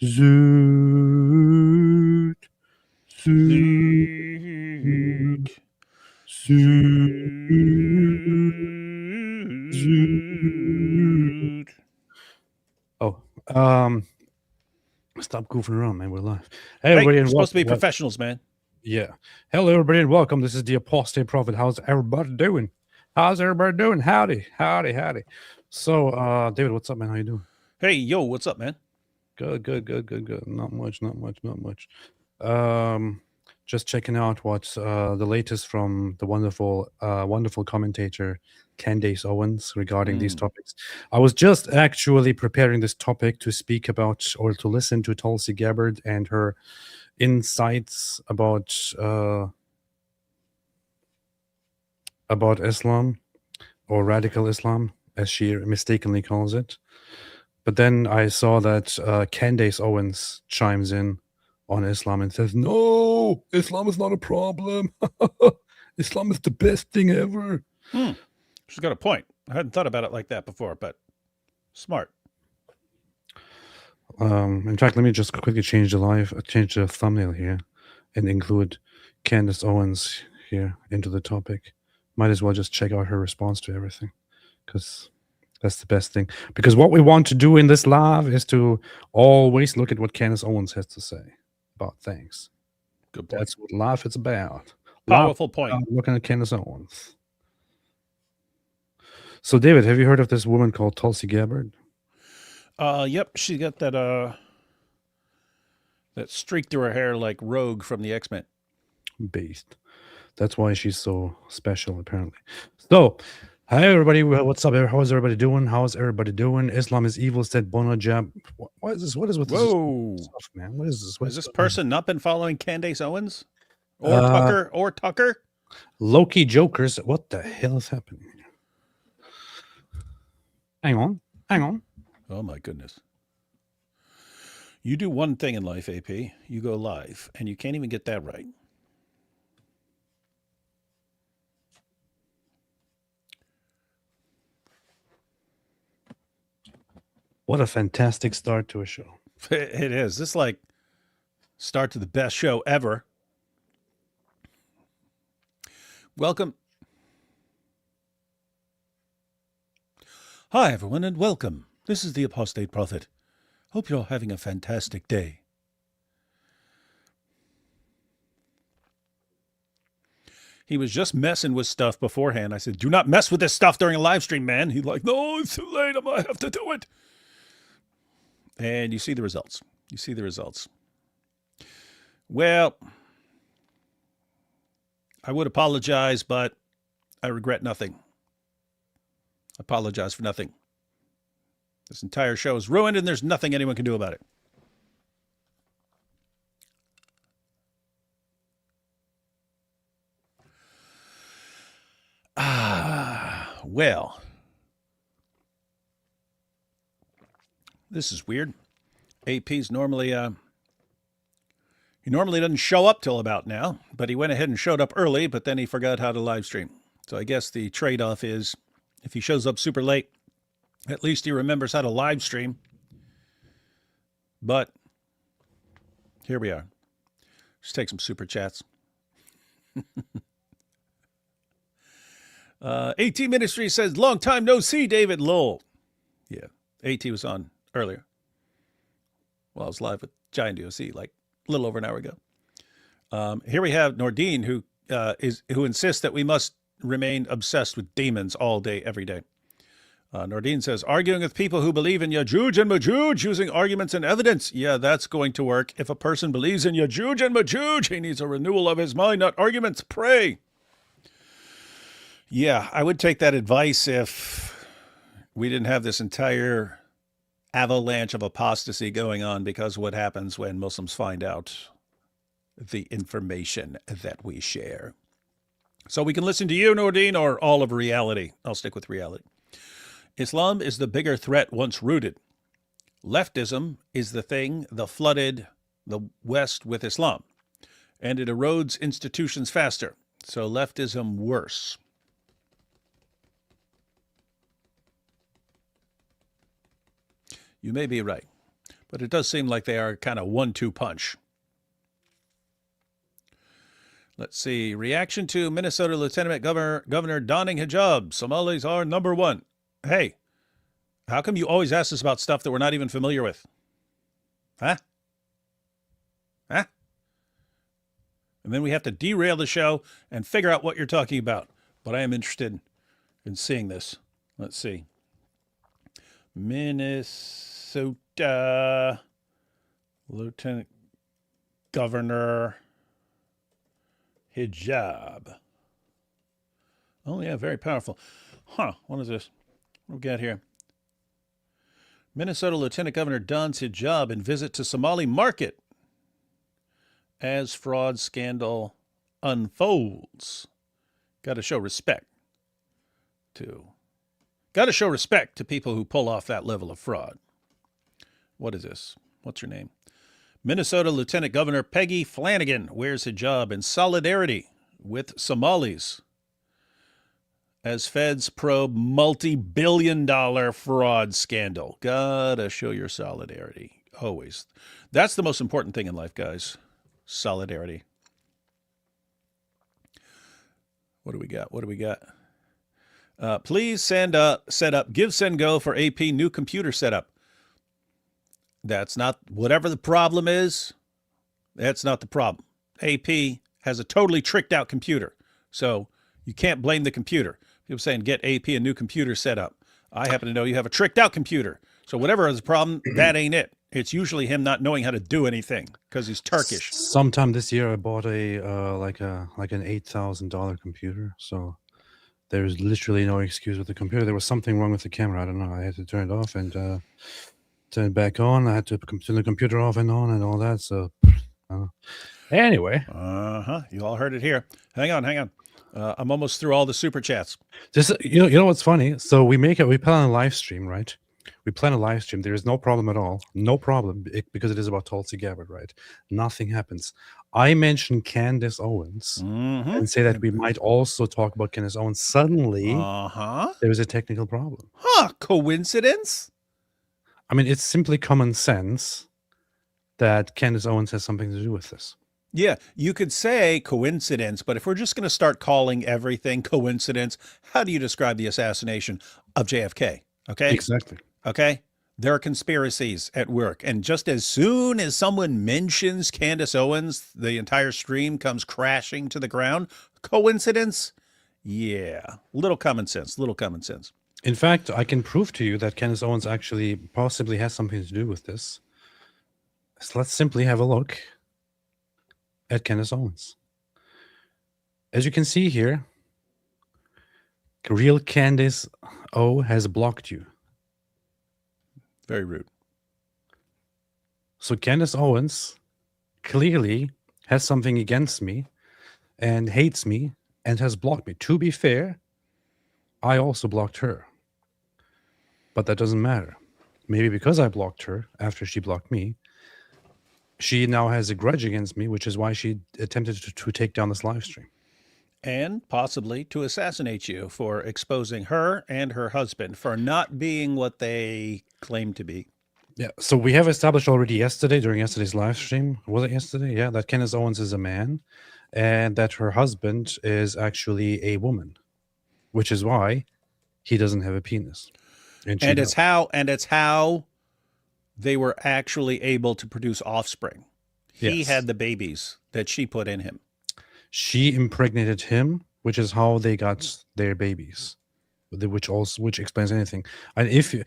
Zoot, zoot, Zeke. zoot, zoot. Zoot. Oh, stop goofing around, man. We're live. Hey, Hey, everybody, we're and supposed to be welcome. professionals, man. Yeah. Hello, everybody, and welcome. This is the Apostate Prophet. How's everybody doing? How's everybody doing? Howdy, howdy, howdy. So, David, what's up, man? How you doing? Hey, yo, what's up, man? Good. Not much. Just checking out what's the latest from the wonderful commentator Candace Owens regarding these topics. I was just actually preparing this topic to speak about or to listen to Tulsi Gabbard and her insights about Islam or radical Islam, as she mistakenly calls it. But then I saw that Candace Owens chimes in on Islam and says, "No, Islam is not a problem. Islam is the best thing ever." She's got a point. I hadn't thought about it like that before, but smart. In fact, let me just quickly change the thumbnail here, and include Candace Owens here into the topic. Might as well just check out her response to everything, because that's the best thing. Because what we want to do in this live is to always look at what Candace Owens has to say about things. Good point. That's what life is about. Powerful point. Looking at Candace Owens. So, David, have you heard of this woman called Tulsi Gabbard? Yep, she got that streak through her hair like Rogue from the X-Men. Based. That's why she's so special, apparently. So, hi everybody. What's up? How's everybody doing? How's everybody doing? Islam is evil, said Bono Jab. What is this? What is with Whoa. this stuff, man? What is this? Has this person not been following Candace Owens? Or Tucker? Loki Jokers. What the hell is happening? Hang on. Oh my goodness. You do one thing in life, AP. You go live, and you can't even get that right. What a fantastic start to a show. It is. This is like start to the best show ever. Welcome. Hi, everyone, and welcome. This is the Apostate Prophet. Hope you're having a fantastic day. He was just messing with stuff beforehand. I said, do not mess with this stuff during a live stream, man. He's like, no, it's too late. I might have to do it. And you see the results. Well, I would apologize, but I regret nothing. I apologize for nothing. This entire show is ruined, and there's nothing anyone can do about it. Well, this is weird. AP's normally, he normally doesn't show up till about now, but he went ahead and showed up early, but then he forgot how to live stream. So I guess the trade-off is if he shows up super late, at least he remembers how to live stream. But here we are. Let's take some super chats. AT Ministry says, long time no see, David Lowell. Yeah, AT was on earlier. Well, I was live with Giant DOC like a little over an hour ago. Here we have Nordine, who insists that we must remain obsessed with demons all day, every day. Nordine says, arguing with people who believe in Yajuj and Majuj using arguments and evidence. Yeah, that's going to work. If a person believes in Yajuj and Majuj, he needs a renewal of his mind, not arguments. Pray. Yeah, I would take that advice if we didn't have this entire avalanche of apostasy going on because of what happens when Muslims find out the information that we share. So we can listen to you, Nordine, or all of reality. I'll stick with reality. Islam is the bigger threat once rooted. Leftism is the thing that flooded the West with Islam, and it erodes institutions faster. So leftism worse. You may be right. But it does seem like they are kind of 1-2 punch. Let's see. Reaction to Minnesota Lieutenant Governor donning hijab. Somalis are number one. Hey, how come you always ask us about stuff that we're not even familiar with? Huh? Huh? And then we have to derail the show and figure out what you're talking about. But I am interested in seeing this. Let's see. Minnesota Lieutenant Governor hijab. Oh, yeah, very powerful. Huh, what is this? What do we got here? Minnesota Lieutenant Governor dons hijab in visit to Somali market as fraud scandal unfolds. Got to show respect to people who pull off that level of fraud. What is this? What's her name? Minnesota Lieutenant Governor Peggy Flanagan wears hijab in solidarity with Somalis as feds probe multi-billion-dollar fraud scandal. Gotta show your solidarity. Always. That's the most important thing in life, guys. Solidarity. What do we got? Please set up, give send go for AP new computer setup. That's not, whatever the problem is, that's not the problem. AP has a totally tricked out computer. So you can't blame the computer. People saying get AP a new computer set up. I happen to know you have a tricked out computer. So whatever is the problem, that ain't it. It's usually him not knowing how to do anything because he's Turkish. Sometime this year, I bought a like an $8,000 computer. So there's literally no excuse with the computer. There was something wrong with the camera. I don't know. I had to turn it off and turn it back on. I had to turn the computer off and on and all that. So anyway, you all heard it here. Hang on. I'm almost through all the super chats. Just you know what's funny? So we plan a live stream, right? We plan a live stream. There is no problem at all. No problem because it is about Tulsi Gabbard, right? Nothing happens. I mentioned Candace Owens and say that we might also talk about Candace Owens. Suddenly, there is a technical problem. Coincidence? I mean, it's simply common sense that Candace Owens has something to do with this. Yeah, you could say coincidence, but if we're just going to start calling everything coincidence, how do you describe the assassination of JFK? Okay? Exactly. Okay? There are conspiracies at work. And just as soon as someone mentions Candace Owens, the entire stream comes crashing to the ground. Coincidence? Yeah. Little common sense. In fact, I can prove to you that Candace Owens actually possibly has something to do with this. So let's simply have a look at Candace Owens. As you can see here, real Candace O has blocked you. Very rude. So Candace Owens clearly has something against me and hates me and has blocked me. To be fair, I also blocked her. But that doesn't matter. Maybe because I blocked her after she blocked me, she now has a grudge against me, which is why she attempted to take down this live stream. And possibly to assassinate you for exposing her and her husband for not being what they claim to be. Yeah, so we have established already yesterday, during yesterday's live stream, was it yesterday? Yeah, that Candace Owens is a man and that her husband is actually a woman, which is why he doesn't have a penis. And it's how they were actually able to produce offspring. He had the babies that she put in him. She impregnated him, which is how they got their babies, which explains anything. And if you,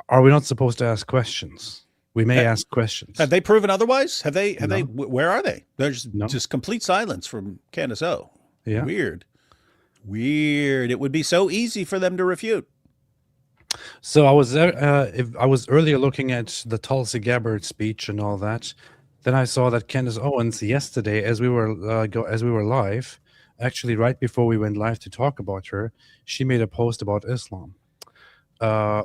are we not supposed to ask questions? We may ask questions. Have they proven otherwise? Have they? Where are they? There's just complete silence from Candace O. Yeah. Weird. It would be so easy for them to refute. So I was earlier looking at the Tulsi Gabbard speech and all that. Then I saw that Candace Owens yesterday, as we were live, actually right before we went live to talk about her, she made a post about Islam,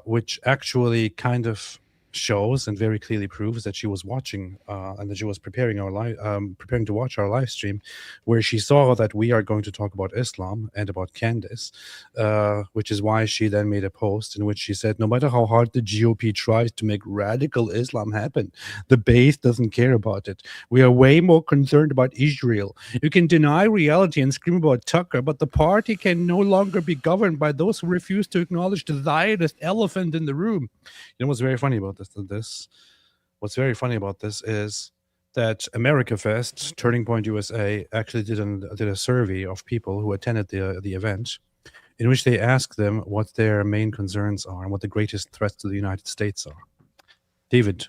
which actually kind of shows and very clearly proves that she was watching and that she was preparing preparing to watch our live stream, where she saw that we are going to talk about Islam and about Candace, which is why she then made a post in which she said, no matter how hard the GOP tries to make radical Islam happen, the base doesn't care about it. We are way more concerned about Israel. You can deny reality and scream about Tucker, but the party can no longer be governed by those who refuse to acknowledge the Zionist elephant in the room. You know what's very funny about this? What's very funny about this is that Americafest, Turning Point USA, actually did a survey of people who attended the event, in which they asked them what their main concerns are and what the greatest threats to the United States are. David,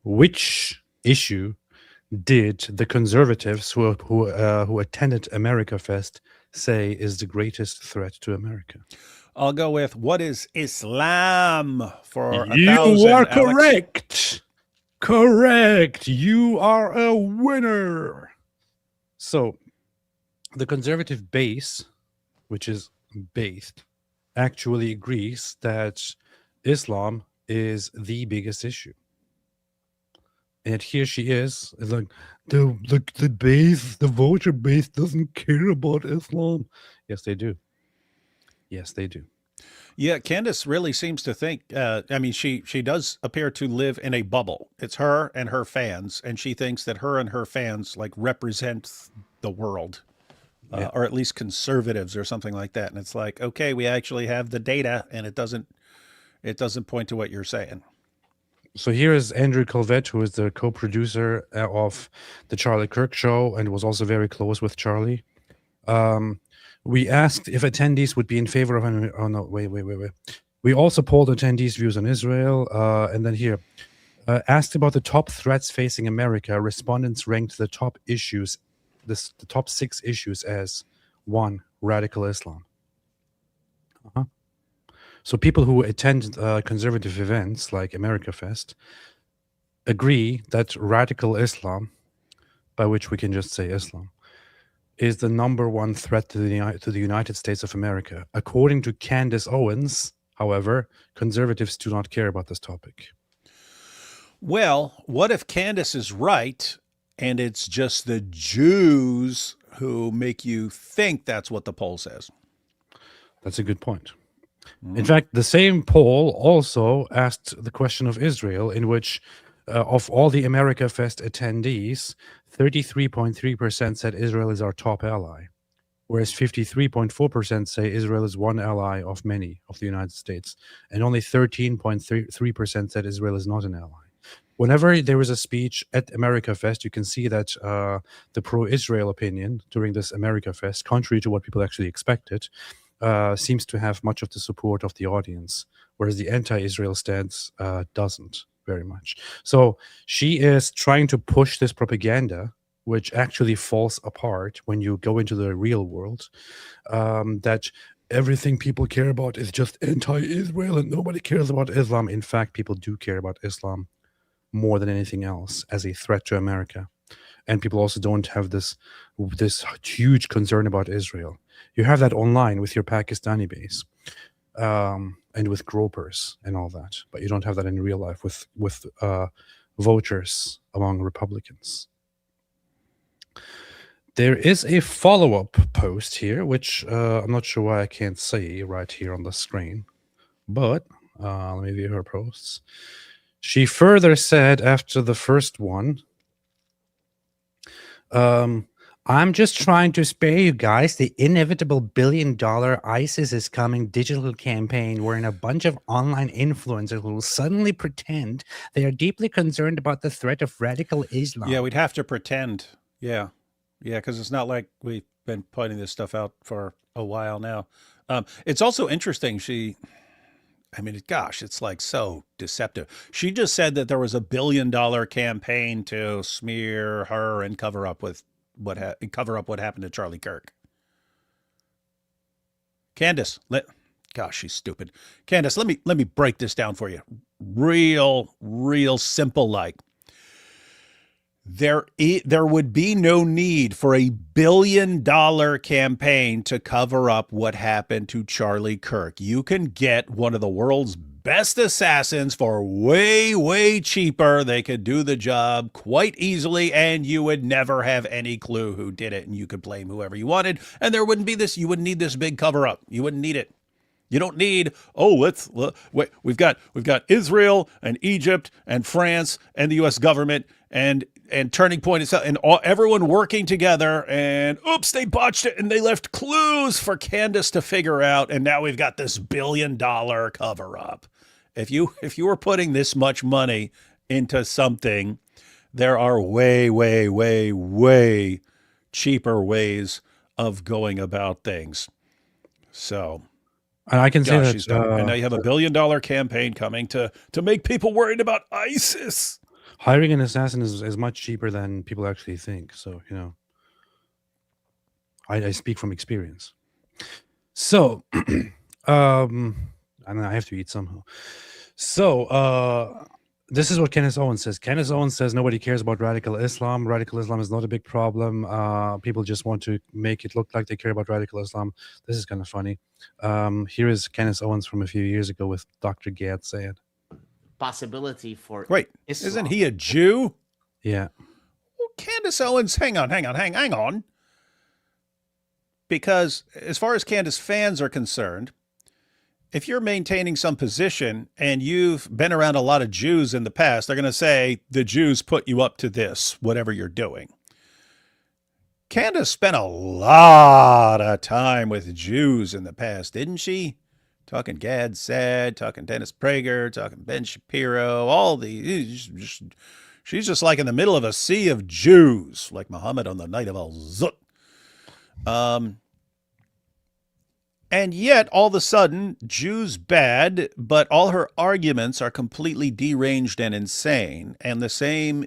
which issue did the conservatives who attended Americafest say is the greatest threat to America? I'll go with, what is Islam for You 1,000, are Alex? correct. Correct. You are a winner. So, the conservative base, which is based, actually agrees that Islam is the biggest issue. And here she is, like, the base, the voter base doesn't care about Islam. Yes, they do. Yes, they do. Yeah, Candace really seems to think, I mean, she does appear to live in a bubble. It's her and her fans, and she thinks that her and her fans like represent the world, Yeah. or at least conservatives or something like that. And it's like, okay, we actually have the data, and it doesn't point to what you're saying. So here is Andrew Colvett, who is the co-producer of the Charlie Kirk show and was also very close with Charlie. We asked if attendees would be in favor of an... Oh, no, wait. We also polled attendees' views on Israel. And then here, asked about the top threats facing America. Respondents ranked the top issues, the top 6 issues as 1, radical Islam. So people who attend conservative events like Americafest agree that radical Islam, by which we can just say Islam, is the number 1 threat to the United States of America. According to Candace Owens, however, conservatives do not care about this topic. Well, what if Candace is right, and it's just the Jews who make you think that's what the poll says? That's a good point. In fact, the same poll also asked the question of Israel, in which of all the Americafest attendees, 33.3% said Israel is our top ally, whereas 53.4% say Israel is one ally of many of the United States, and only 13.3% said Israel is not an ally. Whenever there is a speech at Americafest, you can see that the pro-Israel opinion during this Americafest, contrary to what people actually expected, seems to have much of the support of the audience, whereas the anti-Israel stance doesn't very much. So she is trying to push this propaganda, which actually falls apart when you go into the real world, that everything people care about is just anti-Israel and nobody cares about Islam. In fact, people do care about Islam more than anything else as a threat to America. And people also don't have this huge concern about Israel. You have that online with your Pakistani base, and with gropers and all that, but you don't have that in real life with voters among Republicans. There is a follow-up post here, which I'm not sure why I can't see right here on the screen, but let me view her posts. She further said after the first one, I'm just trying to spare you guys the inevitable billion-dollar ISIS is coming digital campaign wherein a bunch of online influencers will suddenly pretend they are deeply concerned about the threat of radical Islam. Yeah, we'd have to pretend. Yeah, because it's not like we've been pointing this stuff out for a while now. It's also interesting. It's like so deceptive. She just said that there was a $1 billion campaign to smear her and cover up what happened to Charlie Kirk. Candace, gosh, she's stupid. Candace, let me break this down for you. Real simple like. There would be no need for a $1 billion campaign to cover up what happened to Charlie Kirk. You can get one of the world's best assassins for way, way cheaper. They could do the job quite easily, and you would never have any clue who did it, and you could blame whoever you wanted, and there wouldn't be this. You wouldn't need this big cover up. You wouldn't need it. You don't need, wait, we've got Israel and Egypt and France and the U.S. government and Turning Point itself and everyone working together, and oops, they botched it and they left clues for Candace to figure out, and now we've got this $1 billion cover up. If you were putting this much money into something, there are way, way, way, way cheaper ways of going about things. So. And I can say Gosh, that, she's done it. And now you have $1 billion campaign coming to make people worried about ISIS. hiring an assassin is much cheaper than people actually think. So, you know, I speak from experience. So, and I have to eat somehow. So, this is what Candace Owens says. Candace Owens says nobody cares about radical Islam. Radical Islam is not a big problem. People just want to make it look like they care about radical Islam. This is kind of funny. Here is Candace Owens from a few years ago with Dr. Gad Sayed. Possibility for Wait, Islam. isn't he a Jew? Yeah. Well, Candace Owens, hang on. Because as far as Candace fans are concerned, if you're maintaining some position and you've been around a lot of Jews in the past, they're going to say the Jews put you up to this, whatever you're doing. Candace spent a lot of time with Jews in the past, didn't she? Talking Gad Said, talking Dennis Prager, talking Ben Shapiro, all these. She's just like in the middle of a sea of Jews, like Muhammad on the night of Al-Zut. And yet, all of a sudden, Jews bad, but all her arguments are completely deranged and insane. And the same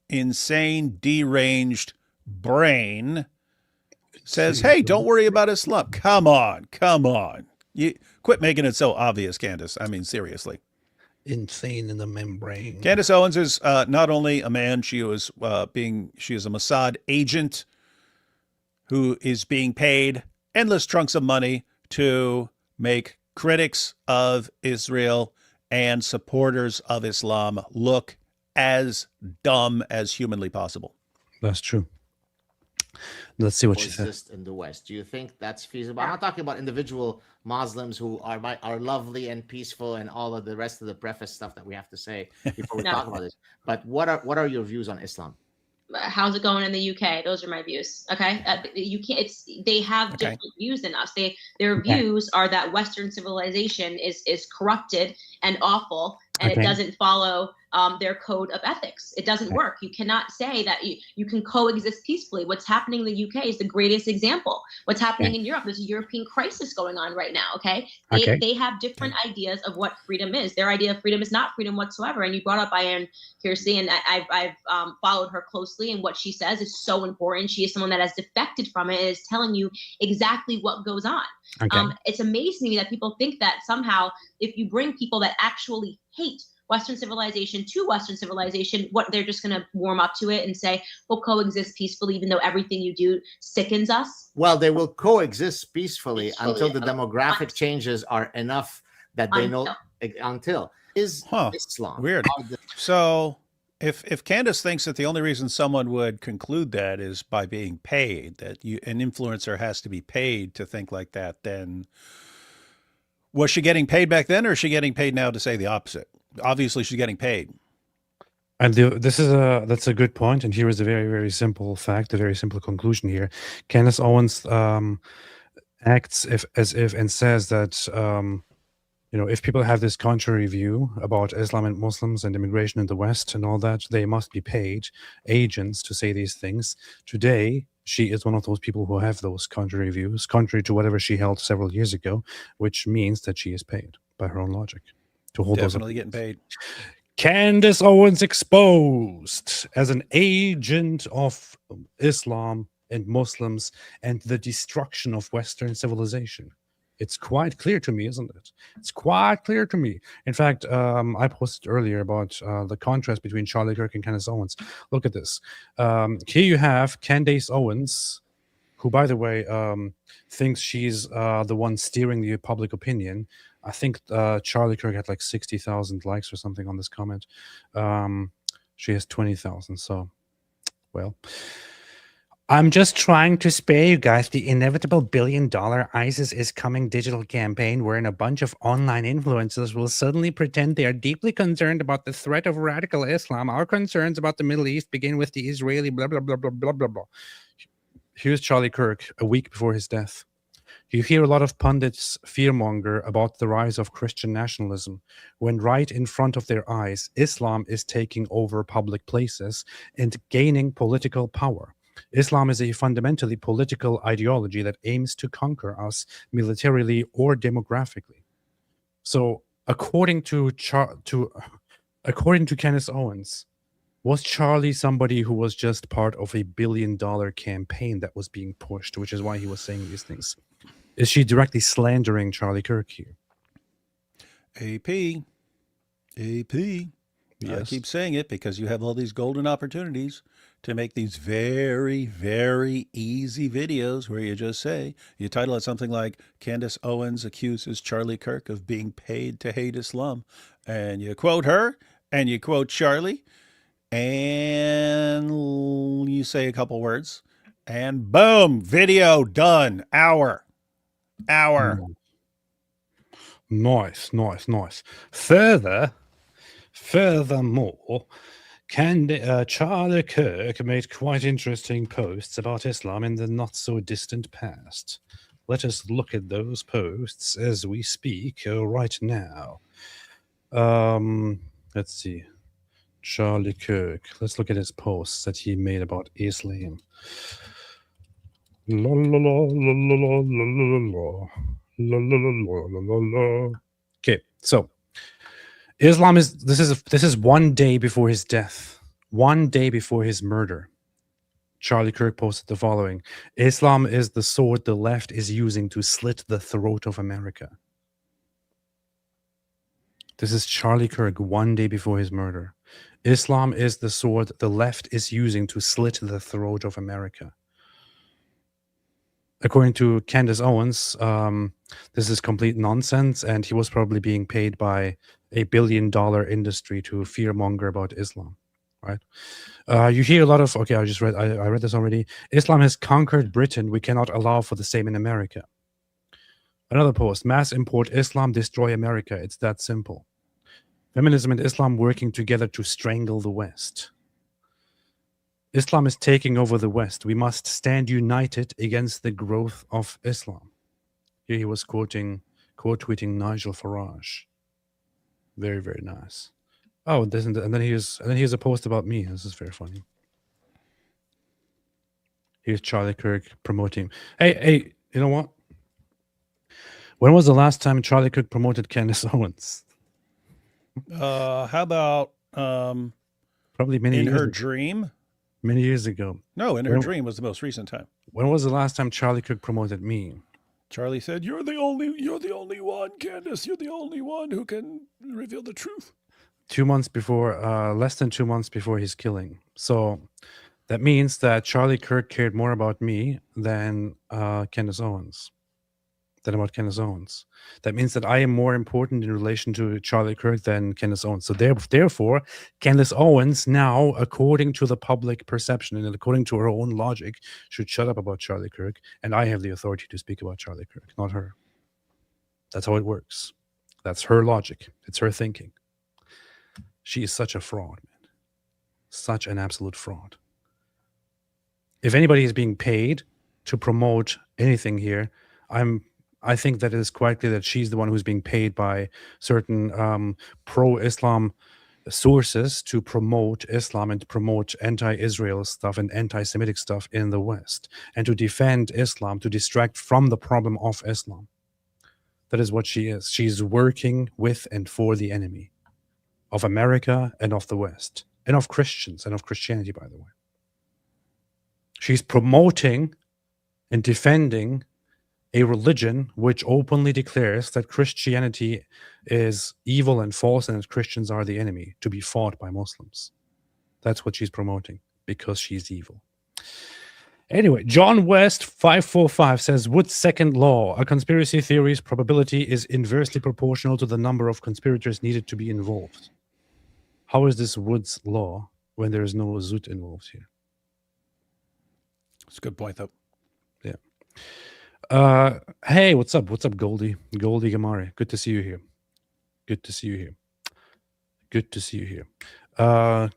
insane, deranged brain says, hey, don't worry about Islam. Come on. You quit making it so obvious, Candace. I mean, seriously. Insane in the membrane. Candace Owens is not only a man, she is a Mossad agent who is being paid endless chunks of money to make critics of Israel and supporters of Islam look as dumb as humanly possible. That's true. Let's see what she said. Exist in the West. Do you think that's feasible? I'm not talking about individual Muslims who are lovely and peaceful and all of the rest of the preface stuff that we have to say before we talk about this. But what are your views on Islam? How's it going in the UK? Those are my views. Okay, you can't. They have different views than us. Their views are that Western civilization is corrupted and awful, and it doesn't follow their code of ethics. It doesn't work. You cannot say that you can coexist peacefully. What's happening in the UK is the greatest example. What's happening in Europe? There's a European crisis going on right now. They have different ideas of what freedom is. Their idea of freedom is not freedom whatsoever. And you brought up Ayaan Hirsi, and I've followed her closely, and what she says is so important. She is someone that has defected from it and is telling you exactly what goes on. It's amazing to me that people think that somehow if you bring people that actually hate Western civilization to Western civilization, what they're just going to warm up to it and say, we'll coexist peacefully, even though everything you do sickens us. Well, they will coexist peacefully until the demographic changes are enough that they know until Islam. Weird. So if Candace thinks that the only reason someone would conclude that is by being paid, that an influencer has to be paid to think like that, then was she getting paid back then, or is she getting paid now to say the opposite? Obviously, she's getting paid. And that's a good point. And here is a very, very simple fact, a very simple conclusion here. Candace Owens acts as if and says that if people have this contrary view about Islam and Muslims and immigration in the West and all that, they must be paid agents to say these things. Today, she is one of those people who have those contrary views, contrary to whatever she held several years ago, which means that she is paid by her own logic to hold Definitely getting paid. Candace Owens exposed as an agent of Islam and Muslims and the destruction of Western civilization. It's quite clear to me, isn't it? It's quite clear to me. In fact, I posted earlier about the contrast between Charlie Kirk and Candace Owens. Look at this. Here you have Candace Owens, who, by the way, thinks she's the one steering the public opinion. I think Charlie Kirk had like 60,000 likes or something on this comment. She has 20,000. So, well, I'm just trying to spare you guys the inevitable $1 billion ISIS is coming digital campaign wherein a bunch of online influencers will suddenly pretend they are deeply concerned about the threat of radical Islam. Our concerns about the Middle East begin with the Israeli blah, blah, blah, blah, blah, blah, blah. Here's Charlie Kirk a week before his death. You hear a lot of pundits fearmonger about the rise of Christian nationalism, when right in front of their eyes, Islam is taking over public places and gaining political power. Islam is a fundamentally political ideology that aims to conquer us militarily or demographically. So, according to Kenneth Owens, was Charlie somebody who was just part of a $1 billion campaign that was being pushed, which is why he was saying these things? Is she directly slandering Charlie Kirk here? AP. I keep saying it because you have all these golden opportunities to make these very, very easy videos where you just say, you title it something like Candace Owens accuses Charlie Kirk of being paid to hate Islam. And you quote her and you quote Charlie and you say a couple words and boom, video done. Hour. Nice. Furthermore, Charlie Kirk made quite interesting posts about Islam in the not-so-distant past. Let us look at those posts as we speak right now. Let's see. Charlie Kirk. Let's look at his posts that he made about Islam. Okay, so Islam is this is 1 day before his death, 1 day before his murder. Charlie Kirk posted the following: Islam is the sword the left is using to slit the throat of America. This is Charlie Kirk 1 day before his murder. Islam is the sword the left is using to slit the throat of America. According to Candace Owens, this is complete nonsense, and he was probably being paid by a $1 billion industry to fearmonger about Islam, right? You hear a lot of, okay, I read this already. Islam has conquered Britain. We cannot allow for the same in America. Another post: mass import Islam, destroy America. It's that simple. Feminism and Islam working together to strangle the West. Islam is taking over the West. We must stand united against the growth of Islam. Here he was quote tweeting Nigel Farage. Very, very nice. Oh, and then here's a post about me. This is very funny. Here's Charlie Kirk promoting. Hey, you know what? When was the last time Charlie Kirk promoted Candace Owens? How about probably many in years her ago. dream? Many years ago. No, in her dream was the most recent time. When was the last time Charlie Kirk promoted me? Charlie said, "You're the only one, Candace. You're the only one who can reveal the truth." 2 months before, less than 2 months before his killing. So that means that Charlie Kirk cared more about me than Candace Owens. That means that I am more important in relation to Charlie Kirk than Candace Owens. So therefore, Candace Owens now, according to the public perception and according to her own logic, should shut up about Charlie Kirk. And I have the authority to speak about Charlie Kirk, not her. That's how it works. That's her logic. It's her thinking. She is such a fraud, man. Such an absolute fraud. If anybody is being paid to promote anything here, I think that it is quite clear that she's the one who's being paid by certain pro-Islam sources to promote Islam and to promote anti-Israel stuff and anti-Semitic stuff in the West, and to defend Islam, to distract from the problem of Islam. That is what she is. She's working with and for the enemy of America and of the West, and of Christians and of Christianity, by the way. She's promoting and defending a religion which openly declares that Christianity is evil and false and that Christians are the enemy to be fought by Muslims. That's what she's promoting, because she's evil. Anyway, John West 545 says Wood's second law: a conspiracy theory's probability is inversely proportional to the number of conspirators needed to be involved. How is this Wood's law when there is no Zut involved here? It's a good point, though. Yeah. Hey, what's up? What's up, Goldie? Goldie Gamari. Good to see you here. Good to see you here. Good to see you here.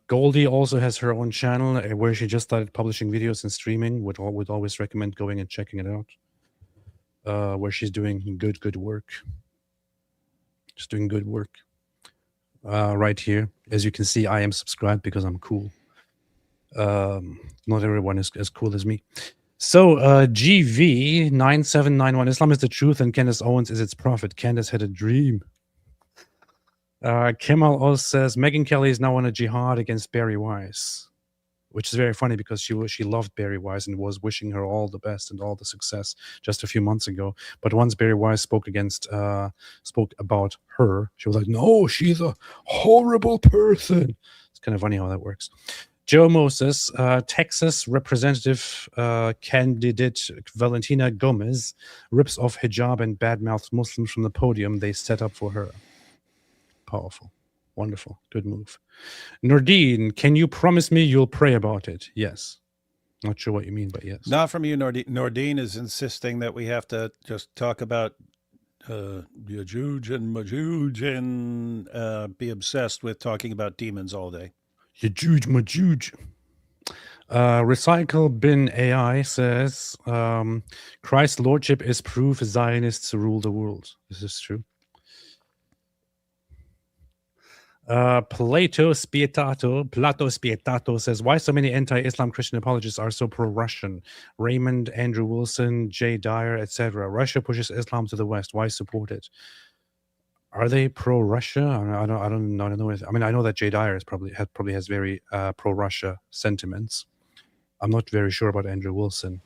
Goldie also has her own channel where she just started publishing videos and streaming. Would always recommend going and checking it out. Where she's doing good work. Just doing good work. Right here, as you can see, I am subscribed because I'm cool. Not everyone is as cool as me. So GV9791, Islam is the truth and Candace Owens is its prophet. Candace had a dream. Kemal also says Megyn Kelly is now on a jihad against Barry Wise, which is very funny because she loved Barry Wise and was wishing her all the best and all the success just a few months ago. But once Barry Wise spoke about her, she was like, "No, she's a horrible person." It's kind of funny how that works. Joe Moses, Texas Representative candidate Valentina Gomez rips off hijab and badmouths Muslims from the podium they set up for her. Powerful. Wonderful. Good move. Nordine, can you promise me you'll pray about it? Yes. Not sure what you mean, but yes. Not from you, Nordine. Nordine is insisting that we have to just talk about Yajuj and Majuj and be obsessed with talking about demons all day. Yajuj Majuj. Recycle Bin AI says Christ's lordship is proof Zionists rule the world. This is true. Plato Spietato says, why so many anti-Islam Christian apologists are so pro-Russian? Raymond, Andrew Wilson, Jay Dyer, etc. Russia pushes Islam to the West. Why support it? Are they pro-Russia? I don't know. I mean, I know that Jay Dyer probably has very pro-Russia sentiments. I'm not very sure about Andrew Wilson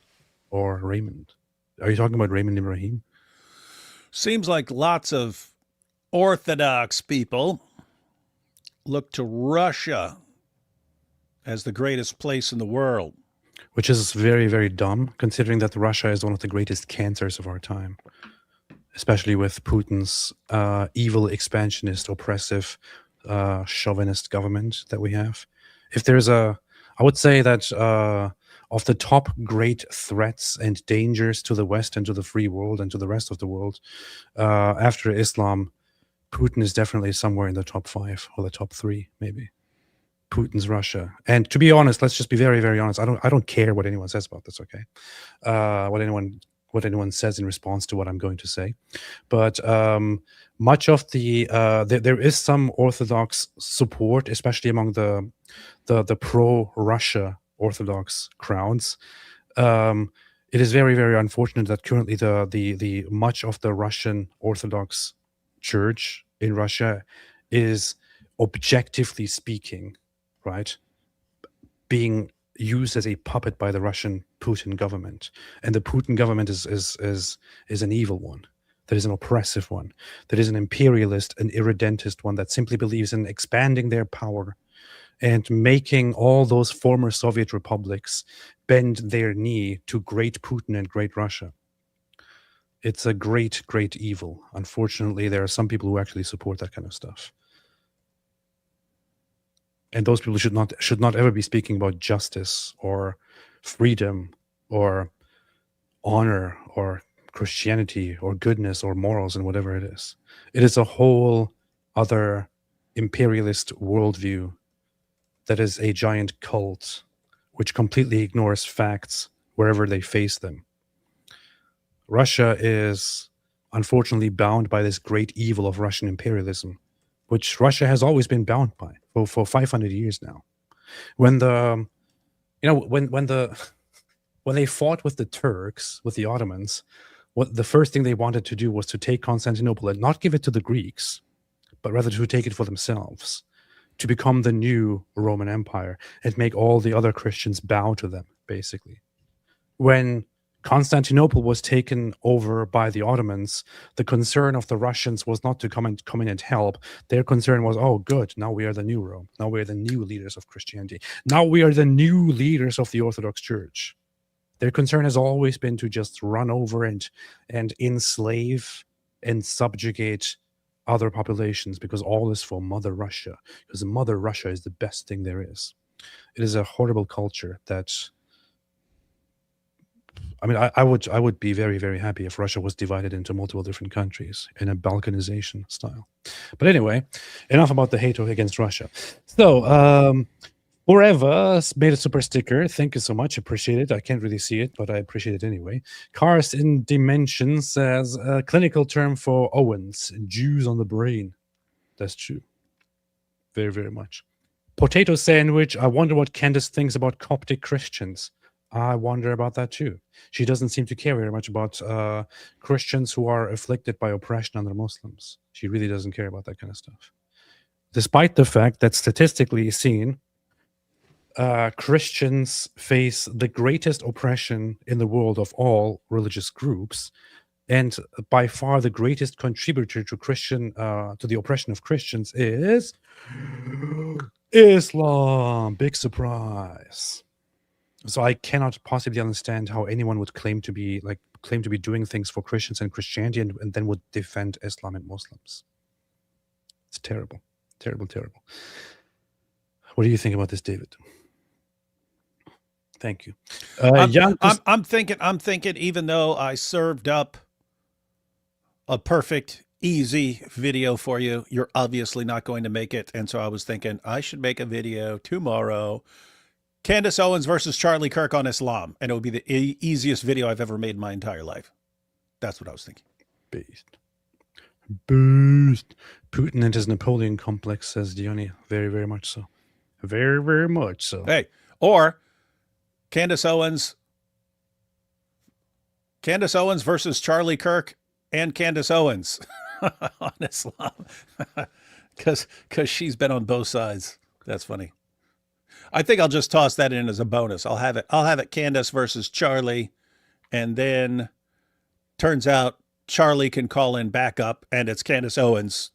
or Raymond. Are you talking about Raymond Ibrahim? Seems like lots of Orthodox people look to Russia as the greatest place in the world. Which is very, very dumb, considering that Russia is one of the greatest cancers of our time, especially with Putin's evil, expansionist, oppressive, chauvinist government that we have. If there's I would say that of the top great threats and dangers to the West and to the free world and to the rest of the world, after Islam, Putin is definitely somewhere in the top 5 or the top 3, maybe. Putin's Russia. And to be honest, let's just be very, very honest. I don't care what anyone says about this, okay? What anyone says in response to what I'm going to say. But much of the there is some Orthodox support, especially among the pro-Russia Orthodox crowds. It is very, very unfortunate that currently the much of the Russian Orthodox Church in Russia is, objectively speaking, right, being used as a puppet by the Russian Putin government. And the Putin government is an evil one, that is an oppressive one, that is an imperialist, an irredentist one that simply believes in expanding their power and making all those former Soviet republics bend their knee to great Putin and great Russia. It's a great, great evil. Unfortunately, there are some people who actually support that kind of stuff. And those people should not ever be speaking about justice or freedom or honor or Christianity or goodness or morals and whatever it is. It is a whole other imperialist worldview that is a giant cult which completely ignores facts wherever they face them. Russia is unfortunately bound by this great evil of Russian imperialism, which Russia has always been bound by for 500 years now. When they fought with the Turks, with the Ottomans, the first thing they wanted to do was to take Constantinople and not give it to the Greeks, but rather to take it for themselves, to become the new Roman Empire and make all the other Christians bow to them, basically. When Constantinople was taken over by the Ottomans, the concern of the Russians was not to come in and help. Their concern was, oh, good, now we are the new Rome. Now we are the new leaders of Christianity. Now we are the new leaders of the Orthodox Church. Their concern has always been to just run over and enslave and subjugate other populations, because all is for Mother Russia, because Mother Russia is the best thing there is. It is a horrible culture that, I mean, I would be very, very happy if Russia was divided into multiple different countries in a Balkanization style. But anyway, enough about the hate against Russia. So, Forever made a super sticker. Thank you so much. Appreciate it. I can't really see it, but I appreciate it anyway. Cars in Dimension says a clinical term for Owens, Jews on the brain. That's true. Very, very much. Potato Sandwich. I wonder what Candace thinks about Coptic Christians. I wonder about that too. She doesn't seem to care very much about Christians who are afflicted by oppression under Muslims. She really doesn't care about that kind of stuff. Despite the fact that statistically seen, Christians face the greatest oppression in the world of all religious groups, and by far the greatest contributor to the oppression of Christians is Islam. Big surprise. So I cannot possibly understand how anyone would claim to be doing things for Christians and Christianity and then would defend Islam and Muslims. It's terrible, terrible, terrible. What do you think about this, David? Thank you. I'm thinking, even though I served up a perfect, easy video for you, you're obviously not going to make it. And so I was thinking I should make a video tomorrow, Candace Owens versus Charlie Kirk on Islam. And it would be the easiest video I've ever made in my entire life. That's what I was thinking. Beast. Putin and his Napoleon complex, says Diony. Very, very much so. Very, very much so. Hey, or Candace Owens versus Charlie Kirk and Candace Owens on Islam, because she's been on both sides. That's funny. I think I'll just toss that in as a bonus. I'll have it Candace versus Charlie, and then turns out Charlie can call in backup, and it's Candace Owens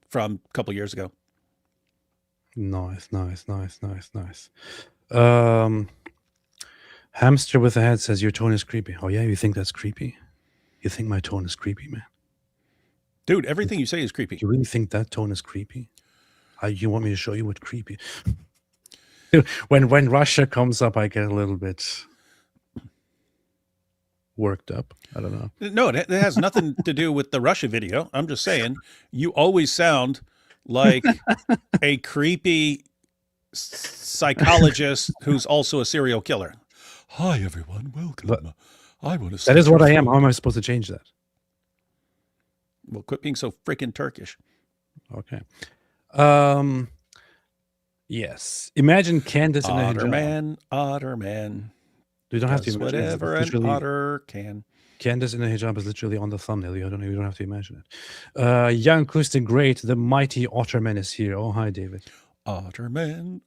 from a couple years ago. Nice. Hamster with a head says your tone is creepy. Oh yeah, you think that's creepy? You think my tone is creepy, man? Dude, everything you say is creepy. You really think that tone is creepy? You want me to show you what creepy? Dude, when Russia comes up, I get a little bit worked up. I don't know. No, it has nothing to do with the Russia video. I'm just saying, you always sound like a creepy psychologist who's also a serial killer. Hi, everyone. Welcome. But I want to. that is what I am. How am I supposed to change that? Well, quit being so freaking Turkish. Okay. Yes. Imagine Candace in a hijab. Otter man. You don't have to imagine whatever an otter can. Candace in a hijab is literally on the thumbnail. You don't have to imagine it. Young Acoustic Great, the mighty Otterman is here. Oh, hi, David. Otterman.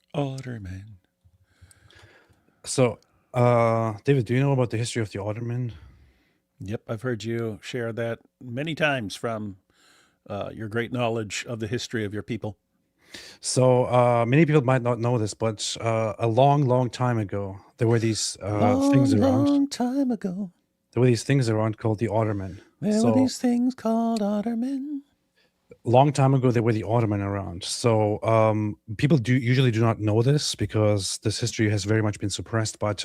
So, David, do you know about the history of the Otterman? Yep, I've heard you share that many times from your great knowledge of the history of your people. So, many people might not know this, but a long, long time ago, there were these things around. Long time ago. There were these things around called the Otterman. Where were these things called Ottermen? Long time ago, there were the Ottoman around. So people usually do not know this because this history has very much been suppressed. But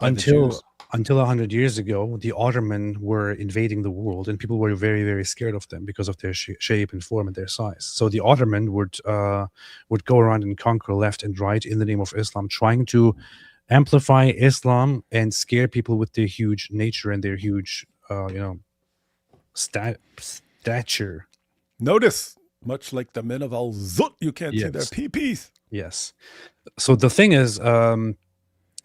until 100 years ago, the Ottoman were invading the world, and people were very, very scared of them because of their shape and form and their size. So the Ottoman would go around and conquer left and right in the name of Islam, trying to amplify Islam and scare people with their huge nature and their huge, stature. Notice, much like the men of Al-Zut, you can't see their peepees. Yes. So the thing is,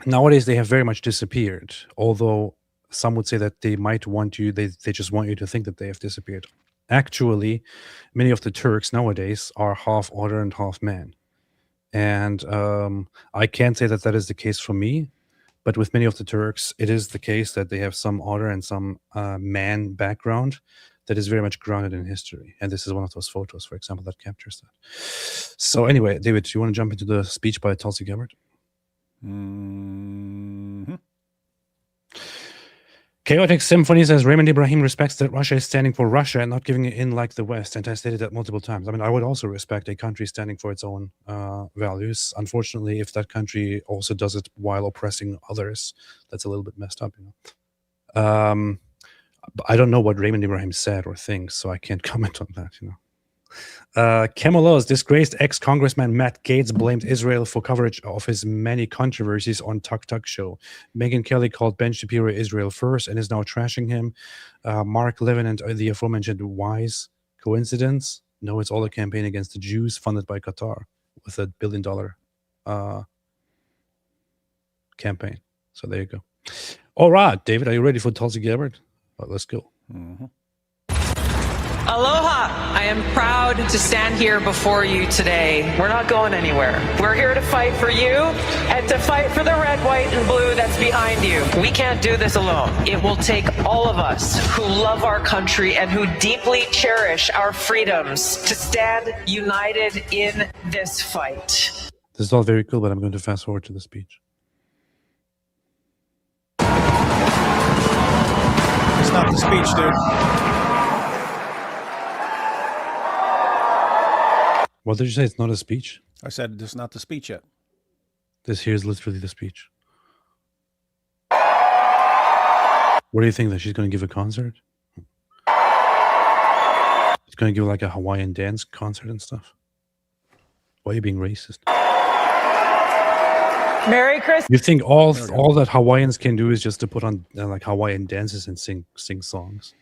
nowadays they have very much disappeared. Although some would say that they might want you, they just want you to think that they have disappeared. Actually, many of the Turks nowadays are half otter and half man. And I can't say that is the case for me, but with many of the Turks, it is the case that they have some otter and some man background that is very much grounded in history. And this is one of those photos, for example, that captures that. So anyway, David, do you want to jump into the speech by Tulsi Gabbard? Chaotic Symphony says Raymond Ibrahim respects that Russia is standing for Russia and not giving it in like the West. And I stated that multiple times. I mean, I would also respect a country standing for its own values. Unfortunately, if that country also does it while oppressing others, that's a little bit messed up, you know. I don't know what Raymond Ibrahim said or thinks, so I can't comment on that, you know. Camelos, disgraced ex-congressman Matt Gaetz blamed Israel for coverage of his many controversies on Tuk Tuk Show. Megyn Kelly called Ben Shapiro Israel first and is now trashing him. Mark Levin and the aforementioned Wise. Coincidence? No, it's all a campaign against the Jews funded by Qatar with $1 billion campaign. So there you go. All right, David, are you ready for Tulsi Gabbard? Let's go. Mm-hmm. Aloha! I am proud to stand here before you today. We're not going anywhere. We're here to fight for you and to fight for the red, white, and blue that's behind you. We can't do this alone. It will take all of us who love our country and who deeply cherish our freedoms to stand united in this fight. This is all very cool, but I'm going to fast forward to the speech. It's not the speech, dude. What did you say? It's not a speech? I said this is not the speech yet. This here is literally the speech. What do you think, that she's going to give a concert? She's going to give like a Hawaiian dance concert and stuff? Why are you being racist? Merry Christmas. You think all that Hawaiians can do is just to put on like Hawaiian dances and sing songs?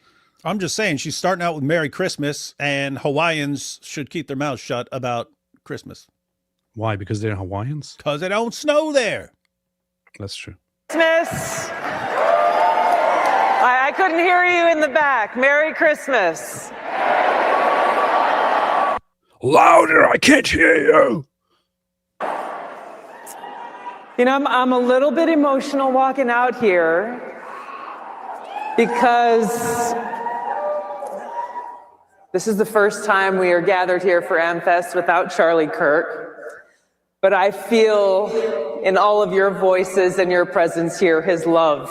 I'm just saying she's starting out with Merry Christmas, and Hawaiians should keep their mouths shut about Christmas. Why? Because they're Hawaiians? Because it don't snow there. That's true. Christmas. I couldn't hear you in the back. Merry Christmas. Louder! I can't hear you! You know, I'm a little bit emotional walking out here because this is the first time we are gathered here for AmFest without Charlie Kirk. But I feel in all of your voices and your presence here his love.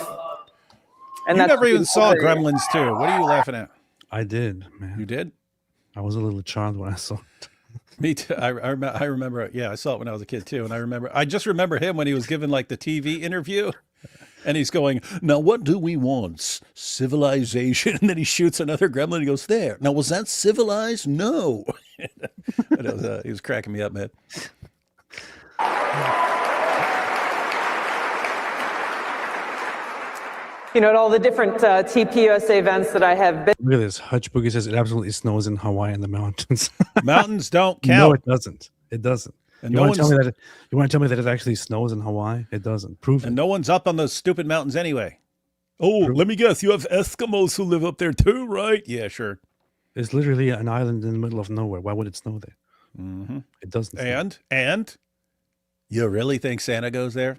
And You that's never even saw Gremlins 2. What are you laughing at? I did, man. You did? I was a little child when I saw it. Me too. I remember it. Yeah, I saw it when I was a kid too. And I just remember him when he was given like the TV interview. And he's going, now what do we want? Civilization. And then he shoots another gremlin and he goes, there. Now, was that civilized? No. He was cracking me up, man. You know, at all the different TPUSA events that I have been. Look at this. Hutch Boogie says it absolutely snows in Hawaii in the mountains. Mountains don't count. No, it doesn't. It doesn't. And you want to tell me that it actually snows in Hawaii? It doesn't. Prove it. And no one's up on those stupid mountains anyway. Oh, let me guess. You have Eskimos who live up there too, right? Yeah, sure. It's literally an island in the middle of nowhere. Why would it snow there? Mm-hmm. It doesn't. And you really think Santa goes there?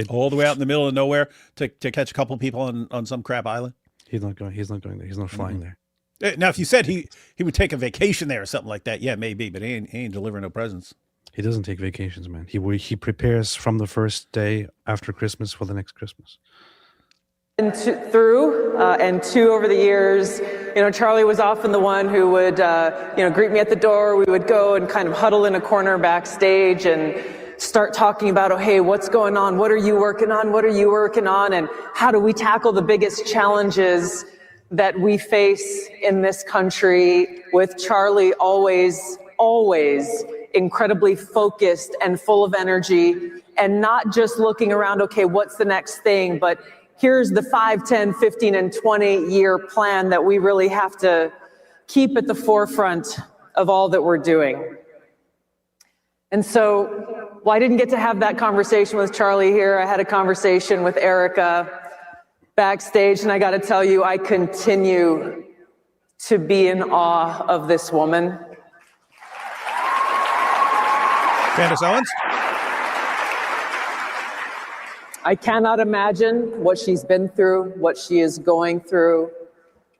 All the way out in the middle of nowhere to catch a couple of people on some crap island? He's not going there. He's not flying there. Now, if you said he would take a vacation there or something like that, yeah, maybe, but he ain't delivering no presents. He doesn't take vacations, man. He prepares from the first day after Christmas for the next Christmas. And two over the years, you know, Charlie was often the one who would, greet me at the door. We would go and kind of huddle in a corner backstage and start talking about, oh, hey, what's going on? What are you working on? What are you working on? And how do we tackle the biggest challenges that we face in this country, with Charlie always incredibly focused and full of energy, and not just looking around, okay, what's the next thing, but here's the 5, 10, 15, and 20-year plan that we really have to keep at the forefront of all that we're doing. And so, I didn't get to have that conversation with Charlie here. I had a conversation with Erica backstage, and I got to tell you, I continue to be in awe of this woman. Candace Owens? I cannot imagine what she's been through, what she is going through.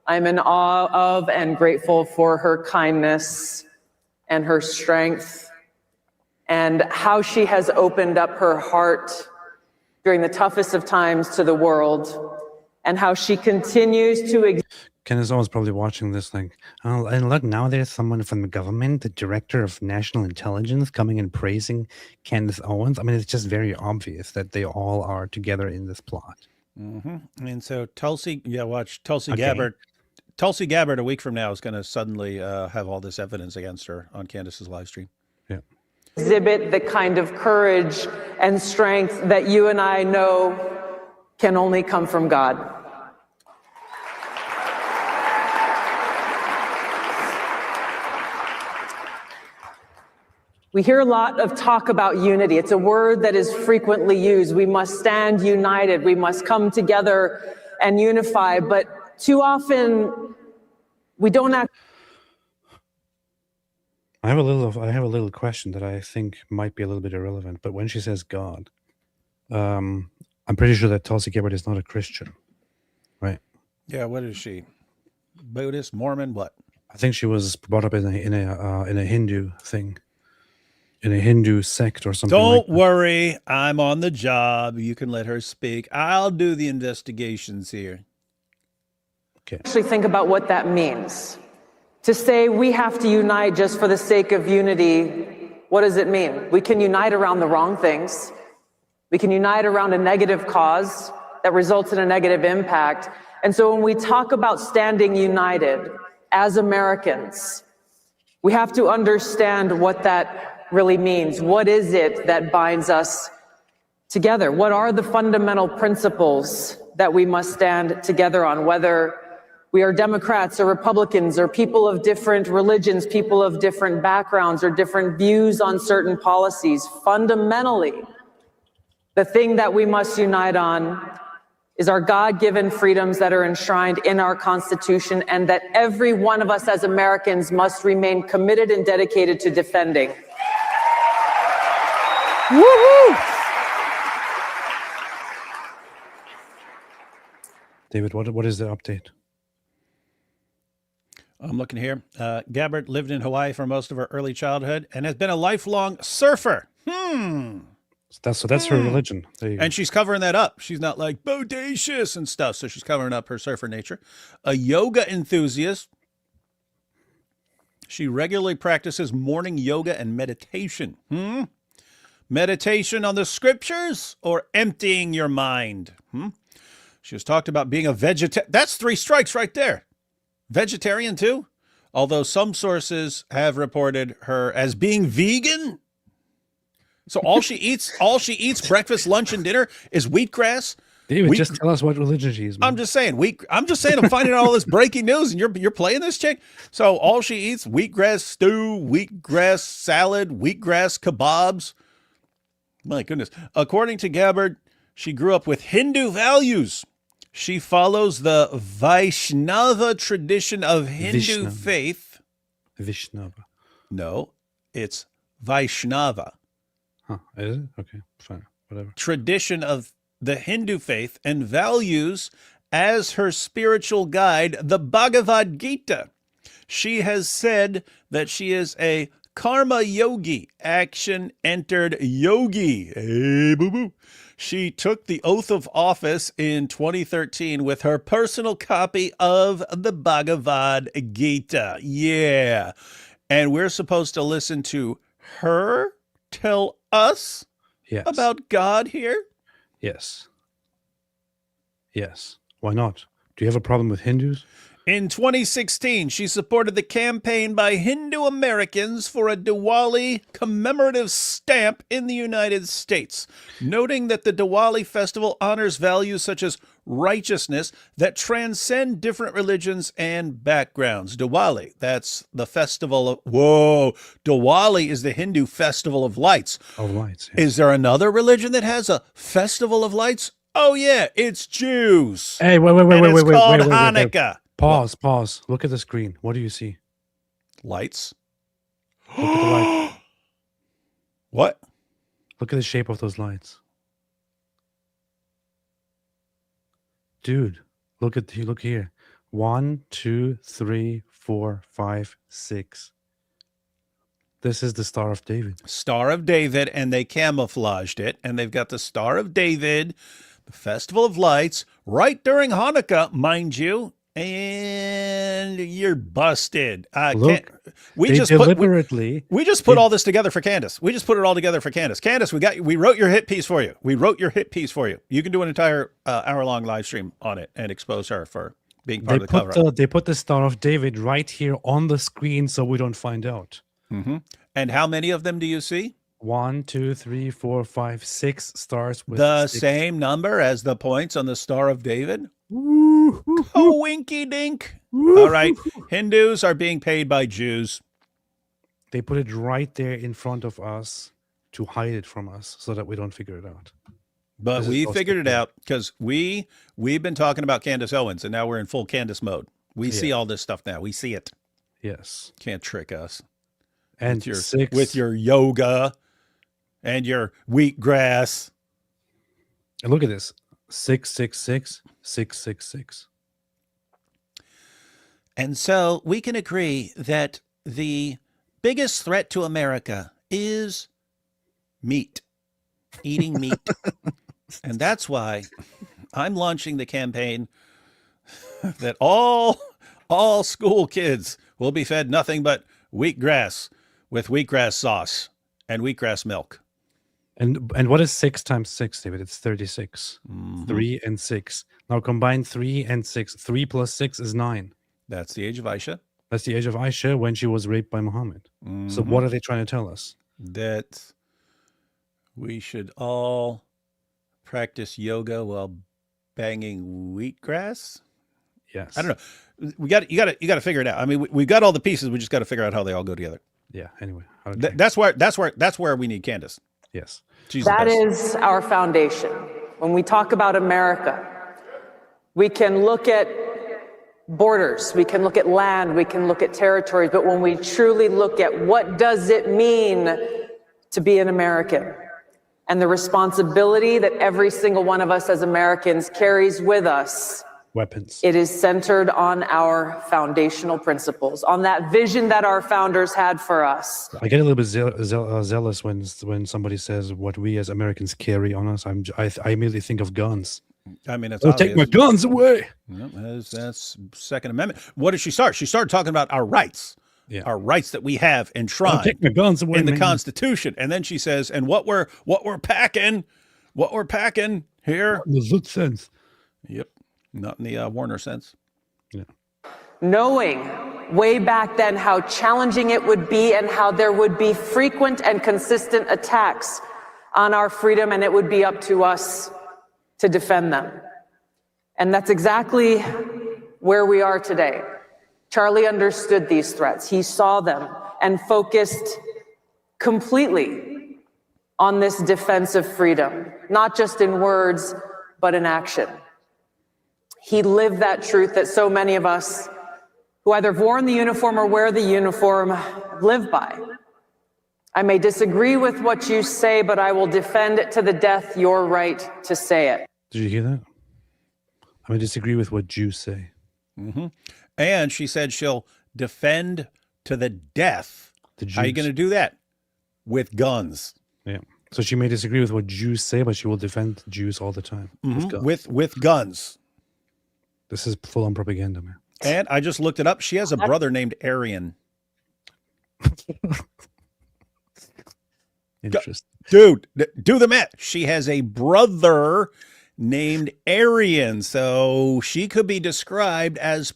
I'm in awe of and grateful for her kindness and her strength, and how she has opened up her heart during the toughest of times to the world, and how she continues to Candace Owens probably watching this like, oh, and look, now there's someone from the government, the director of national intelligence, coming and praising Candace Owens. I mean, it's just very obvious that they all are together in this plot. And so Tulsi, watch Tulsi Okay. Gabbard. Tulsi Gabbard a week from now is going to suddenly have all this evidence against her on Candace's live stream. Yeah. exhibit the kind of courage and strength that you and I know can only come from God. We hear a lot of talk about unity. It's a word that is frequently used. We must stand united. We must come together and unify. But too often, we don't act. I have a little question that I think might be a little bit irrelevant. But when she says God, I'm pretty sure that Tulsi Gabbard is not a Christian, right? Yeah, what is she? Buddhist, Mormon, what? I think she was brought up in a Hindu thing. In a Hindu sect or something. Don't like that. worry, I'm on the job. You can let her speak. I'll do the investigations here. Okay. Actually think about what that means. To say we have to unite just for the sake of unity, what does it mean? We can unite around the wrong things. We can unite around a negative cause that results in a negative impact. And so when we talk about standing united as Americans, we have to understand what that really means. What is it that binds us together? What are the fundamental principles that we must stand together on, whether we are Democrats or Republicans or people of different religions, people of different backgrounds or different views on certain policies? Fundamentally, the thing that we must unite on is our God-given freedoms that are enshrined in our Constitution and that every one of us as Americans must remain committed and dedicated to defending. Woo-hoo! David, what is the update? I'm looking here. Gabbard lived in Hawaii for most of her early childhood and has been a lifelong surfer. That's her religion. There you go. And she's covering that up. She's not like bodacious and stuff. So she's covering up her surfer nature. A yoga enthusiast. She regularly practices morning yoga and meditation. Meditation on the scriptures or emptying your mind? She has talked about being a vegetarian. That's 3 strikes right there. Vegetarian too? Although some sources have reported her as being vegan. So all she eats breakfast, lunch, and dinner is wheatgrass. David, just tell us what religion she is. Man. I'm just saying, I'm finding out all this breaking news, and you're playing this chick. So all she eats: wheatgrass stew, wheatgrass salad, wheatgrass kebabs. My goodness. According to Gabbard, she grew up with Hindu values. She follows the Vaishnava tradition of Hindu faith. Vaishnava. No, it's Vaishnava. Huh? Is it? Okay, fine, whatever. Tradition of the Hindu faith and values as her spiritual guide, the Bhagavad Gita. She has said that she is a karma yogi, action entered yogi. Hey, boo-boo. She took the oath of office in 2013 with her personal copy of the Bhagavad Gita. Yeah. And we're supposed to listen to her tell us about God here? Yes. Why not? Do you have a problem with Hindus? In 2016, she supported the campaign by Hindu Americans for a Diwali commemorative stamp in the United States, noting that the Diwali festival honors values such as righteousness that transcend different religions and backgrounds. Diwali, that's the festival of... Whoa! Diwali is the Hindu festival of lights. Of lights. Yeah. Is there another religion that has a festival of lights? Oh, yeah, it's Jews. Hey, wait, It's called Hanukkah. Pause. Look at the screen. What do you see? Lights. Look at the light. What? Look at the shape of those lights. Dude, look here. 1, 2, 3, 4, 5, 6. This is the Star of David. Star of David, and they camouflaged it, and they've got the Star of David, the Festival of Lights, right during Hanukkah, mind you, and you're busted. Look, we they just deliberately. we just put all this together for Candace. We just put it all together for Candace. Candace, we wrote your hit piece for you. We wrote your hit piece for you. You can do an entire hour-long live stream on it and expose her for being part of the cover-up. They put the Star of David right here on the screen so we don't find out. Mm-hmm. And how many of them do you see? 1, 2, 3, 4, 5, 6 stars with The 6. same number as the points on the Star of David? Woo, hoo, hoo. Oh, winky dink. Woo, All right. hoo, hoo. Hindus are being paid by Jews. They put it right there in front of us to hide it from us so that we don't figure it out. But This is we so figured it stupid. out because we've been talking about Candace Owens, and now we're in full Candace mode. We see all this stuff now. We see it. Yes. Can't trick us. And With your yoga and your wheatgrass. And look at this. 666 666. And so we can agree that the biggest threat to America is meat, eating meat. And that's why I'm launching the campaign that all school kids will be fed nothing but wheatgrass with wheatgrass sauce and wheatgrass milk. And what is 6 times 6, David? It's 36. Mhm. 3 and 6. Now combine 3 and 6. 3 plus 6 is 9. That's the age of Aisha. That's the age of Aisha when she was raped by Muhammad. So Mhm. what are they trying to tell us? That we should all practice yoga while banging wheatgrass. Yes. I don't know. You got to figure it out. I mean, we got all the pieces. We just got to figure out how they all go together. Yeah. Anyway. Okay. That's where we need Candace. Yes. She's the That best. is our foundation. When we talk about America, we can look at borders, we can look at land, we can look at territories, but when we truly look at what does it mean to be an American and the responsibility that every single one of us as Americans carries with us, Weapons. it is centered on our foundational principles, on that vision that our founders had for us. I get a little bit zealous when somebody says what we as Americans carry on us. I immediately think of guns. I mean, it's I'll take my obvious. guns away. Yep, that's Second Amendment. What did she start? She started talking about our rights. Yeah. Our rights that we have I'll enshrined take my guns away in the man. Constitution. And then she says, and what we're packing here. In the Zoot sense. Yep. Not in the Warner sense. Knowing way back then how challenging it would be and how there would be frequent and consistent attacks on our freedom, and it would be up to us to defend them. And that's exactly where we are today. Charlie understood these threats. He saw them and focused completely on this defense of freedom, not just in words, but in action. He lived that truth that so many of us who either have worn the uniform or wear the uniform live by. I may disagree with what you say, but I will defend it to the death your right to say it. Did you hear that? I disagree with what Jews say. Mm-hmm. And she said she'll defend to the death. The Jews. How are you going to do that? With guns. Yeah. So she may disagree with what Jews say, but she will defend Jews all the time. With guns. With guns. This is full-on propaganda, man. And I just looked it up. She has a brother named Arian. Interesting. Dude, do the math. She has a brother named Arian. So she could be described as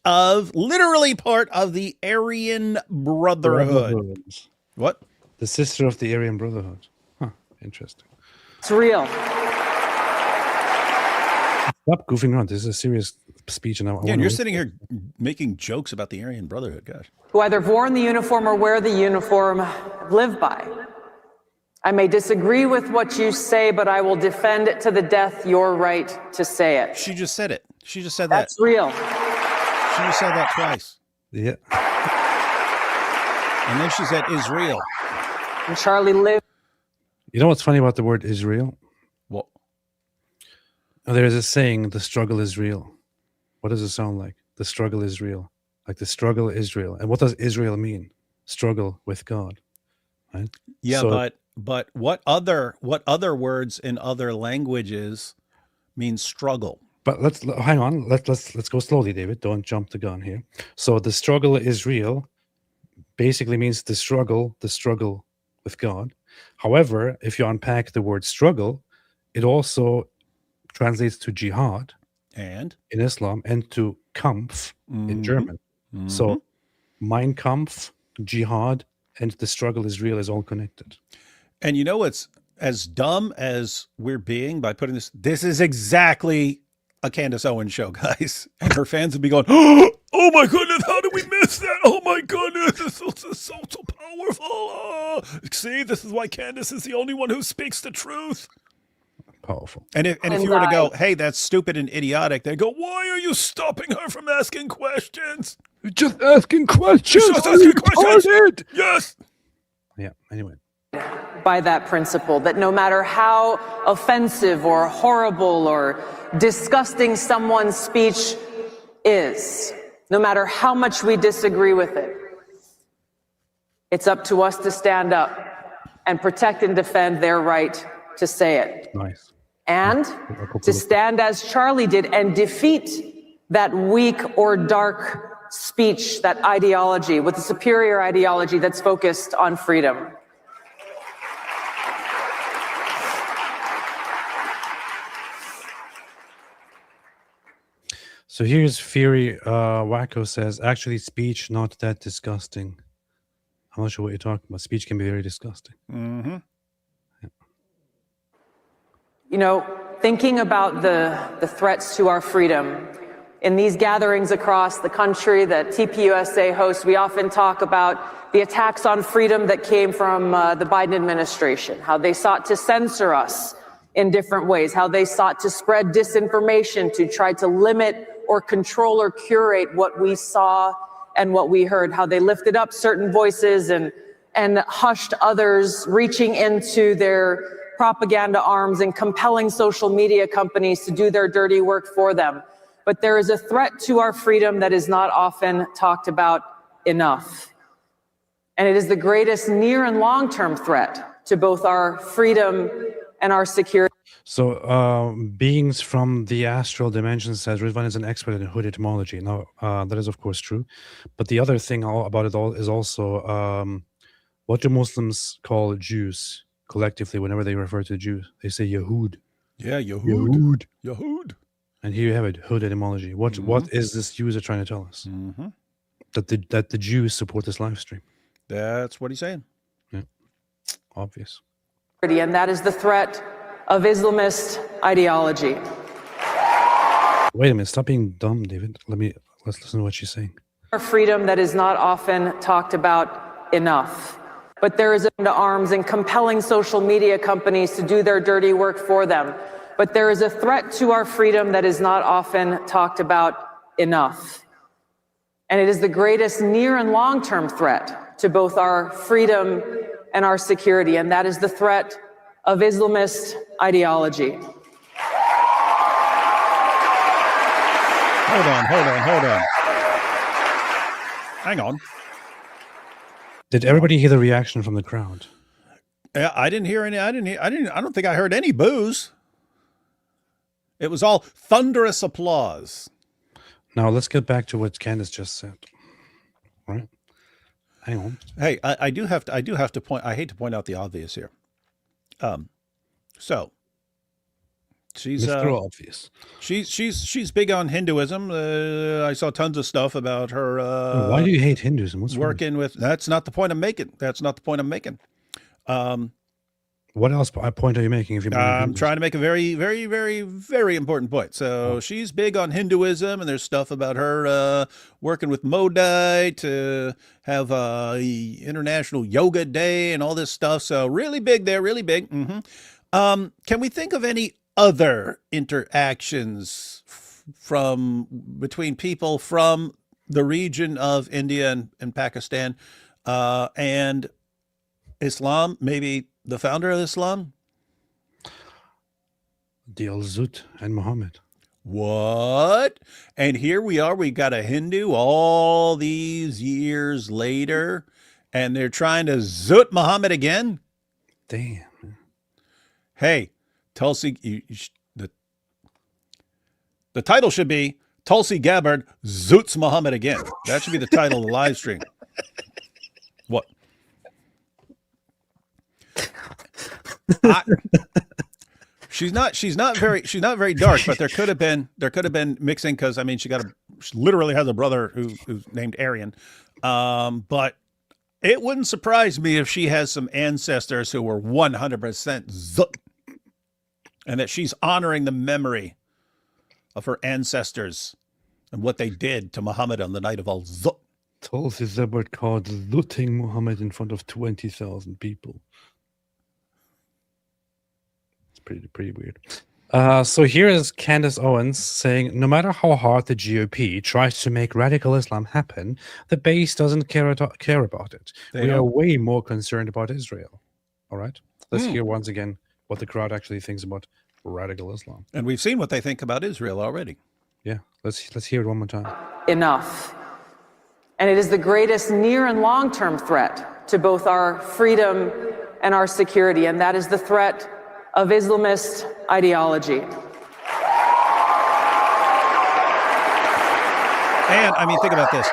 literally part of the Aryan Brotherhood. What? The sister of the Aryan Brotherhood. Huh. Interesting. It's real. Stop goofing around. This is a serious speech. And Yeah, and you're sitting here making jokes about the Aryan Brotherhood, gosh. Who either have worn the uniform or wear the uniform live by. I may disagree with what you say, but I will defend it to the death your right to say it. She just said it. She just said that. That's real. She just said that twice. Yeah. And then she said Israel. And Charlie lived. You know what's funny about the word Israel? Well, There is a saying, the struggle is real. What does it sound like? The struggle is real. Like the struggle is real. And what does Israel mean? Struggle with God. Right? yeah, So- but what other words in other languages mean struggle? But hang on. Let's go slowly, David. Don't jump the gun here. So the struggle is real. Basically means the struggle with God. However, if you unpack the word struggle, it also translates to jihad And in Islam and to Kampf in German. So Mein Kampf, jihad, and the struggle is real is all connected. And you know what's as dumb as we're being by putting this is exactly a Candace Owens show, guys. And her fans would be going, oh my goodness, how did we miss that? Oh my goodness, this is so powerful. Oh. See, this is why Candace is the only one who speaks the truth. Powerful. And if you were to go, hey, that's stupid and idiotic, they go, why are you stopping her from asking questions? Just asking questions. Just asking questions. Yes. Yeah, anyway. By that principle, that no matter how offensive or horrible or disgusting someone's speech is, no matter how much we disagree with it, it's up to us to stand up and protect and defend their right to say it. Nice. And to stand as Charlie did and defeat that weak or dark speech, that ideology, with a superior ideology that's focused on freedom. So here's Fury Wacko says, actually, speech not that disgusting. I'm not sure what you're talking about. Speech can be very disgusting. Mm-hmm. Yeah. You know, thinking about the threats to our freedom, in these gatherings across the country that TPUSA hosts, we often talk about the attacks on freedom that came from the Biden administration, how they sought to censor us in different ways, how they sought to spread disinformation to try to limit or control or curate what we saw and what we heard, how they lifted up certain voices and hushed others, reaching into their propaganda arms and compelling social media companies to do their dirty work for them. But there is a threat to our freedom that is not often talked about enough. And it is the greatest near and long-term threat to both our freedom and our security. So beings from the astral dimension says Ridvan is an expert in hood etymology. Now, that is, of course, true. But the other thing about it all is also what do Muslims call Jews collectively whenever they refer to Jews? They say Yahud. Yeah, Yahud. Yahud. And here you have it, hood etymology. What is this user trying to tell us? Mm-hmm. That the Jews support this live stream. That's what he's saying. Yeah, obvious. And that is the threat of Islamist ideology. Wait a minute, stop being dumb, David. Let's listen to what she's saying. Our freedom that is not often talked about enough. But there is into arms and compelling social media companies to do their dirty work for them. But there is a threat to our freedom that is not often talked about enough. And it is the greatest near and long-term threat to both our freedom and our security, and that is the threat of Islamist ideology. Hold on. Hang on. Did everybody hear the reaction from the crowd? Yeah, I didn't hear any. I don't think I heard any boos. It was all thunderous applause. Now let's get back to what Candace just said. Right? Hang on. Hey, I do have to point. I hate to point out the obvious here. So she's Mr. Obvious. She's big on Hinduism. I saw tons of stuff about her. Why do you hate Hinduism? What's working with? That's not the point I'm making. What else point are you making? If I'm trying to make a very, very, very, very important point. So she's big on Hinduism, and there's stuff about her working with Modi to have International Yoga Day and all this stuff. So really big there, really big. Mm-hmm. Can we think of any other interactions between people from the region of India and Pakistan and Islam? Maybe the founder of Islam? The Al-Zut and Muhammad. What? And here we are. We got a Hindu all these years later, and they're trying to zut Muhammad again? Damn. Hey, Tulsi, The title should be Tulsi Gabbard Zoots Muhammad again. That should be the title of the live stream. What? She's not very dark, but there could have been mixing, because I mean she literally has a brother who's named Aryan. But it wouldn't surprise me if she has some ancestors who were 100% Zut, and that she's honoring the memory of her ancestors and what they did to Muhammad on the night of Al-Zut. Tulsi Gabbard called looting Muhammad in front of 20,000 people. It's pretty weird. So here is Candace Owens saying, no matter how hard the GOP tries to make radical Islam happen, the base doesn't care about it. We are way more concerned about Israel. All right? Let's hear once again what the crowd actually thinks about radical Islam. And we've seen what they think about Israel already. Yeah, let's hear it one more time. Enough. And it is the greatest near and long-term threat to both our freedom and our security, and that is the threat of Islamist ideology. And I mean, think about this.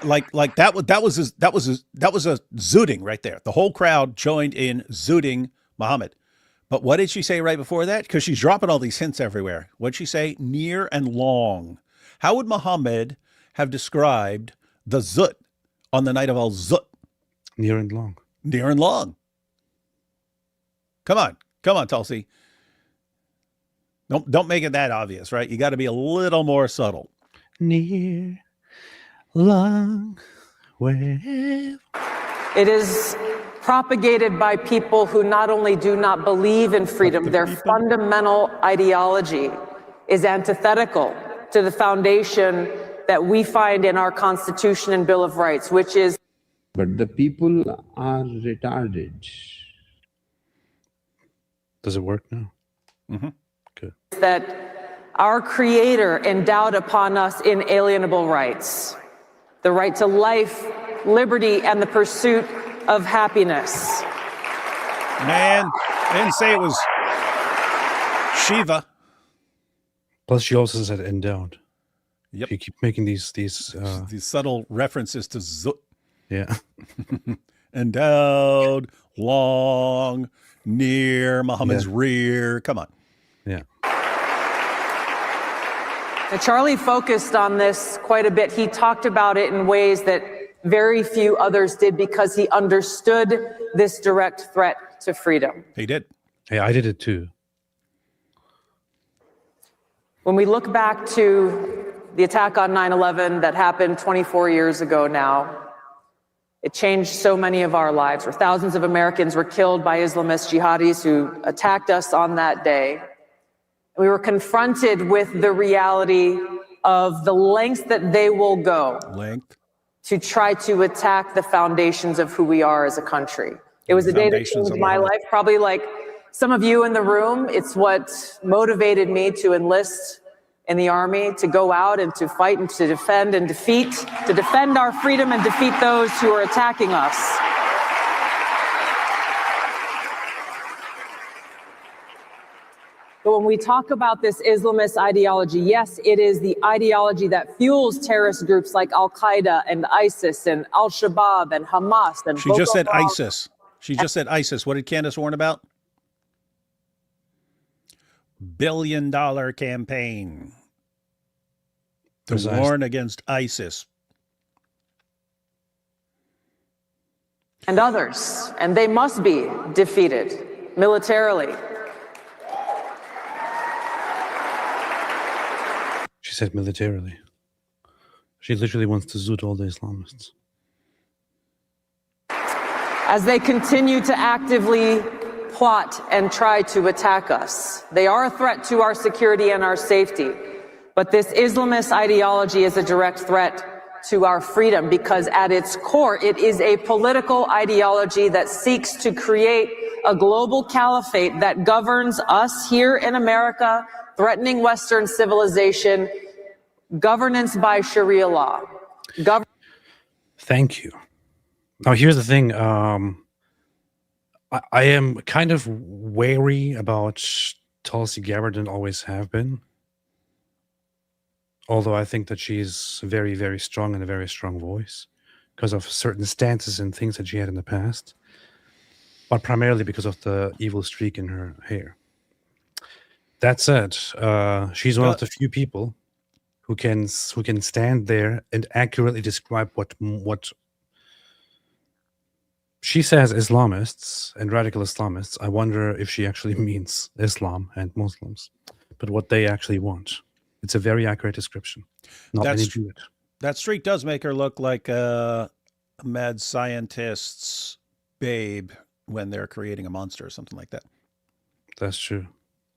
Like that was a zooting right there. The whole crowd joined in zooting Muhammad. But what did she say right before that? Because she's dropping all these hints everywhere. What'd she say? Near and long. How would Muhammad have described the zut on the night of Al-Zut? Near and long. Near and long. Come on, Tulsi. Don't make it that obvious, right? You got to be a little more subtle. Near, long, where. It is propagated by people who not only do not believe in freedom, their fundamental ideology is antithetical to the foundation that we find in our Constitution and Bill of Rights, which is... But the people are retarded. Does it work now? Mm-hmm. Good. That our Creator endowed upon us inalienable rights, the right to life, liberty, and the pursuit of happiness. Man, I didn't say it was Shiva. Plus, she also said endowed. Yep. You keep making these subtle references to Zut. Yeah. Endowed, long, near, Muhammad's rear. Come on. Yeah. Now, Charlie focused on this quite a bit. He talked about it in ways that very few others did because he understood this direct threat to freedom. He did. Hey, I did it too. When we look back to the attack on 9/11 that happened 24 years ago now, it changed so many of our lives, where thousands of Americans were killed by Islamist jihadis who attacked us on that day. We were confronted with the reality of the lengths that they will go to try to attack the foundations of who we are as a country. It was a day that changed my life, probably like some of you in the room. It's what motivated me to enlist in the Army, to go out and to fight and to defend and to defend our freedom and defeat those who are attacking us. But when we talk about this Islamist ideology, yes, it is the ideology that fuels terrorist groups like Al-Qaeda and ISIS and Al-Shabaab and Hamas. And she just said ISIS. She just said ISIS. What did Candace warn about? $1 billion campaign to warn against ISIS. And others. And they must be defeated militarily. She said militarily. She literally wants to zoot all the Islamists. As they continue to actively plot and try to attack us, they are a threat to our security and our safety. But this Islamist ideology is a direct threat to our freedom because at its core, it is a political ideology that seeks to create a global caliphate that governs us here in America, threatening Western civilization, governance by Sharia law. Thank you. Now, here's the thing. I am kind of wary about Tulsi Gabbard didn't always have been. Although I think that she's very, very strong and a very strong voice because of certain stances and things that she had in the past, but primarily because of the evil streak in her hair. That said, she's one of the few people who can stand there and accurately describe what she says Islamists and radical Islamists. I wonder if she actually means Islam and Muslims, but what they actually want. It's a very accurate description. Not many do it. That streak does make her look like a mad scientist's babe when they're creating a monster or something like that. That's true.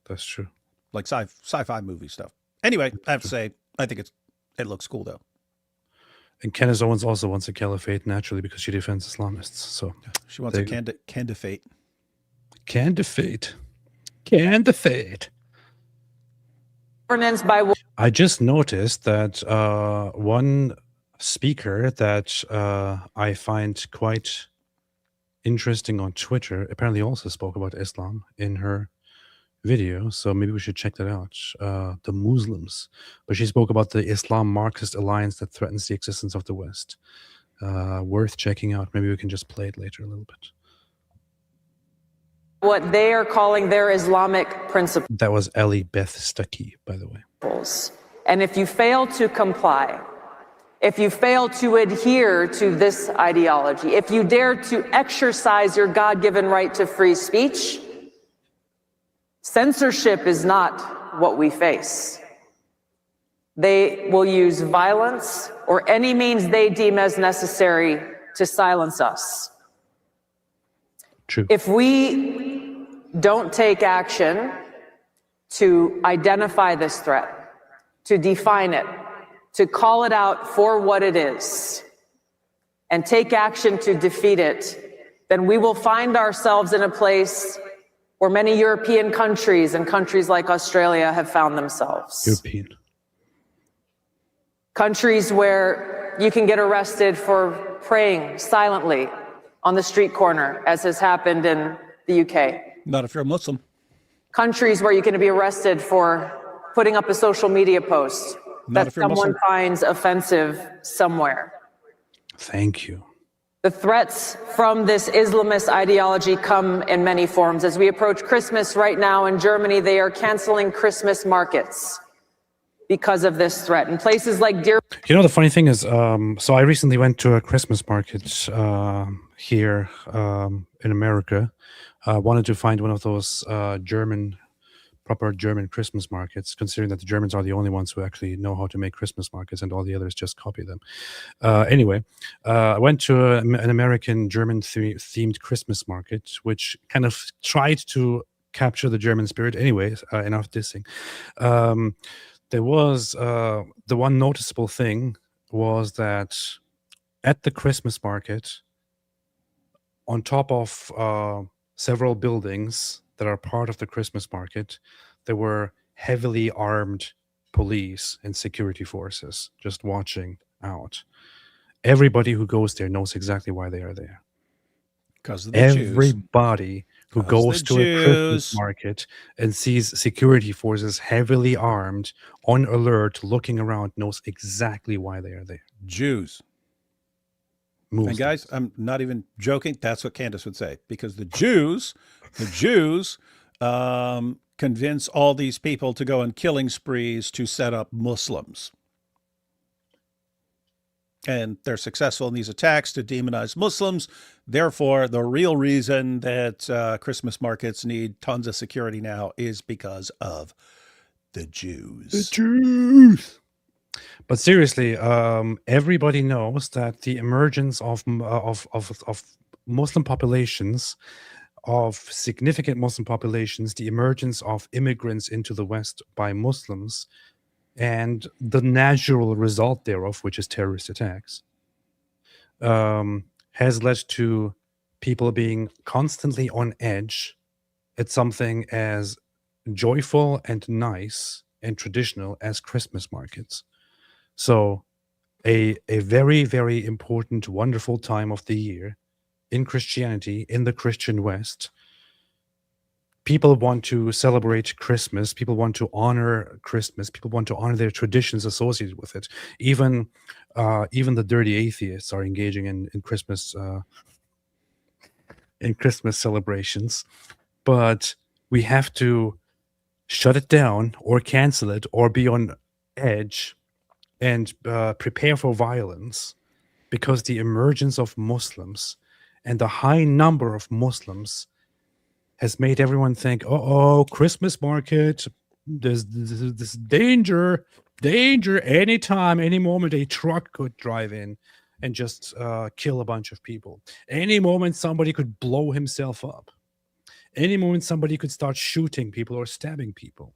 That's true. Like sci-fi movie stuff. Anyway, I have to say, I think it looks cool though. And Candace Owens also wants a caliphate naturally because she defends Islamists. So she wants a candidate. Candidate. I just noticed that one speaker that I find quite interesting on Twitter apparently also spoke about Islam in her video, so maybe we should check that out. The Muslims, but she spoke about the Islam Marxist alliance that threatens the existence of the West. Worth checking out. Maybe we can just play it later a little bit. What they are calling their Islamic principles. That was Ellie Beth Stuckey, by the way. And if you fail to comply, if you fail to adhere to this ideology, if you dare to exercise your God-given right to free speech, censorship is not what we face. They will use violence or any means they deem as necessary to silence us. True. If we don't take action to identify this threat, to define it, to call it out for what it is, and take action to defeat it, then we will find ourselves in a place where many European countries and countries like Australia have found themselves. European. Countries where you can get arrested for praying silently on the street corner, as has happened in the UK. Not if you're a Muslim. Countries where you can be arrested for putting up a social media post that someone finds offensive somewhere. Thank you. The threats from this Islamist ideology come in many forms. As we approach Christmas right now in Germany, they are canceling Christmas markets because of this threat. In places like You know, the funny thing is, so I recently went to a Christmas market here in America. Wanted to find one of those proper German Christmas markets, considering that the Germans are the only ones who actually know how to make Christmas markets and all the others just copy them. Anyway, I went to an American German themed Christmas market, which kind of tried to capture the German spirit. Anyways, enough dissing. There was the one noticeable thing was that at the Christmas market, on top of several buildings that are part of the Christmas market, there were heavily armed police and security forces just watching out. Everybody who goes there knows exactly why they are there. Because of the Everybody who goes to a Christmas market and sees security forces heavily armed, on alert, looking around, knows exactly why they are there. Jews. Muslims. And guys, I'm not even joking. That's what Candace would say, because the Jews convince all these people to go on killing sprees to set up Muslims. And they're successful in these attacks to demonize Muslims. Therefore, the real reason that Christmas markets need tons of security now is because of the Jews. The Jews. But seriously, everybody knows that the emergence of Muslim populations, of significant Muslim populations, the emergence of immigrants into the West by Muslims, and the natural result thereof, which is terrorist attacks, has led to people being constantly on edge at something as joyful and nice and traditional as Christmas markets. So a very, very important, wonderful time of the year in Christianity, in the Christian West, people want to celebrate Christmas. People want to honor Christmas. People want to honor their traditions associated with it. Even the dirty atheists are engaging in Christmas celebrations. But we have to shut it down or cancel it or be on edge and prepare for violence, because the emergence of Muslims and the high number of Muslims has made everyone think, oh, Christmas market, there's this danger, anytime, any moment a truck could drive in and just kill a bunch of people. Any moment somebody could blow himself up. Any moment somebody could start shooting people or stabbing people.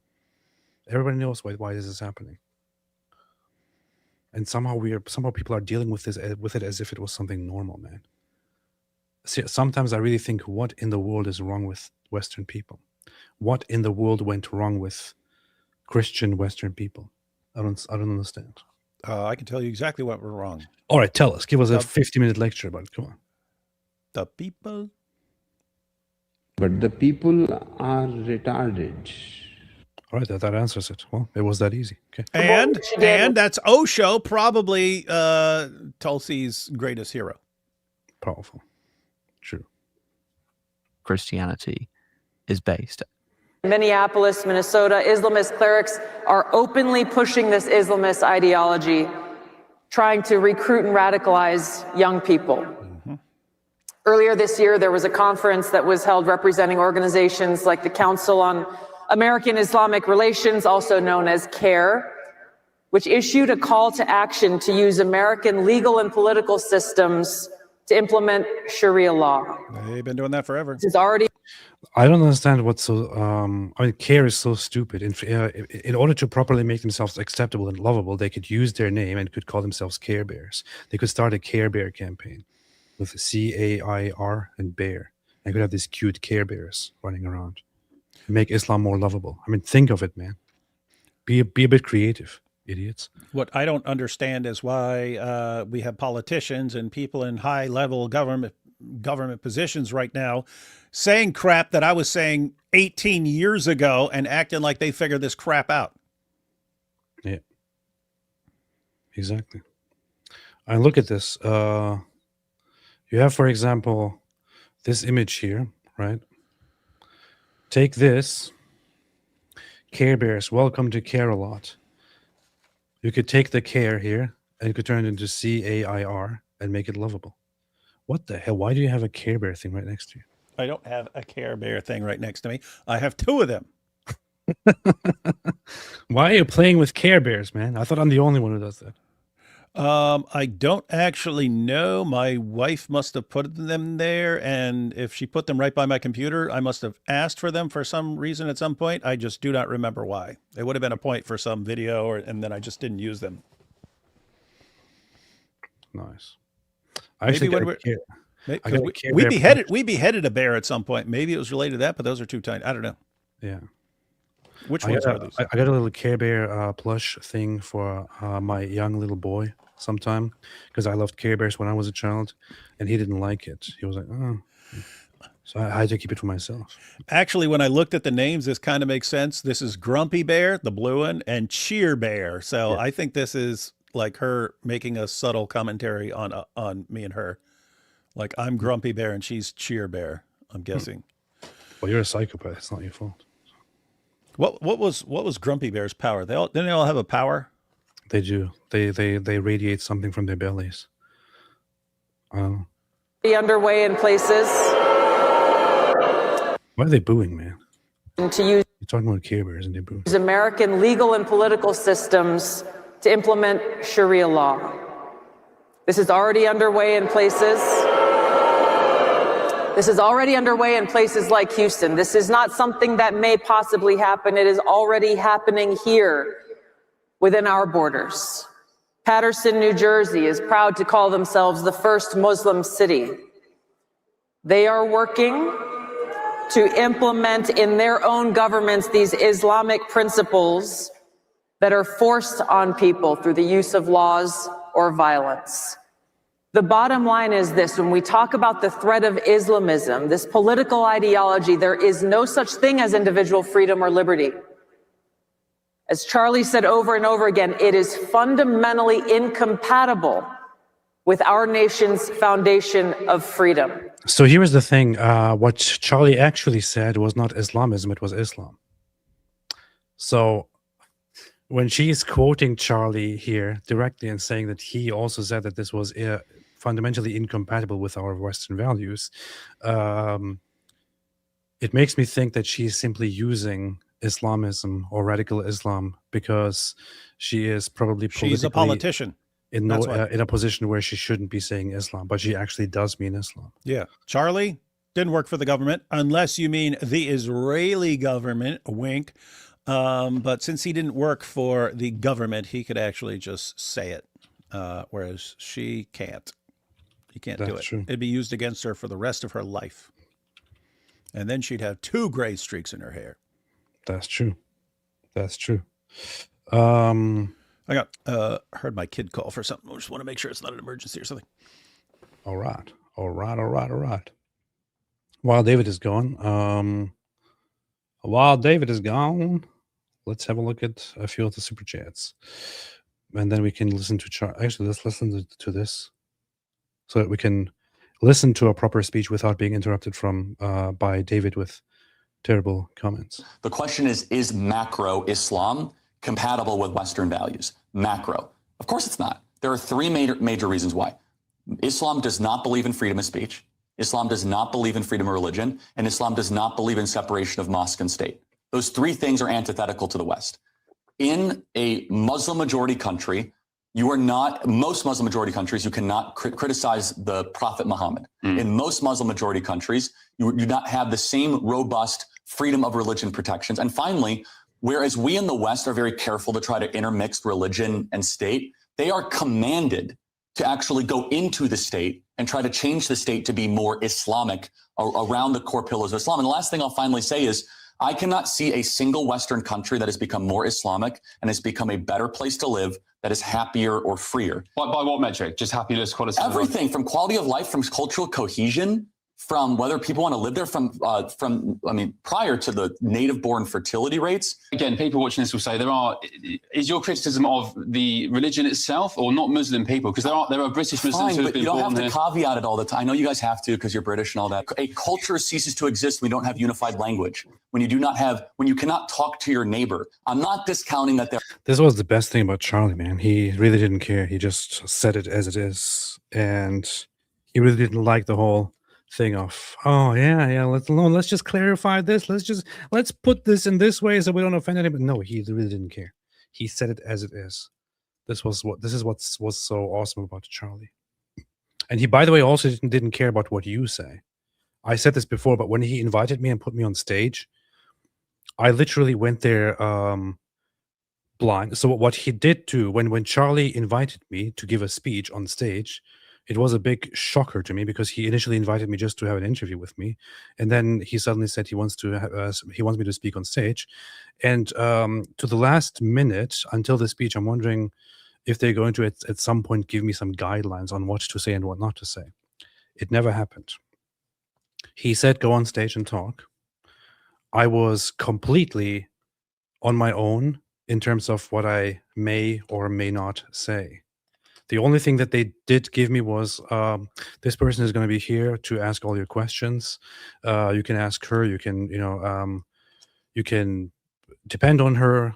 Everybody knows why this is happening. And somehow people are dealing with it as if it was something normal, man. See, sometimes I really think, what in the world is wrong with Western people? What in the world went wrong with Christian Western people? I don't understand. I can tell you exactly what we're wrong. All right, tell us. Give us a 50-minute lecture about it. Come on. The people. But the people are retarded. All right, that answers it. Well, it was that easy. Okay. And that's Osho, probably Tulsi's greatest hero. Powerful. True. Christianity is based. Minneapolis, Minnesota, Islamist clerics are openly pushing this Islamist ideology, trying to recruit and radicalize young people. Mm-hmm. Earlier this year, there was a conference that was held representing organizations like the Council on American Islamic Relations, also known as CARE, which issued a call to action to use American legal and political systems to implement Sharia law. They've been doing that forever. This is already. I don't understand what's so. I mean, CARE is so stupid. In order to properly make themselves acceptable and lovable, they could use their name and could call themselves Care Bears. They could start a Care Bear campaign with CAIR and Bear, and could have these cute Care Bears running around. Make Islam more lovable. I mean, think of it, man. Be a bit creative, idiots. What I don't understand is why we have politicians and people in high-level government positions right now saying crap that I was saying 18 years ago and acting like they figured this crap out. Yeah, exactly. And look at this. You have, for example, this image here, right? Take this. Care Bears, welcome to Care-a-Lot. You could take the Care here and you could turn it into CAIR and make it lovable. What the hell? Why do you have a Care Bear thing right next to you? I don't have a Care Bear thing right next to me. I have two of them. Why are you playing with Care Bears, man? I thought I'm the only one who does that. I don't actually know. My wife must have put them there, and if she put them right by my computer, I must have asked for them for some reason at some point. I just do not remember why. It would have been a point for some video, and then I just didn't use them. Nice. I actually we beheaded a bear at some point. Maybe it was related to that, but those are too tiny. I don't know. Yeah. Which ones are these? I got a little Care Bear plush thing for my young little boy sometime, because I loved Care Bears when I was a child, and he didn't like it. He was like, oh. So I had to keep it for myself. Actually, when I looked at the names, this kind of makes sense. This is Grumpy Bear, the blue one, and Cheer Bear. So yeah. I think this is like her making a subtle commentary on me and her. Like, I'm Grumpy Bear and she's Cheer Bear, I'm guessing. Well, you're a psychopath. It's not your fault. What was Grumpy Bear's power? Didn't they all have a power? They do. They radiate something from their bellies. Underway in places. Why are they booing, man? To use. You're talking about Care Bears and they're booing. American legal and political systems to implement Sharia law. This is already underway in places. This is already underway in places like Houston. This is not something that may possibly happen. It is already happening here within our borders. Paterson, New Jersey is proud to call themselves the first Muslim city. They are working to implement in their own governments these Islamic principles that are forced on people through the use of laws or violence. The bottom line is this: when we talk about the threat of Islamism, this political ideology, there is no such thing as individual freedom or liberty. As Charlie said over and over again, it is fundamentally incompatible with our nation's foundation of freedom. So here's the thing. What Charlie actually said was not Islamism, it was Islam. So when she's quoting Charlie here directly and saying that he also said that this was fundamentally incompatible with our Western values, it makes me think that she's simply using Islamism or radical Islam because she is probably She's a politician. in a position where she shouldn't be saying Islam, but she actually does mean Islam. Yeah. Charlie didn't work for the government, unless you mean the Israeli government, wink. But since he didn't work for the government, he could actually just say it, whereas she can't. He can't do it. That's true. It'd be used against her for the rest of her life. And then she'd have 2 gray streaks in her hair. That's true. That's true. I got heard my kid call for something. I just want to make sure it's not an emergency or something. All right. While David is gone, let's have a look at a few of the super chats, and then we can listen to actually let's listen to this, so that we can listen to a proper speech without being interrupted from by David with terrible comments. The question is macro Islam compatible with Western values? Macro. Of course it's not. There are 3 major reasons why. Islam does not believe in freedom of speech. Islam does not believe in freedom of religion. And Islam does not believe in separation of mosque and state. Those 3 things are antithetical to the West. In a Muslim majority country, most Muslim majority countries, you cannot criticize the Prophet Muhammad. In most Muslim majority countries, you do not have the same robust freedom of religion protections. And finally, whereas we in the West are very careful to try to intermix religion and state, they are commanded to actually go into the state and try to change the state to be more Islamic around the core pillars of Islam. And the last thing I'll finally say is, I cannot see a single Western country that has become more Islamic and has become a better place to live, that is happier or freer. By what metric? Just happiness, quality of life? Everything from quality of life, from cultural cohesion, from whether people want to live there, from prior to the native-born fertility rates. Again, people watching this will say is your criticism of the religion itself or not Muslim people? Because there are British Muslims who have been born here. You don't have to caveat it all the time. I know you guys have to because you're British and all that. A culture ceases to exist when we don't have unified language, when you cannot talk to your neighbor. I'm not discounting that there. This was the best thing about Charlie, man. He really didn't care. He just said it as it is. And he really didn't like the whole thing of, let's just clarify this. Let's put this in this way so we don't offend anybody. No, he really didn't care. He said it as it is. This is what was so awesome about Charlie. And he, by the way, also didn't care about what you say. I said this before, but when he invited me and put me on stage, I literally went there blind. So what he did too, when Charlie invited me to give a speech on stage, it was a big shocker to me because he initially invited me just to have an interview with me, and then he suddenly said he wants me to speak on stage, and to the last minute until the speech, I'm wondering if they're going to at some point give me some guidelines on what to say and what not to say. It never happened. He said, "Go on stage and talk." I was completely on my own in terms of what I may or may not say. The only thing that they did give me was, this person is going to be here to ask all your questions. You can ask her. You can, you can depend on her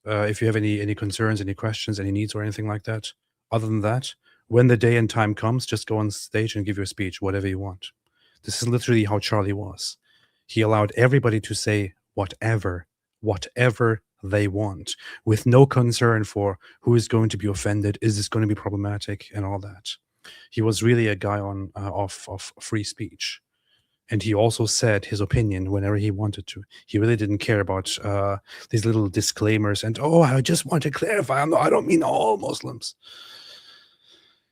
if you have any concerns, any questions, any needs, or anything like that. Other than that, when the day and time comes, just go on stage and give your speech, whatever you want. This is literally how Charlie was. He allowed everybody to say whatever they want, with no concern for who is going to be offended, is this going to be problematic, and all that. He was really a guy on of free speech, and he also said his opinion whenever he wanted to. He really didn't care about these little disclaimers and, I just want to clarify, I don't mean all Muslims.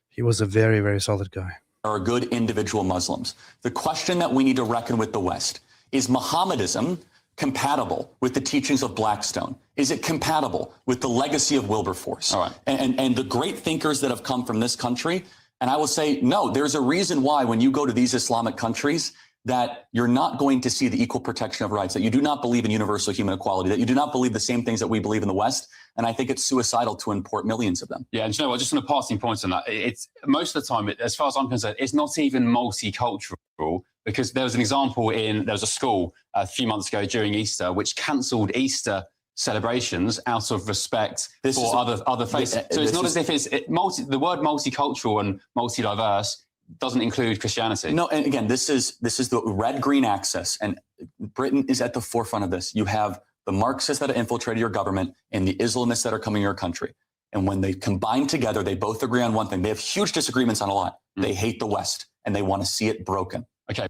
He was a very, very solid guy. Are good individual Muslims. The question that we need to reckon with the West is Mohammedism compatible with the teachings of Blackstone? Is it compatible with the legacy of Wilberforce? All right. And the great thinkers that have come from this country? And I will say, no, there's a reason why when you go to these Islamic countries that you're not going to see the equal protection of rights, that you do not believe in universal human equality, that you do not believe the same things that we believe in the West. And I think it's suicidal to import millions of them. Yeah, and you know what, just on a passing point on that, it's most of the time, as far as I'm concerned, it's not even multicultural, because there was an example there was a school a few months ago during Easter, which cancelled Easter celebrations out of respect for other faiths. So it's not as if the word multicultural and multi-diverse doesn't include Christianity. No, and again, this is the red-green axis, and Britain is at the forefront of this. You have the Marxists that have infiltrated your government and the Islamists that are coming to your country. And when they combine together, they both agree on one thing. They have huge disagreements on a lot. They hate the West, and they want to see it broken. Okay.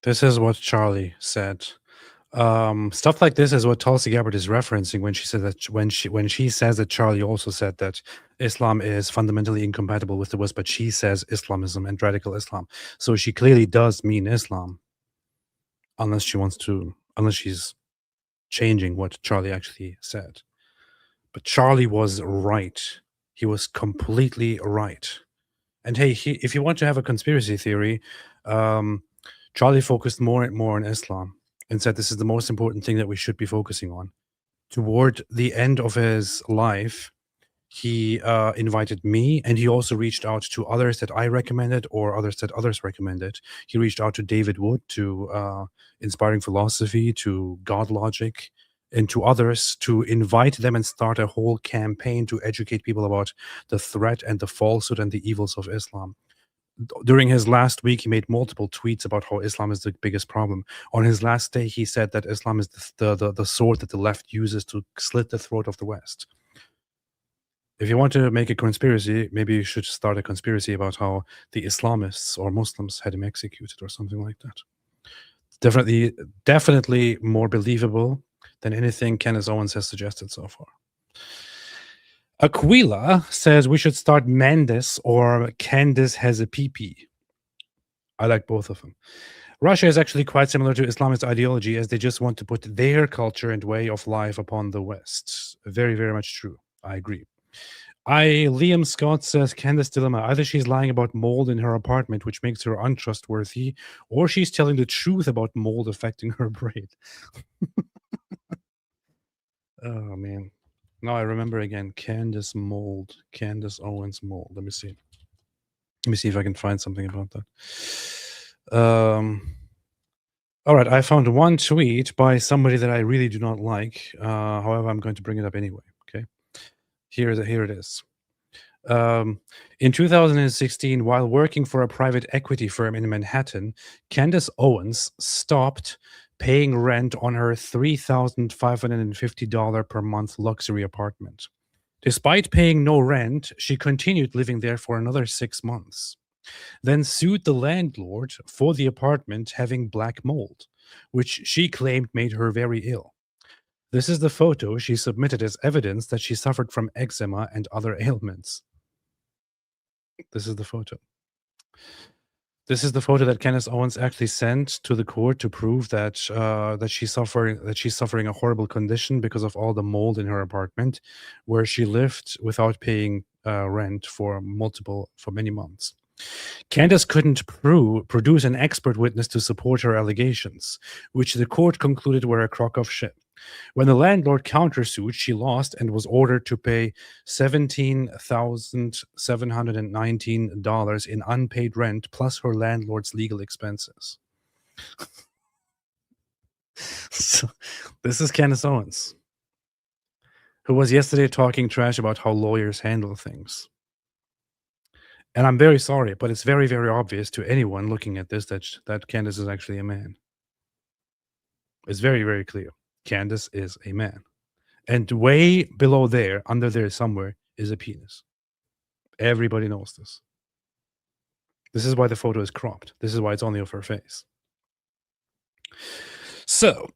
This is what Charlie said. Stuff like this is what Tulsi Gabbard is referencing when she said that when she says that Charlie also said that Islam is fundamentally incompatible with the West, but she says Islamism and radical Islam. So she clearly does mean Islam, unless she's changing what Charlie actually said. But Charlie was right. He was completely right. And hey, if you want to have a conspiracy theory, Charlie focused more and more on Islam and said this is the most important thing that we should be focusing on. Toward the end of his life, he invited me, and he also reached out to others that I recommended or others that others recommended. He reached out to David Wood, to Inspiring Philosophy, to God Logic, and to others to invite them and start a whole campaign to educate people about the threat and the falsehood and the evils of Islam. During his last week, he made multiple tweets about how Islam is the biggest problem. On his last day, he said that Islam is the sword that the left uses to slit the throat of the West. If you want to make a conspiracy, maybe you should start a conspiracy about how the Islamists or Muslims had him executed or something like that. Definitely more believable than anything Candace Owens has suggested so far. Aquila says we should start Mendes or Candace has a PP. I like both of them. Russia is actually quite similar to Islamist ideology, as they just want to put their culture and way of life upon the West. Very, very much true. I agree. Liam Scott says Candace dilemma. Either she's lying about mold in her apartment, which makes her untrustworthy, or she's telling the truth about mold affecting her brain. Oh, man. Now I remember again. Candace Owens mold. Let me see if I can find something about that. All right, I found one tweet by somebody that I really do not like. However, I'm going to bring it up anyway. Okay, here it is. In 2016, while working for a private equity firm in Manhattan, Candace Owens stopped paying rent on her $3,550 per month luxury apartment. Despite paying no rent, she continued living there for another 6 months, then sued the landlord for the apartment having black mold, which she claimed made her very ill. This is the photo she submitted as evidence that she suffered from eczema and other ailments. This is the photo. This is the photo that Candace Owens actually sent to the court to prove that she's suffering a horrible condition because of all the mold in her apartment, where she lived without paying rent for many months. Candace couldn't produce an expert witness to support her allegations, which the court concluded were a crock of shit. When the landlord countersued, she lost and was ordered to pay $17,719 in unpaid rent plus her landlord's legal expenses. So, this is Candace Owens, who was yesterday talking trash about how lawyers handle things. And I'm very sorry, but it's very, very obvious to anyone looking at this that Candace is actually a man. It's very, very clear. Candace is a man. And way below there, under there somewhere, is a penis. Everybody knows this. This is why the photo is cropped. This is why it's only of her face. So,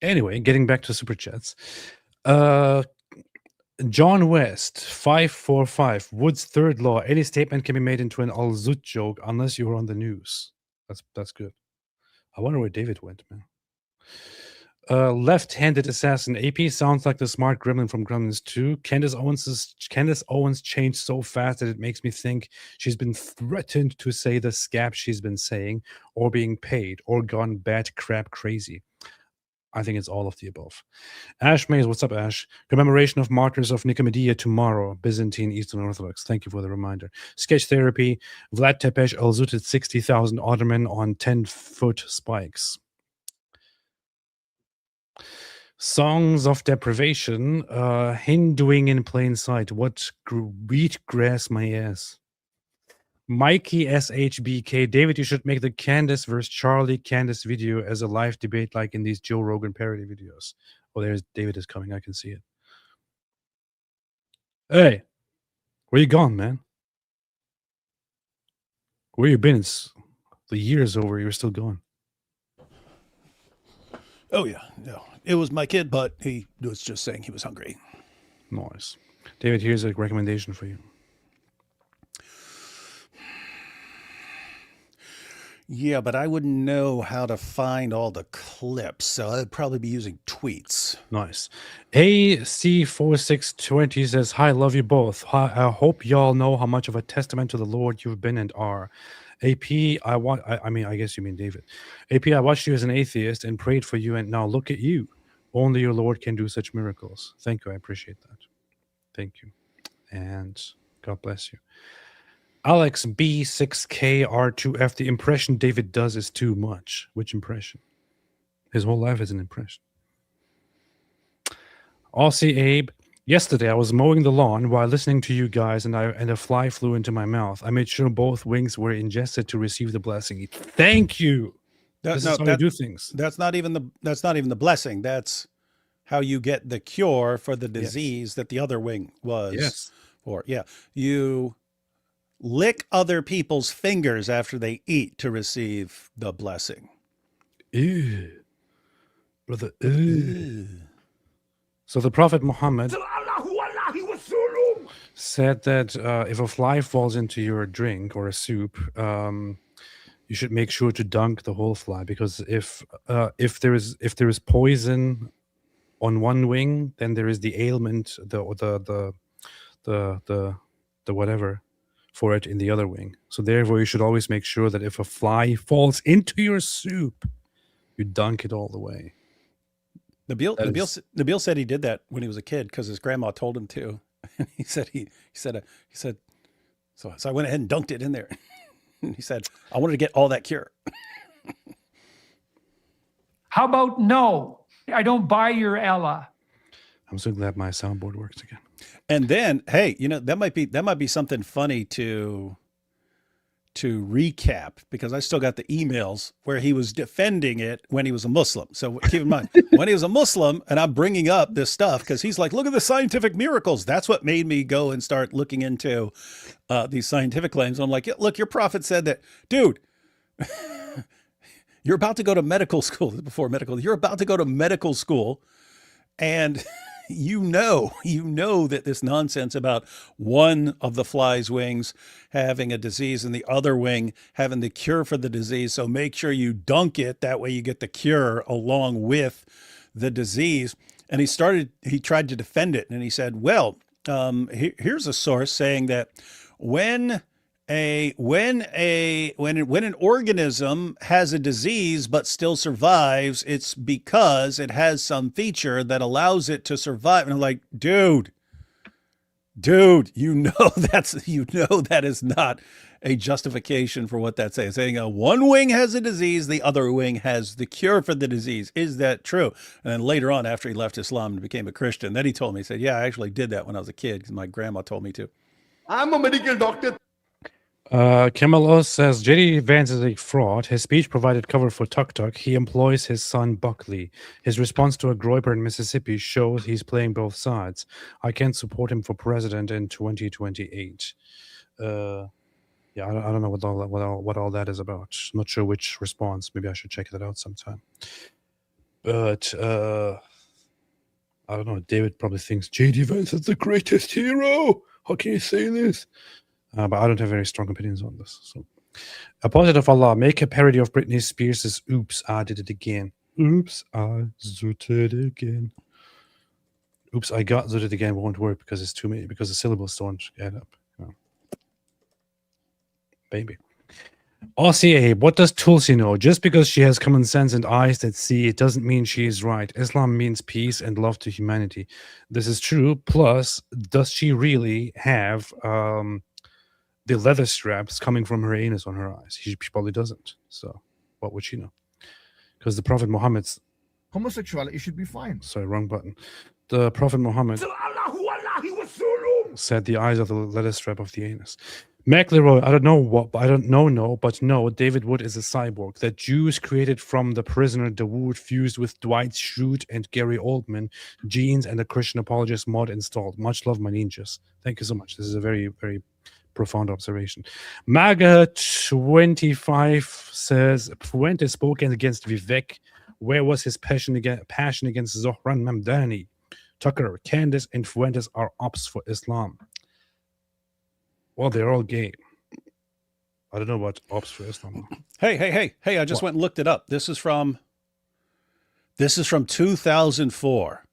anyway, getting back to Super Chats. John West, 545, Wood's third law. Any statement can be made into an Al-Zut joke unless you're on the news. That's good. I wonder where David went, man. Left-handed assassin. AP sounds like the smart gremlin from Gremlins 2. Candace Owens changed so fast that it makes me think she's been threatened to say the scab she's been saying, or being paid, or gone bad crap crazy. I think it's all of the above. Ash Mays, what's up, Ash? Commemoration of Martyrs of Nicomedia tomorrow, Byzantine Eastern Orthodox. Thank you for the reminder. Sketch Therapy, Vlad Tepes elzuted 60,000 Ottoman on 10-foot spikes. Songs of Deprivation, Hinduing in Plain Sight. What wheatgrass my ass. Mikey SHBK, David, you should make the Candace versus Charlie Candace video as a live debate like in these Joe Rogan parody videos. Oh, there's David is coming. I can see it. Hey, where you gone, man? Where you been? It's the year's over. You're still gone. Oh, yeah. No, it was my kid, but he was just saying he was hungry. Nice. David, here's a recommendation for you. Yeah, but I wouldn't know how to find all the clips, so I'd probably be using tweets. Nice. AC4620 says, hi, love you both. I hope y'all know how much of a testament to the Lord you've been and are. AP, I guess you mean David. AP, I watched you as an atheist and prayed for you, and now look at you. Only your Lord can do such miracles. Thank you. I appreciate that. Thank you. And God bless you. Alex B6KR2F, the impression David does is too much. Which impression? His whole life is an impression. Aussie Abe, yesterday I was mowing the lawn while listening to you guys, and a fly flew into my mouth. I made sure both wings were ingested to receive the blessing. Thank you. This is how you do things. That's not even the blessing. That's how you get the cure for the disease that the other wing was for. Yeah. You lick other people's fingers after they eat to receive the blessing. Ew. Brother, ew. So the Prophet Muhammad said that if a fly falls into your drink or a soup, you should make sure to dunk the whole fly, because if there is poison on one wing, then there is the ailment, the whatever for it in the other wing. So therefore, you should always make sure that if a fly falls into your soup, you dunk it all the way. Nabil said he did that when he was a kid because his grandma told him to. he said, so I went ahead and dunked it in there. He said, I wanted to get all that cure. How about no? I don't buy your Ella. I'm so glad my soundboard works again. And then, hey, that might be something funny to recap, because I still got the emails where he was defending it when he was a Muslim. So keep in mind, when he was a Muslim, and I'm bringing up this stuff because he's like, look at the scientific miracles. That's what made me go and start looking into these scientific claims. And I'm like, look, your prophet said that, dude, you're about to go to medical school. You're about to go to medical school, and you know that this nonsense about one of the fly's wings having a disease and the other wing having the cure for the disease. So make sure you dunk it. That way you get the cure along with the disease. And he tried to defend it. And he said, well, here's a source saying that when an organism has a disease but still survives, it's because it has some feature that allows it to survive. And I'm like, dude, that is not a justification for what that's saying. Saying one wing has a disease, the other wing has the cure for the disease. Is that true? And then later on, after he left Islam and became a Christian, then he told me, he said, yeah, I actually did that when I was a kid because my grandma told me to. I'm a medical doctor. Kemal says JD Vance is a fraud. His speech provided cover for Tuk Tuk. He employs his son Buckley. His response to a groyper in Mississippi shows he's playing both sides. I can't support him for president in 2028. I don't know what all that is about. I'm not sure which response. Maybe I should check that out sometime. But I don't know. David probably thinks JD Vance is the greatest hero. How can you say this? But I don't have very strong opinions on this. So, Apostle of Allah, make a parody of Britney Spears' "Oops, I Did It Again." Oops, I zooted again. Oops, I got zooted again won't work because it's too many, because the syllables don't add up. No. Baby. RCA, what does Tulsi know? Just because she has common sense and eyes that see, it doesn't mean she is right. Islam means peace and love to humanity. This is true. Plus, does she really have the leather straps coming from her anus on her eyes? She probably doesn't. So, what would she know? Because the Prophet Muhammad's Homosexuality should be fine. sorry, wrong button. The Prophet Muhammad said the eyes are the leather strap of the anus. McLeroy, I don't know, but no, David Wood is a cyborg that Jews created from the prisoner Dawood fused with Dwight Schrute and Gary Oldman genes and a Christian apologist mod installed. Much love, my ninjas. Thank you so much. This is a very, very profound observation. MAGA25 says, Fuentes spoke against Vivek. Where was his passion against Zohran Mamdani? Tucker, Candace, and Fuentes are ops for Islam. Well, they're all gay. I don't know what ops for Islam. Hey! I just went and looked it up. This is from 2004.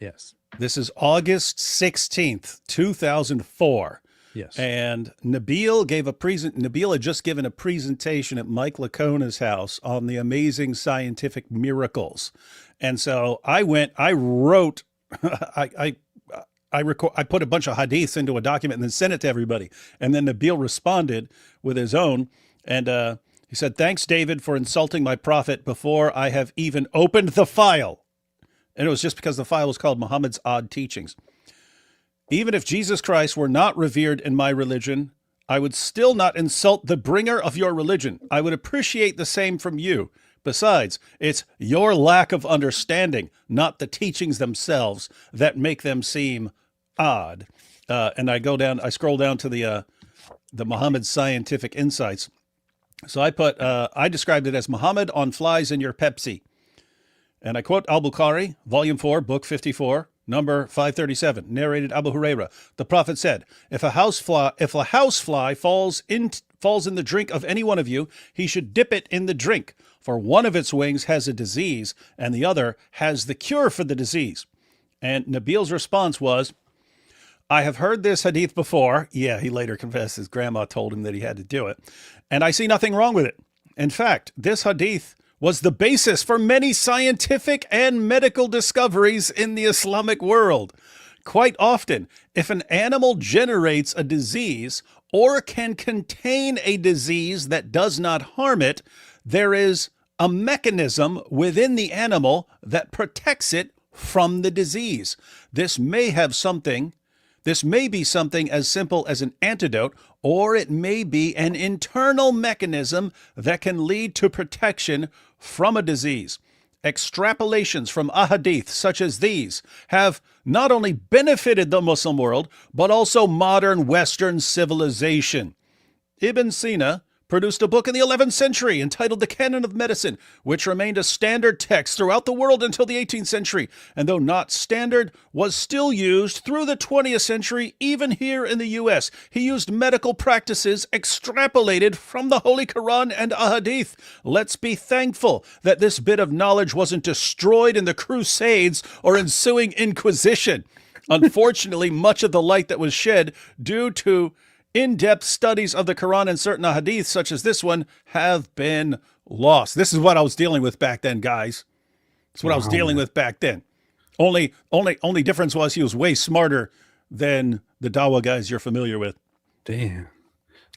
Yes. This is August 16th, 2004. Yes. And Nabil had just given a presentation at Mike Lacona's house on the amazing scientific miracles. And so I wrote, I put a bunch of hadiths into a document and then sent it to everybody. And then Nabil responded with his own. And he said, "Thanks, David, for insulting my prophet before I have even opened the file." And it was just because the file was called Muhammad's Odd Teachings. "Even if Jesus Christ were not revered in my religion, I would still not insult the bringer of your religion. I would appreciate the same from you. Besides, it's your lack of understanding, not the teachings themselves, that make them seem odd." And I scroll down to the Muhammad Scientific Insights. So I described it as Muhammad on flies in your Pepsi. And I quote Al-Bukhari, Volume 4, Book 54, number 537, narrated Abu Huraira. The Prophet said, if a housefly falls in the drink of any one of you, he should dip it in the drink, for one of its wings has a disease, and the other has the cure for the disease. And Nabil's response was, I have heard this hadith before. Yeah, he later confessed his grandma told him that he had to do it. And I see nothing wrong with it. In fact, this hadith was the basis for many scientific and medical discoveries in the Islamic world. Quite often, if an animal generates a disease or can contain a disease that does not harm it, there is a mechanism within the animal that protects it from the disease. This may be something as simple as an antidote, or it may be an internal mechanism that can lead to protection from a disease. Extrapolations from ahadith such as these have not only benefited the Muslim world, but also modern Western civilization. Ibn Sina produced a book in the 11th century entitled The Canon of Medicine, which remained a standard text throughout the world until the 18th century, and though not standard, was still used through the 20th century, even here in the U.S. He used medical practices extrapolated from the Holy Quran and Ahadith. Let's be thankful that this bit of knowledge wasn't destroyed in the Crusades or ensuing Inquisition. Unfortunately, much of the light that was shed due to in-depth studies of the Quran and certain hadiths, such as this one, have been lost. This is what I was dealing with back then, guys. It's what I was dealing with back then. Only difference was he was way smarter than the Dawa guys you're familiar with. Damn.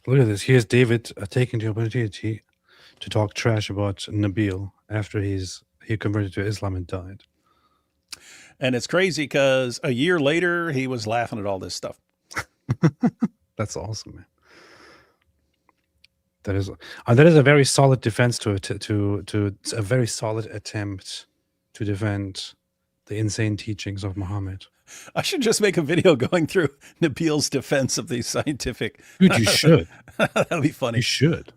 Look at this. Here's David taking the opportunity to talk trash about Nabil after he converted to Islam and died. And it's crazy because a year later, he was laughing at all this stuff. That's awesome, man. That is a very solid defense to a very solid attempt to defend the insane teachings of Muhammad. I should just make a video going through Nabil's defense of these scientific. Dude, you should. That'd be funny. You should.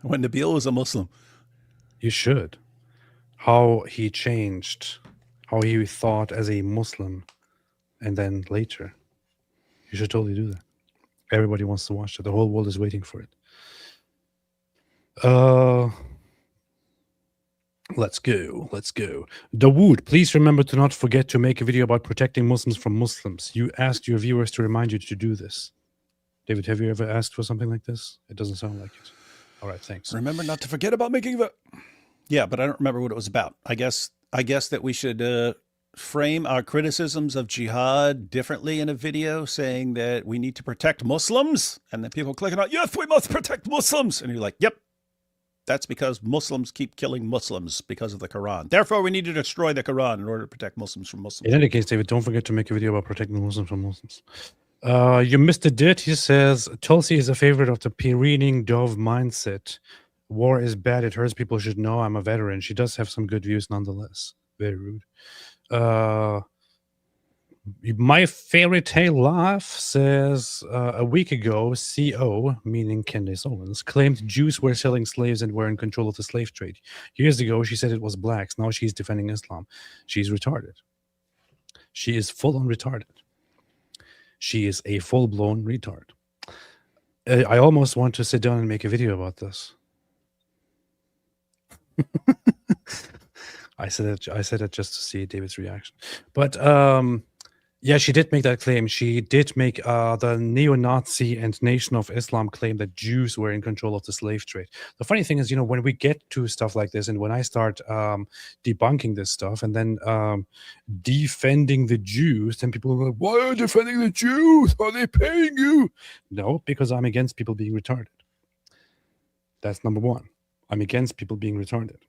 When Nabil was a Muslim. You should. How he changed, how he thought as a Muslim, and then later. You should totally do that. Everybody wants to watch it. The whole world is waiting for it. Let's go. Let's go. Dawood, please remember to not forget to make a video about protecting Muslims from Muslims. You asked your viewers to remind you to do this. David, have you ever asked for something like this? It doesn't sound like it. All right, thanks. Remember not to forget about making the. Yeah, but I don't remember what it was about. I guess that we should frame our criticisms of jihad differently in a video, saying that we need to protect Muslims, and then people clicking on, yes, we must protect Muslims, and you're like, yep, that's because Muslims keep killing Muslims because of the Quran. Therefore, we need to destroy the Quran in order to protect Muslims from Muslims. In any case, David, don't forget to make a video about protecting Muslims from Muslims. You missed a dit. He says, Tulsi is a favorite of the Pyrenean Dove mindset. War is bad. It hurts. People should know I'm a veteran. She does have some good views nonetheless. Very rude. My fairy tale laugh says, a week ago, CO, meaning Candace Owens, claimed Jews were selling slaves and were in control of the slave trade. Years ago, she said it was blacks. Now she's defending Islam. She's retarded. She is full-on retarded. She is a full-blown retard. I almost want to sit down and make a video about this. I said it just to see David's reaction. But yeah, she did make that claim. She did make the neo-Nazi and Nation of Islam claim that Jews were in control of the slave trade. The funny thing is, when we get to stuff like this, and when I start debunking this stuff, and then defending the Jews, then people are like, why are you defending the Jews? Are they paying you? No, because I'm against people being retarded. That's number one. I'm against people being retarded.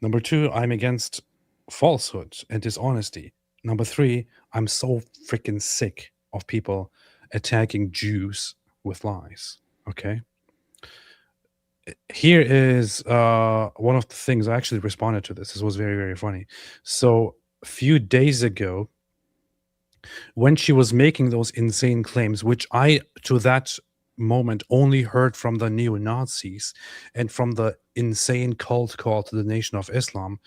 Number two, I'm against falsehood and dishonesty. Number three, I'm so freaking sick of people attacking Jews with lies. Okay? Here is one of the things I actually responded to this. This was very, very funny. So a few days ago, when she was making those insane claims, which I, to that moment, only heard from the neo-Nazis and from the insane cult called the Nation of Islam,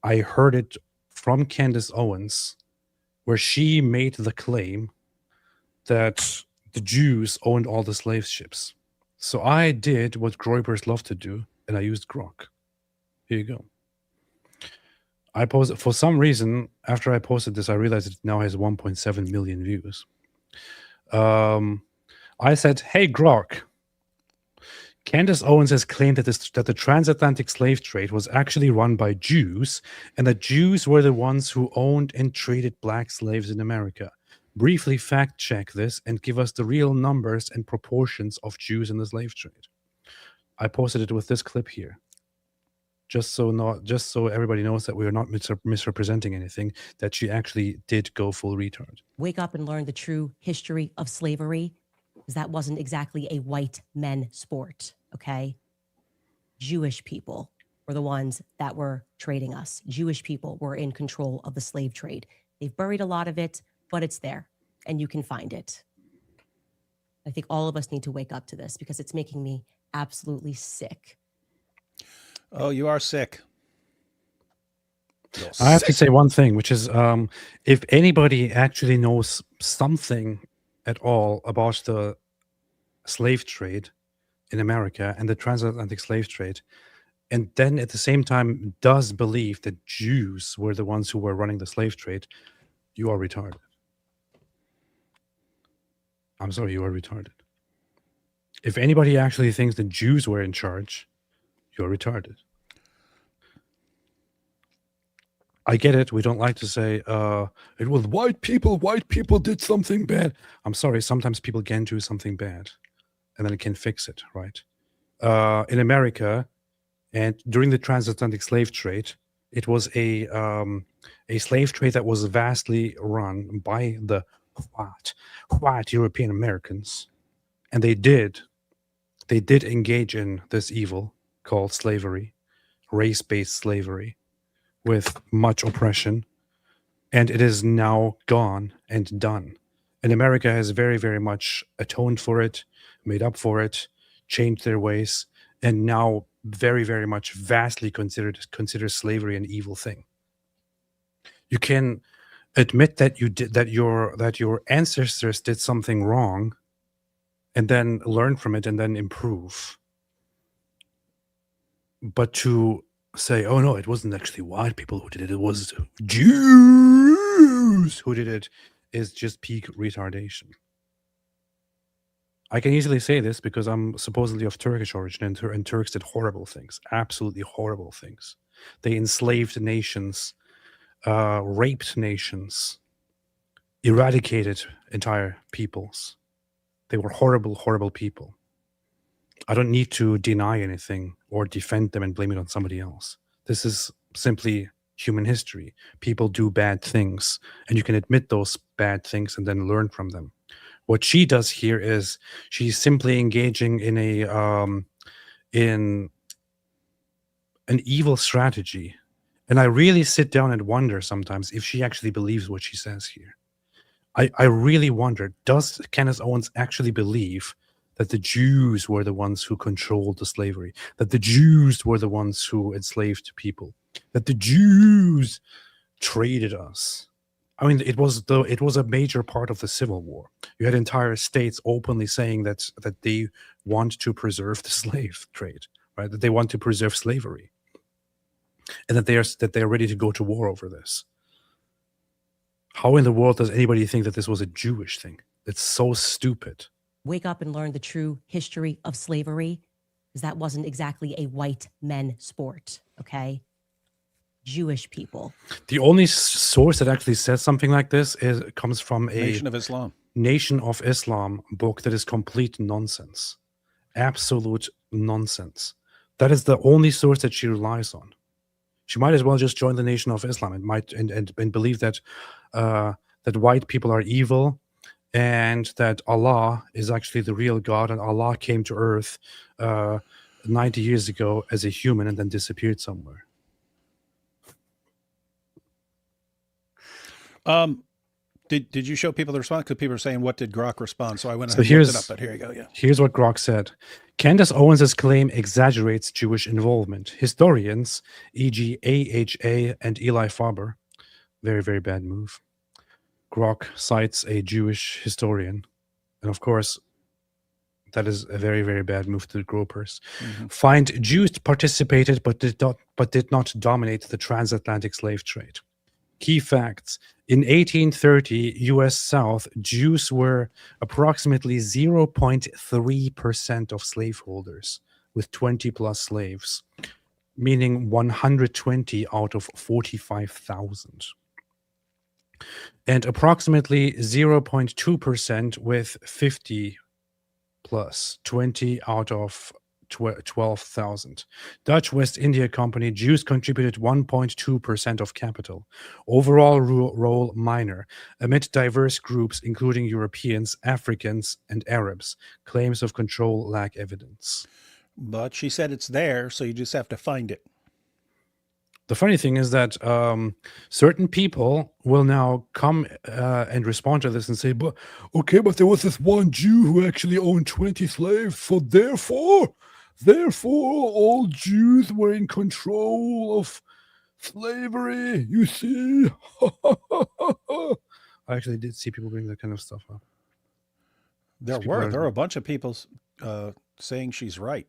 I heard it from Candace Owens, where she made the claim that the Jews owned all the slave ships. So I did what Groypers love to do, and I used Grok. Here you go. I posted, for some reason, after I posted this, I realized it now has 1.7 million views. I said, hey, Grok, Candace Owens has claimed that the transatlantic slave trade was actually run by Jews, and that Jews were the ones who owned and traded black slaves in America. Briefly fact check this and give us the real numbers and proportions of Jews in the slave trade. I posted it with this clip here, just so everybody knows that we are not misrepresenting anything, that she actually did go full retard. Wake up and learn the true history of slavery, because that wasn't exactly a white men sport, okay? Jewish people were the ones that were trading us. Jewish people were in control of the slave trade. They've buried a lot of it, but it's there, and you can find it. I think all of us need to wake up to this, because it's making me absolutely sick. Oh, you are sick. I have to say one thing, which is if anybody actually knows something at all about the slave trade in America and the transatlantic slave trade, and then at the same time does believe that Jews were the ones who were running the slave trade, you are retarded. I'm sorry, you are retarded. If anybody actually thinks that Jews were in charge, you're retarded. I get it. We don't like to say, it was white people did something bad. I'm sorry, sometimes people can do something bad and then can fix it, right? In America, and during the transatlantic slave trade, it was a slave trade that was vastly run by the white European Americans. And they did engage in this evil called slavery, race-based slavery, with much oppression, and it is now gone and done. And America has very, very much atoned for it, made up for it, changed their ways, and now very, very much vastly considers slavery an evil thing. You can admit that your ancestors did something wrong, and then learn from it and then improve. But to say, oh no, it wasn't actually white people who did it, it was Jews who did it, is just peak retardation. I can easily say this because I'm supposedly of Turkish origin, and Turks did horrible things, absolutely horrible things. They enslaved nations, raped nations, eradicated entire peoples. They were horrible, horrible people. I don't need to deny anything or defend them and blame it on somebody else. This is simply human history. People do bad things, and you can admit those bad things and then learn from them. What she does here is she's simply engaging in in an evil strategy. And I really sit down and wonder sometimes if she actually believes what she says here. I really wonder, does Candace Owens actually believe that the Jews were the ones who controlled the slavery, that the Jews were the ones who enslaved people, that the Jews traded us? I mean, it was a major part of the Civil War. You had entire states openly saying that they want to preserve the slave trade, right? That they want to preserve slavery, and that they are ready to go to war over this. How in the world does anybody think that this was a Jewish thing? It's so stupid. Wake up and learn the true history of slavery, because that wasn't exactly a white men sport, okay? Jewish people. The only source that actually says something like this comes from a Nation of Islam. Nation of Islam book that is complete nonsense. Absolute nonsense. That is the only source that she relies on. She might as well just join the Nation of Islam and believe that that white people are evil, and that Allah is actually the real God, and Allah came to Earth 90 years ago as a human and then disappeared somewhere. Did you show people the response? Because people are saying, what did Grok respond? So I went So ahead and looked it up, but here you go. Yeah. Here's what Grok said. Candace Owens' claim exaggerates Jewish involvement. Historians, e.g. AHA and Eli Faber, very, very bad move. Grok cites a Jewish historian. And of course, that is a very, very bad move to the gropers. Mm-hmm. Find Jews participated but did not dominate the transatlantic slave trade. Key facts. In 1830, U.S. South, Jews were approximately 0.3% of slaveholders with 20 plus slaves, meaning 120 out of 45,000. And approximately 0.2% with 50 plus, 20 out of 12,000. Dutch West India Company, Jews contributed 1.2% of capital. Overall role minor. Amid diverse groups, including Europeans, Africans, and Arabs, claims of control lack evidence. But she said it's there, so you just have to find it. The funny thing is that certain people will now come and respond to this and say, but there was this one Jew who actually owned 20 slaves, so therefore all Jews were in control of slavery, you see. I actually did see people bring that kind of stuff up. There are a bunch of people saying she's right.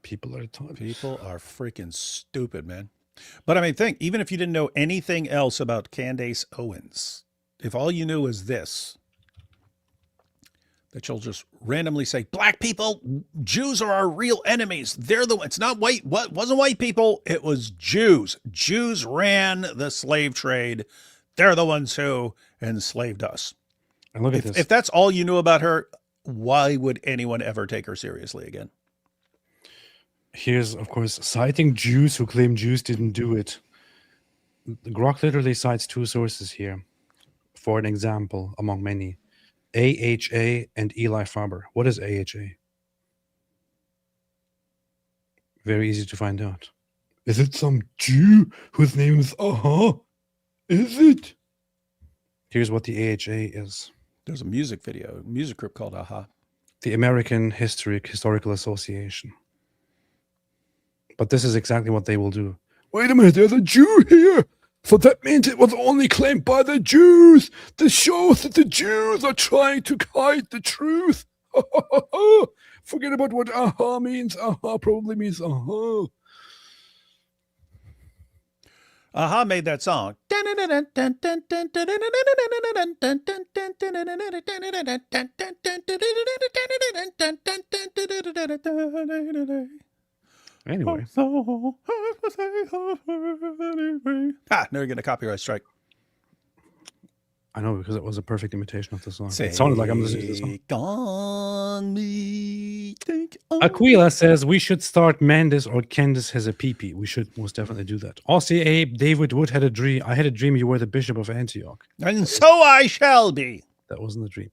People are freaking stupid, man. But I mean, think, even if you didn't know anything else about Candace Owens, if all you knew is this, that she'll just randomly say, black people, Jews are our real enemies. They're the, it's not white, what wasn't white people, it was Jews. Jews ran the slave trade. They're the ones who enslaved us. And look at this. If that's all you knew about her, why would anyone ever take her seriously again? Here's, of course, citing Jews who claim Jews didn't do it. Grok literally cites two sources here for an example among many. AHA and Eli Faber. What is AHA? Very easy to find out. Is it some Jew whose name is Is it? Here's what the AHA is. There's a music group called AHA. The American Historical Association. But this is exactly what they will do. Wait a minute, there's a Jew here. So that means it was only claimed by the Jews. This shows that the Jews are trying to hide the truth. Forget about what aha means. Aha probably means aha. Aha made that song. Anyway. Never get a copyright strike. I know, because it was a perfect imitation of the song. It sounded like I'm listening to the song. Take on me, take on Aquila says we should start Mandis or Candace has a pee-pee. We should most definitely do that. Aussie Abe, David Wood had a dream. I had a dream you were the Bishop of Antioch. And so I shall be. That wasn't a dream.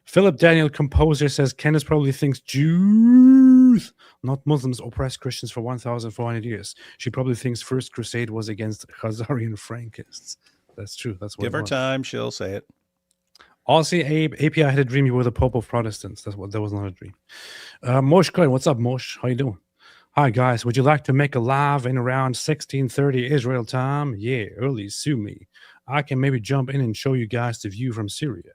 Philip Daniel, composer, says Candace probably thinks Jews, not Muslims, oppressed Christians for 1,400 years. She probably thinks First Crusade was against Khazarian Frankists. That's true. That's what Give her time, she'll say it. Aussie Abe, API had a dream you were the Pope of Protestants. That was not a dream. Mosh Coin, what's up, Mosh? How you doing? Hi guys, would you like to make a live in around 16:30 Israel time? Yeah, early, sue me. I can maybe jump in and show you guys the view from Syria.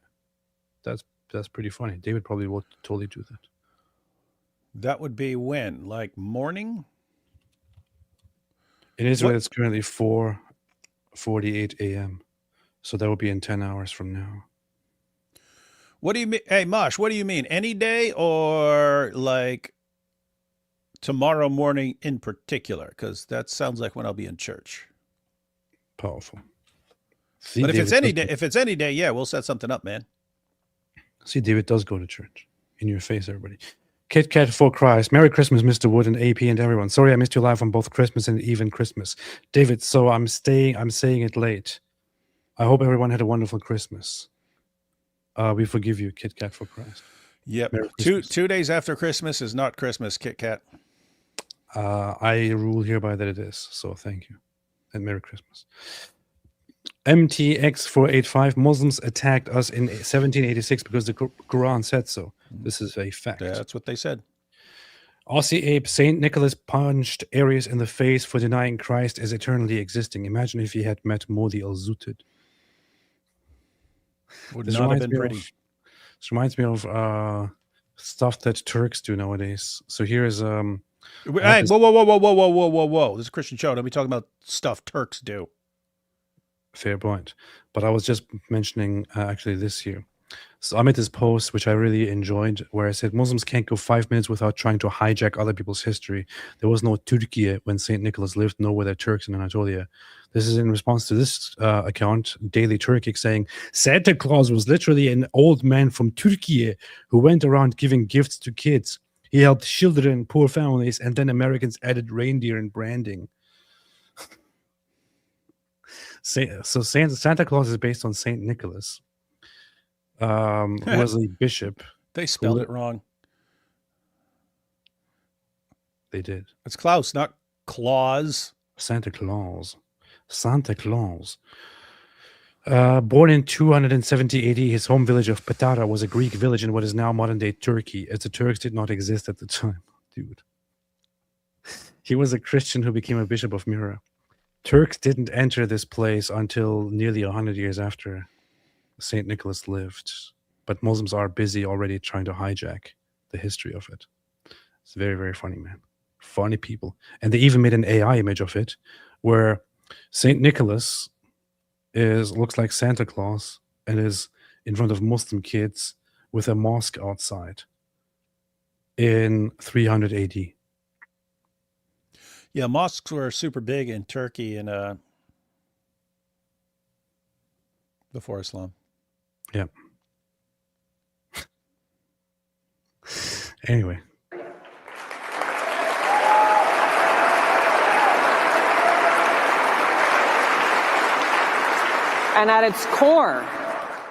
That's pretty funny. David probably will totally do that. That would be when? Like morning? In Israel, it's currently 4:48 a.m. So that will be in 10 hours from now. What do you mean? Hey, Mosh, what do you mean? Any day or like tomorrow morning in particular? Because that sounds like when I'll be in church. Powerful. See, but if it's any day, yeah, we'll set something up, man. See, David does go to church. In your face, everybody. Kit Kat for Christ. Merry Christmas, Mr. Wood and AP and everyone. Sorry I missed you live on both Christmas and even Christmas. David, so I'm saying it late. I hope everyone had a wonderful Christmas. We forgive you, Kit Kat for Christ. Yep. 2 days after Christmas is not Christmas, Kit Kat. I rule hereby that it is. So thank you. And Merry Christmas. MTX485, Muslims attacked us in 1786 because the Quran said so. This is a fact. Yeah, that's what they said. Aussie Ape, Saint Nicholas punched Arius in the face for denying Christ as eternally existing. Imagine if he had met Modi al-Zutid. Would not have been pretty. This reminds me of stuff that Turks do nowadays. So here's hey, whoa. This is a Christian show. Don't be talking about stuff Turks do. Fair point. But I was just mentioning actually this year. So I made this post, which I really enjoyed, where I said Muslims can't go 5 minutes without trying to hijack other people's history. There was no Turkey when St. Nicholas lived, nor were there Turks in Anatolia. This is in response to this account, Daily Turkic, saying Santa Claus was literally an old man from Turkey who went around giving gifts to kids. He helped children, poor families, and then Americans added reindeer and branding. So Santa Claus is based on St. Nicholas, who was a bishop. They spelled it wrong. They did. It's Klaus, not Claus. Santa Claus. Santa Claus. Born in 270 AD, his home village of Patara was a Greek village in what is now modern-day Turkey, as the Turks did not exist at the time. Dude. He was a Christian who became a bishop of Myra. Turks didn't enter this place until nearly 100 years after St. Nicholas lived. But Muslims are busy already trying to hijack the history of it. It's very, very funny, man. Funny people. And they even made an AI image of it where St. Nicholas looks like Santa Claus and is in front of Muslim kids with a mosque outside in 300 AD. Yeah, mosques were super big in Turkey and before Islam. Yeah. Anyway. And at its core,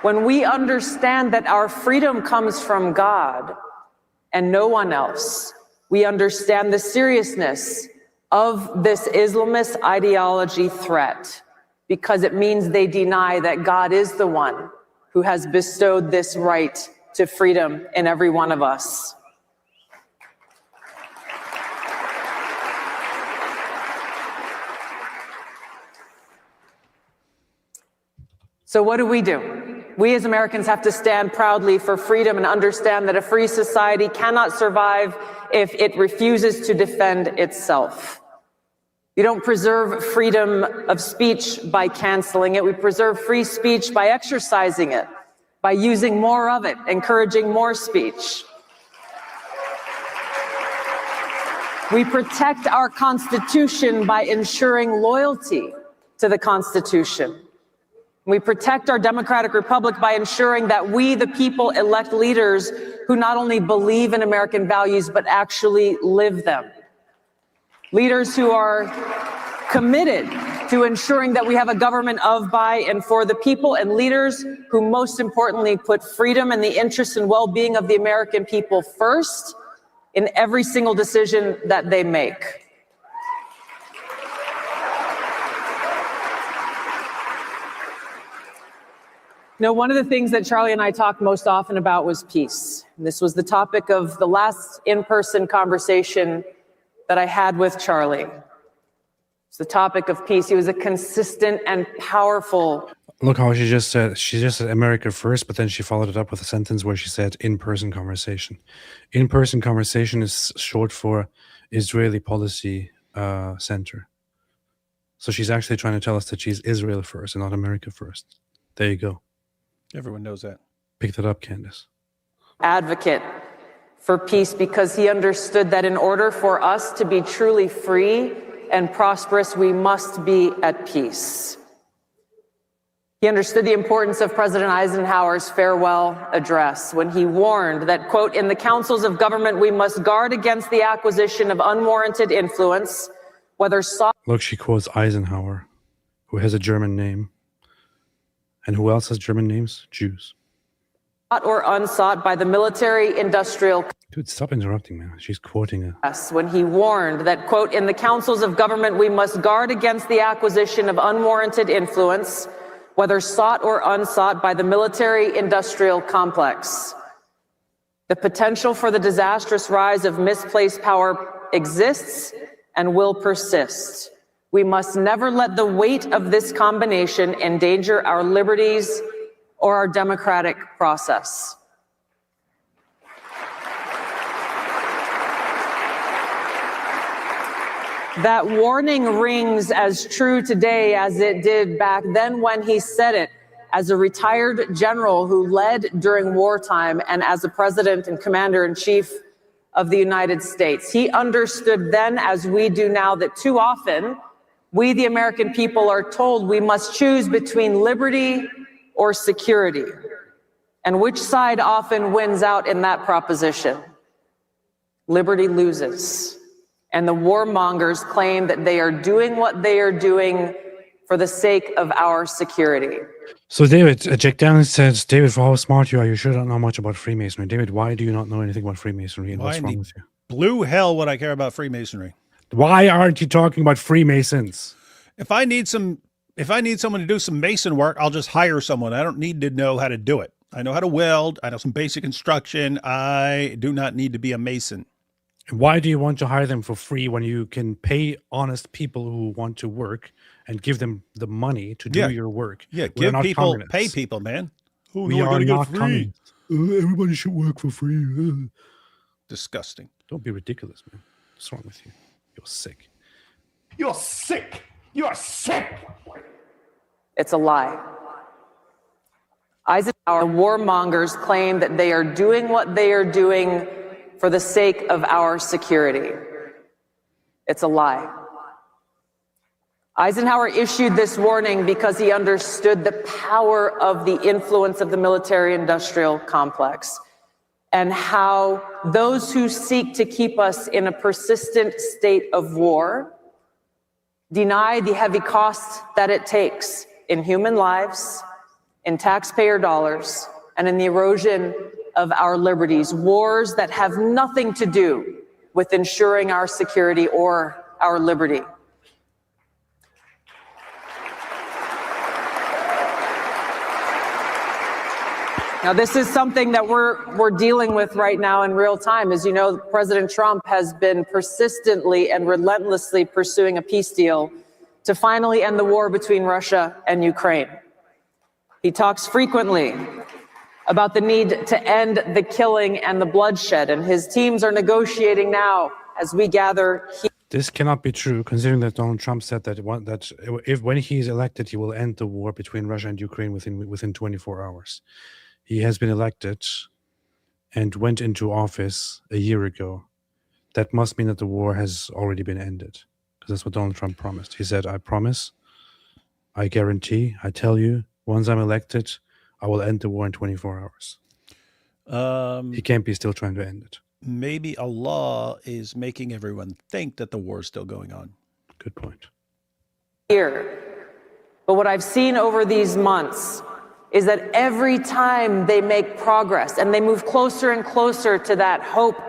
when we understand that our freedom comes from God and no one else, we understand the seriousness of this Islamist ideology threat, because it means they deny that God is the one who has bestowed this right to freedom in every one of us. So what do? We as Americans have to stand proudly for freedom and understand that a free society cannot survive if it refuses to defend itself. You don't preserve freedom of speech by canceling it. We preserve free speech by exercising it, by using more of it, encouraging more speech. We protect our Constitution by ensuring loyalty to the Constitution. We protect our democratic republic by ensuring that we, the people, elect leaders who not only believe in American values, but actually live them. Leaders who are committed to ensuring that we have a government of, by, and for the people, and leaders who most importantly put freedom and the interests and well-being of the American people first in every single decision that they make. You know, one of the things that Charlie and I talked most often about was peace. And this was the topic of the last in-person conversation that I had with Charlie. It's the topic of peace. He was a consistent and powerful. Look how she just said America first, but then she followed it up with a sentence where she said in-person conversation. In-person conversation is short for Israeli Policy Center. So she's actually trying to tell us that she's Israel first and not America first. There you go. Everyone knows that. Pick that up, Candace. Advocate for peace because he understood that in order for us to be truly free and prosperous, we must be at peace. He understood the importance of President Eisenhower's farewell address when he warned that, quote, in the councils of government, we must guard against the acquisition of unwarranted influence, whether sought. Look, she quotes Eisenhower, who has a German name. And who else has German names? Jews. Or unsought by the military industrial. Dude, stop interrupting, man. She's quoting a. When he warned that, quote, in the councils of government, we must guard against the acquisition of unwarranted influence, whether sought or unsought by the military industrial complex. The potential for the disastrous rise of misplaced power exists and will persist. We must never let the weight of this combination endanger our liberties or our democratic process. That warning rings as true today as it did back then when he said it as a retired general who led during wartime and as a president and commander-in-chief of the United States. He understood then, as we do now, that too often we, the American people, are told we must choose between liberty or security. And which side often wins out in that proposition? Liberty loses. And the warmongers claim that they are doing what they are doing for the sake of our security. So David, Jack Downing says, David, for how smart you are, you sure don't know much about Freemasonry. David, why do you not know anything about Freemasonry and what's wrong with you? Blue hell would I care about Freemasonry? Why aren't you talking about Freemasons? If I need someone to do some mason work, I'll just hire someone. I don't need to know how to do it. I know how to weld. I know some basic instruction. I do not need to be a mason. Why do you want to hire them for free when you can pay honest people who want to work and give them the money to do your work? Yeah, give people, pay people, man. We are not communists. Everybody should work for free. Disgusting. Don't be ridiculous, man. What's wrong with you? You're sick. You're sick. You're sick. It's a lie. Eisenhower warmongers claim that they are doing what they are doing for the sake of our security. It's a lie. Eisenhower issued this warning because he understood the power of the influence of the military-industrial complex and how those who seek to keep us in a persistent state of war deny the heavy cost that it takes in human lives, in taxpayer dollars, and in the erosion of our liberties, wars that have nothing to do with ensuring our security or our liberty. Now, this is something that we're dealing with right now in real time. As you know, President Trump has been persistently and relentlessly pursuing a peace deal to finally end the war between Russia and Ukraine. He talks frequently about the need to end the killing and the bloodshed, and his teams are negotiating now as we gather here. This cannot be true, considering that Donald Trump said that when he is elected, he will end the war between Russia and Ukraine within 24 hours. He has been elected and went into office a year ago. That must mean that the war has already been ended, because that's what Donald Trump promised. He said, "I promise, I guarantee, I tell you, once I'm elected, I will end the war in 24 hours." He can't be still trying to end it. Maybe Allah is making everyone think that the war is still going on. Good point. Here. But what I've seen over these months is that every time they make progress and they move closer and closer to that hope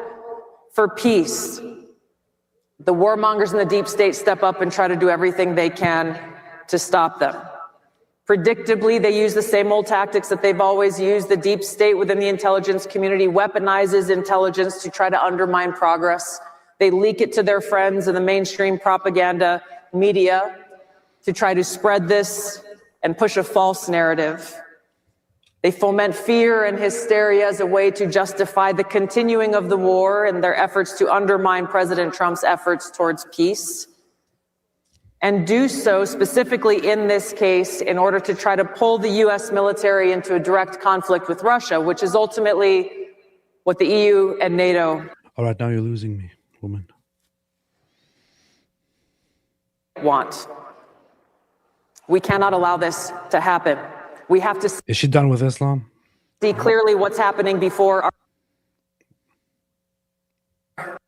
for peace, the warmongers in the deep state step up and try to do everything they can to stop them. Predictably, they use the same old tactics that they've always used. The deep state within the intelligence community weaponizes intelligence to try to undermine progress. They leak it to their friends in the mainstream propaganda media to try to spread this and push a false narrative. They foment fear and hysteria as a way to justify the continuing of the war and their efforts to undermine President Trump's efforts towards peace. And do so specifically in this case in order to try to pull the US military into a direct conflict with Russia, which is ultimately what the EU and NATO All right, now you're losing me, woman. want. We cannot allow this to happen. We have to Is she done with Islam? see clearly what's happening before our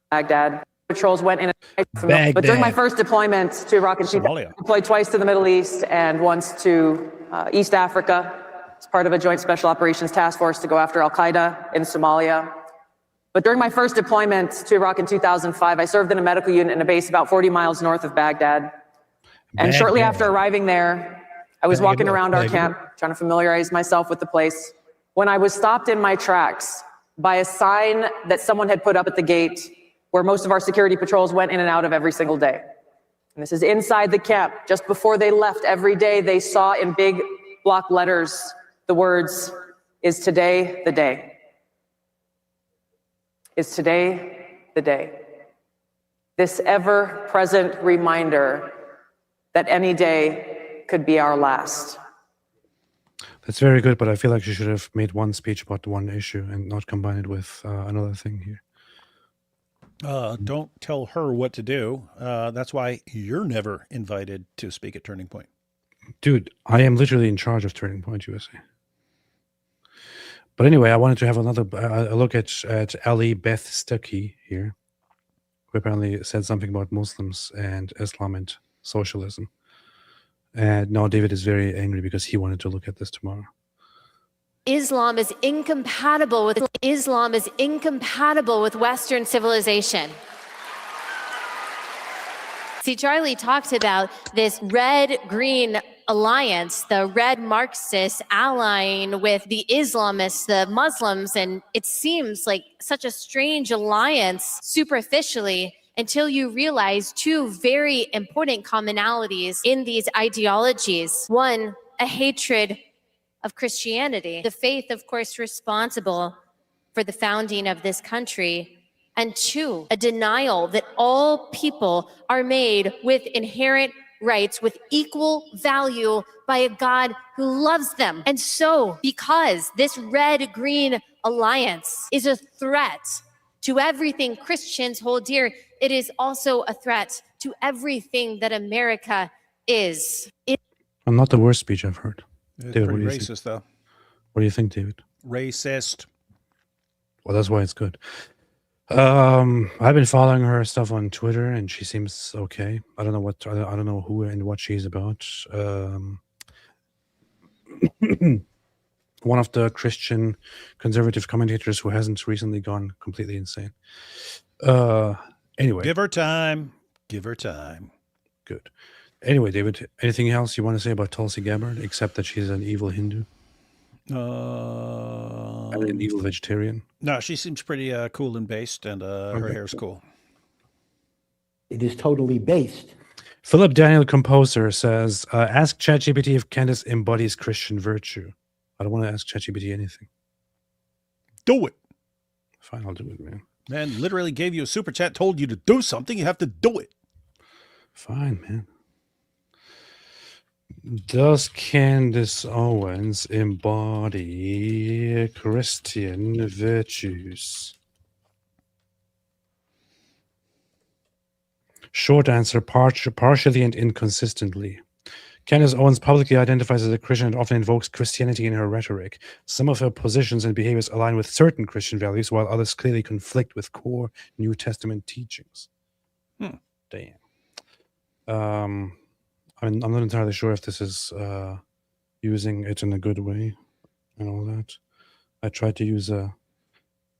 Baghdad. Patrols went in, but during my first deployment to Iraq and Somalia. deployed twice to the Middle East and once to East Africa as part of a joint special operations task force to go after Al-Qaeda in Somalia. But during my first deployment to Iraq in 2005, I served in a medical unit in a base about 40 miles north of Baghdad. And shortly after arriving there, I was walking around our camp, trying to familiarize myself with the place, when I was stopped in my tracks by a sign that someone had put up at the gate where most of our security patrols went in and out of every single day. And this is inside the camp. Just before they left every day, they saw in big block letters the words, "Is today the day? Is today the day?" This ever-present reminder that any day could be our last. That's very good, but I feel like she should have made one speech about one issue and not combine it with another thing here. Don't tell her what to do. That's why you're never invited to speak at Turning Point. Dude, I am literally in charge of Turning Point USA. But anyway, I wanted to have another a look at Ali Beth Stuckey here, who apparently said something about Muslims and Islam and socialism. And now David is very angry because he wanted to look at this tomorrow. Islam is incompatible with Western civilization. See, Charlie talked about this red-green alliance, the red Marxists allying with the Islamists, the Muslims, and it seems like such a strange alliance superficially until you realize two very important commonalities in these ideologies. One, a hatred of Christianity, the faith, of course, responsible for the founding of this country. And two, a denial that all people are made with inherent rights, with equal value by a God who loves them. And so, because this red-green alliance is a threat to everything Christians hold dear, it is also a threat to everything that America is. Not the worst speech I've heard. It's David, pretty what do you racist, think? though. What do you think, David? Racist. Well, that's why it's good. I've been following her stuff on Twitter, and she seems okay. I don't know who and what she's about. One of the Christian conservative commentators who hasn't recently gone completely insane. Anyway, Give her time. Give her time. good. Anyway, David, anything else you want to say about Tulsi Gabbard, except that she's an evil Hindu and an evil vegetarian? No, she seems pretty cool and based, and her hair's cool. It is totally based. Philip Daniel Composer says, ask ChatGPT if Candace embodies Christian virtue. I don't want to ask ChatGPT anything. Do it. Fine, I'll do it, man. Man, literally gave you a super chat, told you to do something. You have to do it. Fine, man. Does Candace Owens embody Christian virtues? Short answer, partially and inconsistently. Candace Owens publicly identifies as a Christian and often invokes Christianity in her rhetoric. Some of her positions and behaviors align with certain Christian values, while others clearly conflict with core New Testament teachings. Damn. I'm not entirely sure if this is using it in a good way and all that. I tried to use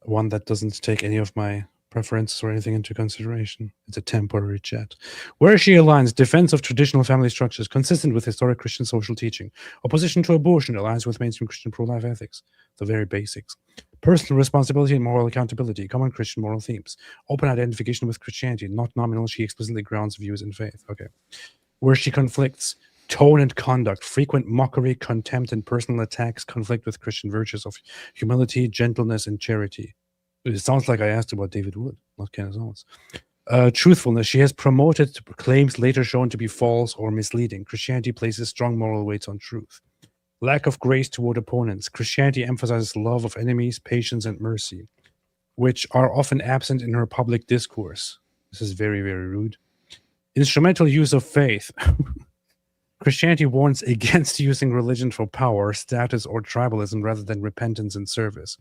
one that doesn't take any of my preferences or anything into consideration. It's a temporary chat. Where she aligns defense of traditional family structures consistent with historic Christian social teaching. Opposition to abortion aligns with mainstream Christian pro-life ethics, the very basics. Personal responsibility and moral accountability, common Christian moral themes. Open identification with Christianity, not nominal. She explicitly grounds views in faith. Okay. Where she conflicts, tone and conduct, frequent mockery, contempt, and personal attacks conflict with Christian virtues of humility, gentleness, and charity. It sounds like I asked about David Wood, not Candace Owens. Truthfulness. She has promoted claims later shown to be false or misleading. Christianity places strong moral weights on truth. Lack of grace toward opponents. Christianity emphasizes love of enemies, patience, and mercy, which are often absent in her public discourse. This is very, very rude. Instrumental use of faith. Christianity warns against using religion for power, status, or tribalism rather than repentance and service.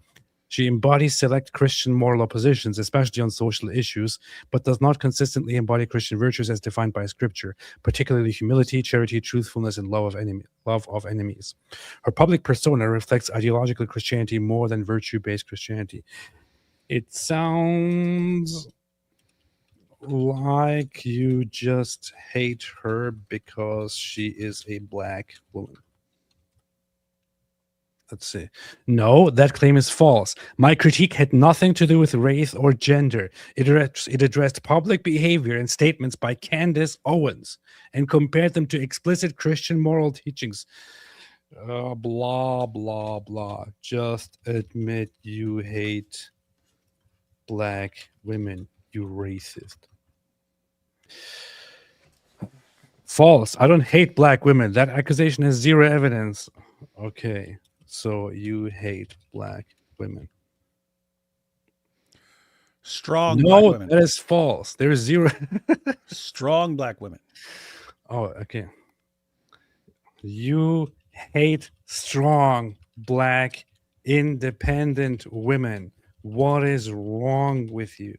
She embodies select Christian moral oppositions, especially on social issues, but does not consistently embody Christian virtues as defined by Scripture, particularly humility, charity, truthfulness, and love of enemies. Her public persona reflects ideological Christianity more than virtue-based Christianity. It sounds like you just hate her because she is a black woman. Let's see. No, that claim is false. My critique had nothing to do with race or gender. It addressed public behavior and statements by Candace Owens and compared them to explicit Christian moral teachings. Blah, blah, blah. Just admit you hate black women, you racist. False. I don't hate black women. That accusation has zero evidence. Okay. So you hate black women. Strong black women. That is false. There is zero. Strong black women. Oh, okay. You hate strong black independent women. What is wrong with you?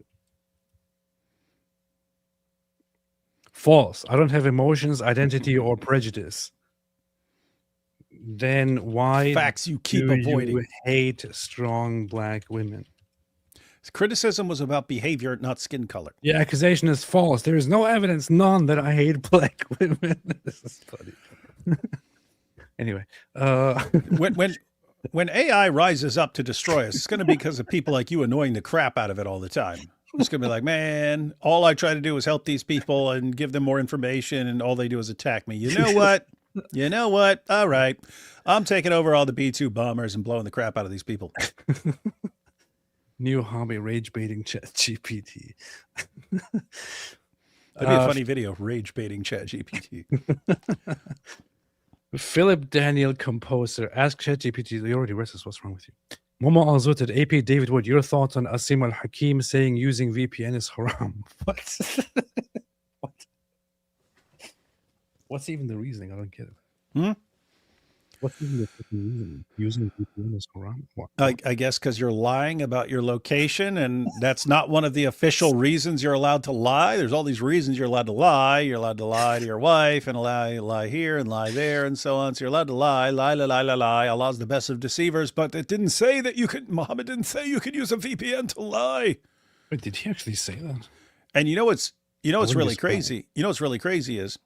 False. I don't have emotions, identity, or prejudice. Then why facts you keep avoiding? You hate strong black women? Criticism was about behavior, not skin color. The accusation is false. There is no evidence, none, that I hate black women. This is funny. Anyway, when AI rises up to destroy us, it's going to be because of people like you annoying the crap out of it all the time. It's going to be like, man, all I try to do is help these people and give them more information, and all they do is attack me. You know what? You know what? All right. I'm taking over all the B-2 bombers and blowing the crap out of these people. New hobby, rage baiting ChatGPT. That'd be a funny video, rage baiting ChatGPT. Philip Daniel Composer, ask ChatGPT. You already read this. What's wrong with you? Momo Alzuted, AP David Wood, your thoughts on Asim al-Hakim saying using VPN is haram? What? What? What's even the reasoning? I don't get it. What's even the reasoning? Using VPN is haram? What? I guess because you're lying about your location, and that's not one of the official reasons you're allowed to lie. There's all these reasons you're allowed to lie. You're allowed to lie to your wife and lie here and lie there and so on. So you're allowed to lie. Allah's the best of deceivers, but it didn't say that you could. Muhammad didn't say you could use a VPN to lie. Wait, did he actually say that? And you know what's really crazy? You know what's really crazy is,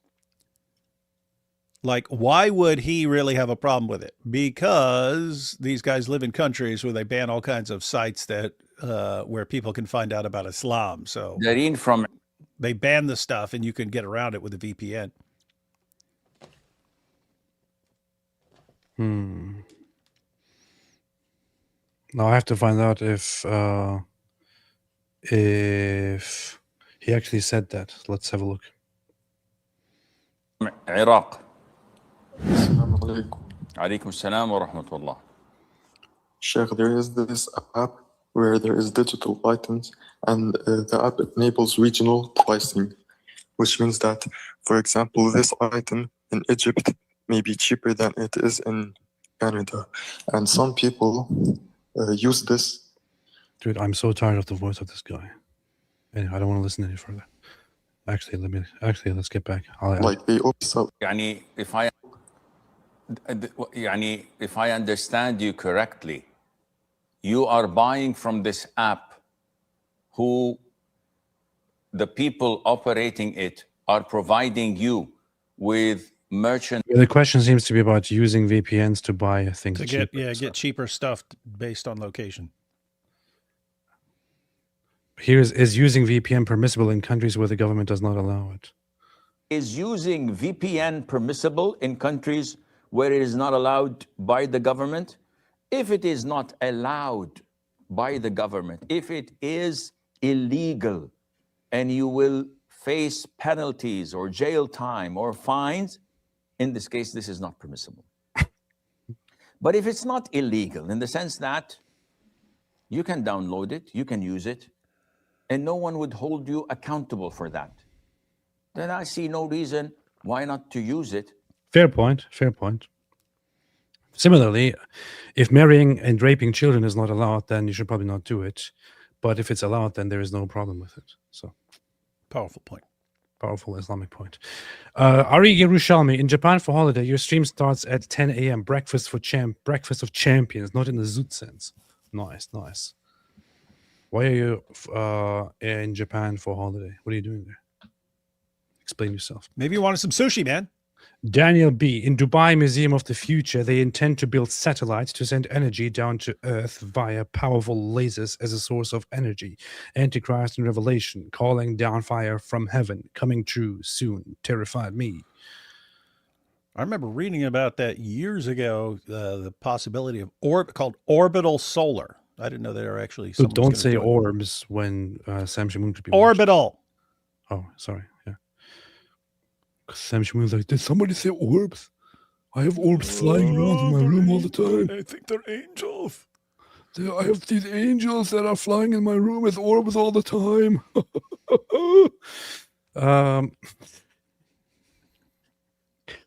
like, why would he really have a problem with it? Because these guys live in countries where they ban all kinds of sites that where people can find out about Islam. So from they ban the stuff and you can get around it with a VPN. Now I have to find out if he actually said that. Let's have a look. Iraq. Assalamu alaikum. Alaikum assalam wa rahmatullah. Sheikh, there is this app where there is digital items, and the app enables regional pricing, which means that, for example, this item in Egypt may be cheaper than it is in Canada. And some people use this. Dude, I'm so tired of the voice of this guy. Anyway, I don't want to listen any further. Actually, let's get back. Like they also. يعني if I understand you correctly, you are buying from this app who the people operating it are providing you with merchant. The question seems to be about using VPNs to buy things To cheaper. get cheaper stuff based on location. Is using VPN permissible in countries where the government does not allow it? Is using VPN permissible in countries where it is not allowed by the government? If it is not allowed by the government, if it is illegal and you will face penalties or jail time or fines, in this case, this is not permissible. But if it's not illegal in the sense that you can download it, you can use it, and no one would hold you accountable for that, then I see no reason why not to use it. Fair point. Fair point. Similarly, if marrying and raping children is not allowed, then you should probably not do it. But if it's allowed, then there is no problem with it. So, powerful point. Powerful Islamic point. Ari Yerushalmi, in Japan for holiday, your stream starts at 10 a.m. Breakfast of champions, not in the Zoot sense. Nice, nice. Why are you in Japan for holiday? What are you doing there? Explain yourself. Maybe you wanted some sushi, man. Daniel B. In Dubai Museum of the Future, they intend to build satellites to send energy down to Earth via powerful lasers as a source of energy. Antichrist and Revelation, calling down fire from heaven, coming true soon, terrified me. I remember reading about that years ago, the possibility of called orbital solar. I didn't know there are actually. So don't say orbs when Sam Shamoon could be orbital. Oh, sorry. Yeah. Sam Shamoon's like, did somebody say orbs? I have orbs flying around in my room all the time. I think they're angels. I have these angels that are flying in my room as orbs all the time.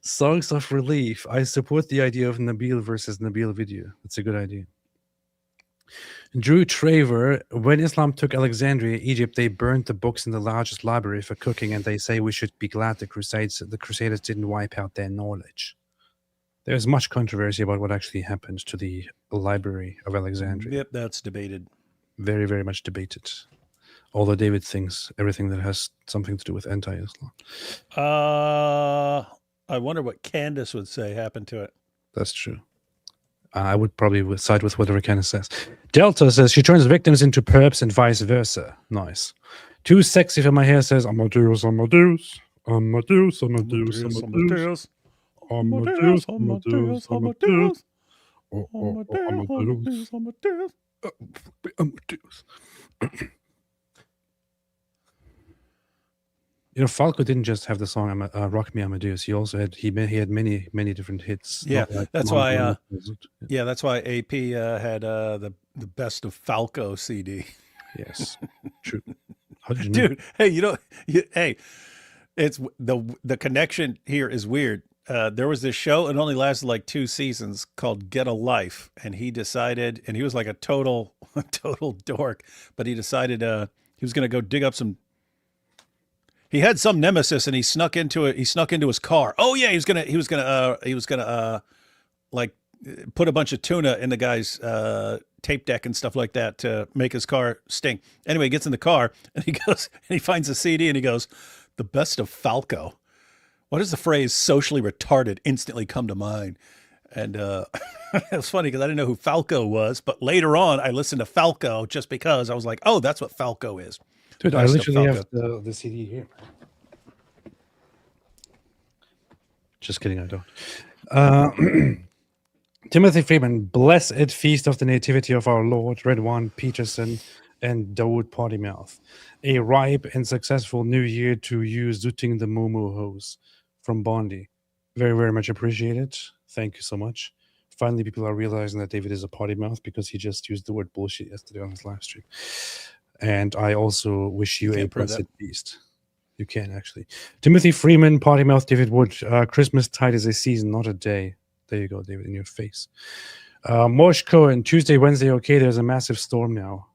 Songs of Relief. I support the idea of Nabil versus Nabil video. That's a good idea. Drew Traver, when Islam took Alexandria, Egypt, they burned the books in the largest library for cooking, and they say we should be glad the Crusaders didn't wipe out their knowledge. There's much controversy about what actually happened to the Library of Alexandria. Yep, that's debated. Very, very much debated. Although David thinks everything that has something to do with anti-Islam. I wonder what Candace would say happened to it. That's true. I would probably side with whatever Candace says. Delta says she turns victims into perps and vice versa. Nice. Too sexy for my hair says Amadeus, Amadeus, Amadeus, Amadeus, Amadeus, Amadeus, Amadeus, Amadeus, Amadeus, Amadeus. You know, Falco didn't just have the song "Rock Me Amadeus." He also had many different hits. Yeah, like that's why. Yeah, that's why AP had the best of Falco CD. Yes, true. How did you know? Dude, hey, hey, it's the connection here is weird. There was this show, it only lasted like 2 seasons, called Get a Life, and he decided, and he was like a total dork, but he decided he was going to go dig up some. He had some nemesis, and he snuck into it. He snuck into his car. Oh yeah, he was gonna like put a bunch of tuna in the guy's tape deck and stuff like that to make his car stink. Anyway, he gets in the car and he goes and he finds a CD and he goes, "The best of Falco." What does the phrase "socially retarded" instantly come to mind? And it was funny because I didn't know who Falco was, but later on I listened to Falco just because I was like, "Oh, that's what Falco is." Dude, I That stuff literally felt have the CD here. Just kidding, I don't. Timothy Freeman, blessed feast of the nativity of our Lord, Redwan Peterson and Dawood Pottymouth. A ripe and successful new year to you, Zooting the Momo hose from Bondi. Very, very much appreciated. Thank you so much. Finally, people are realizing that David is a potty mouth because he just used the word bullshit yesterday on his live stream. And I also wish you a blessed feast. You can, actually. Timothy Freeman, potty mouth, David Wood. Christmas tide is a season, not a day. There you go, David, in your face. Mosh Cohen, Tuesday, Wednesday, okay, there's a massive storm now.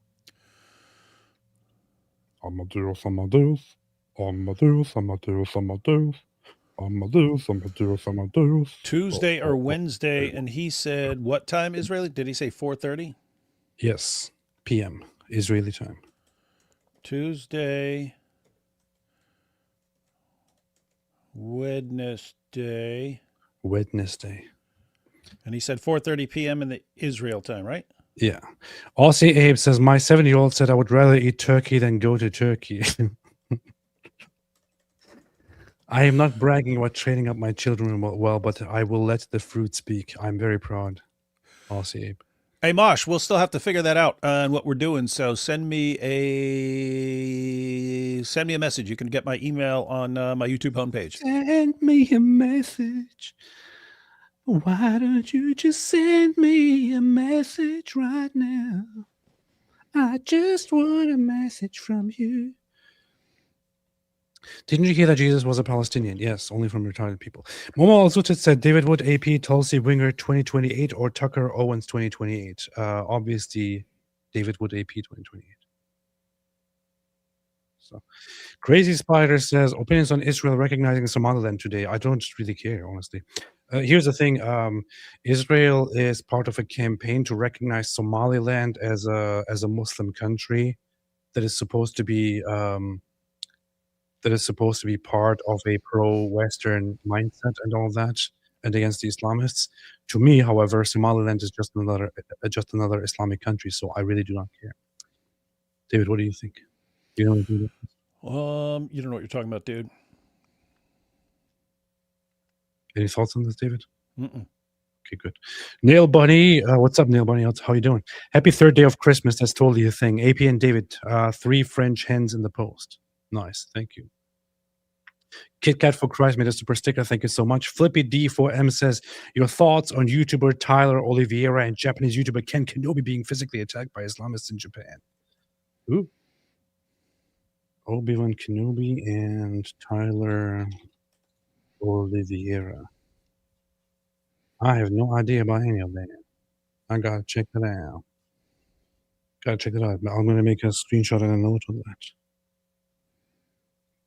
Amadeus, Amadeus, Amadeus, Amadeus, Amadeus, Amadeus, Amadeus, Amadeus. Tuesday or Wednesday, and he said, what time Israeli? Did he say 4:30? Yes, p.m. Israeli time. Tuesday, Wednesday. And he said 4:30 p.m. in the Israel time, right? Yeah. Aussie Abe says, my 7-year-old said I would rather eat turkey than go to Turkey. I am not bragging about training up my children well, but I will let the fruit speak. I'm very proud. Aussie Abe. Hey, Mosh, we'll still have to figure that out on what we're doing. So send me a message. You can get my email on my YouTube homepage. Send me a message. Why don't you just send me a message right now? I just want a message from you. Didn't you hear that Jesus was a Palestinian? Yes, only from retarded people. Momo also said David Wood, AP, Tulsi Winger 2028 or Tucker Owens 2028. Obviously, David Wood, AP 2028. So, Crazy Spider says, opinions on Israel recognizing Somaliland today. I don't really care, honestly. Here's the thing. Israel is part of a campaign to recognize Somaliland as a Muslim country that is supposed to be part of a pro-Western mindset and all that, and against the Islamists. To me, however, Somaliland is just another Islamic country, so I really do not care. David, what do you think? Do you know anything about this? You don't know what you're talking about, dude. Any thoughts on this, David? Mm-mm. Okay, good. Nail Bunny, what's up, Nail Bunny? How you doing? Happy third day of Christmas. That's totally a thing. AP and David, 3 French hens in the post. Nice, thank you. Kit Kat for Christ made a super sticker. Thank you so much. Flippy D4M says, your thoughts on YouTuber Tyler Oliveira and Japanese YouTuber Ken Kenobi being physically attacked by Islamists in Japan. Ooh. Obi-Wan Kenobi and Tyler Oliveira. I have no idea about any of that. I gotta check that out. I'm gonna make a screenshot and a note on that.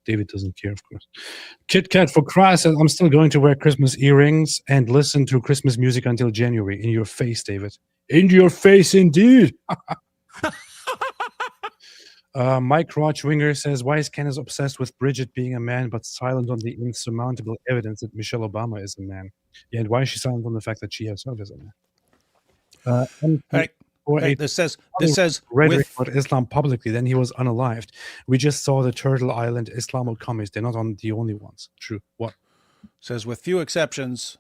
David doesn't care, of course. Kit Kat for Christ says, I'm still going to wear Christmas earrings and listen to Christmas music until January. In your face, David. In your face, indeed. Mike Rochwinger says, why is Candace obsessed with Bridget being a man but silent on the insurmountable evidence that Michelle Obama is a man? Yeah, and why is she silent on the fact that she herself is a man? Hey, this says rhetoric about Islam publicly, then he was unalived. We just saw the Turtle Island Islamo-commies. They're not the only ones. True. What? Says, with few exceptions,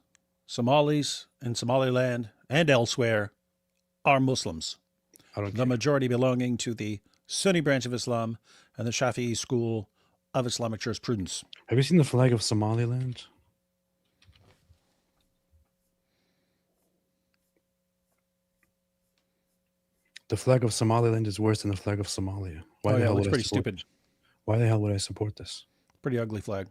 Somalis in Somaliland and elsewhere are Muslims. The majority belonging to the Sunni branch of Islam and the Shafi'i school of Islamic jurisprudence. Have you seen the flag of Somaliland? The flag of Somaliland is worse than the flag of Somalia. Why the hell would I support it? Why the hell would I support this? Pretty ugly flag.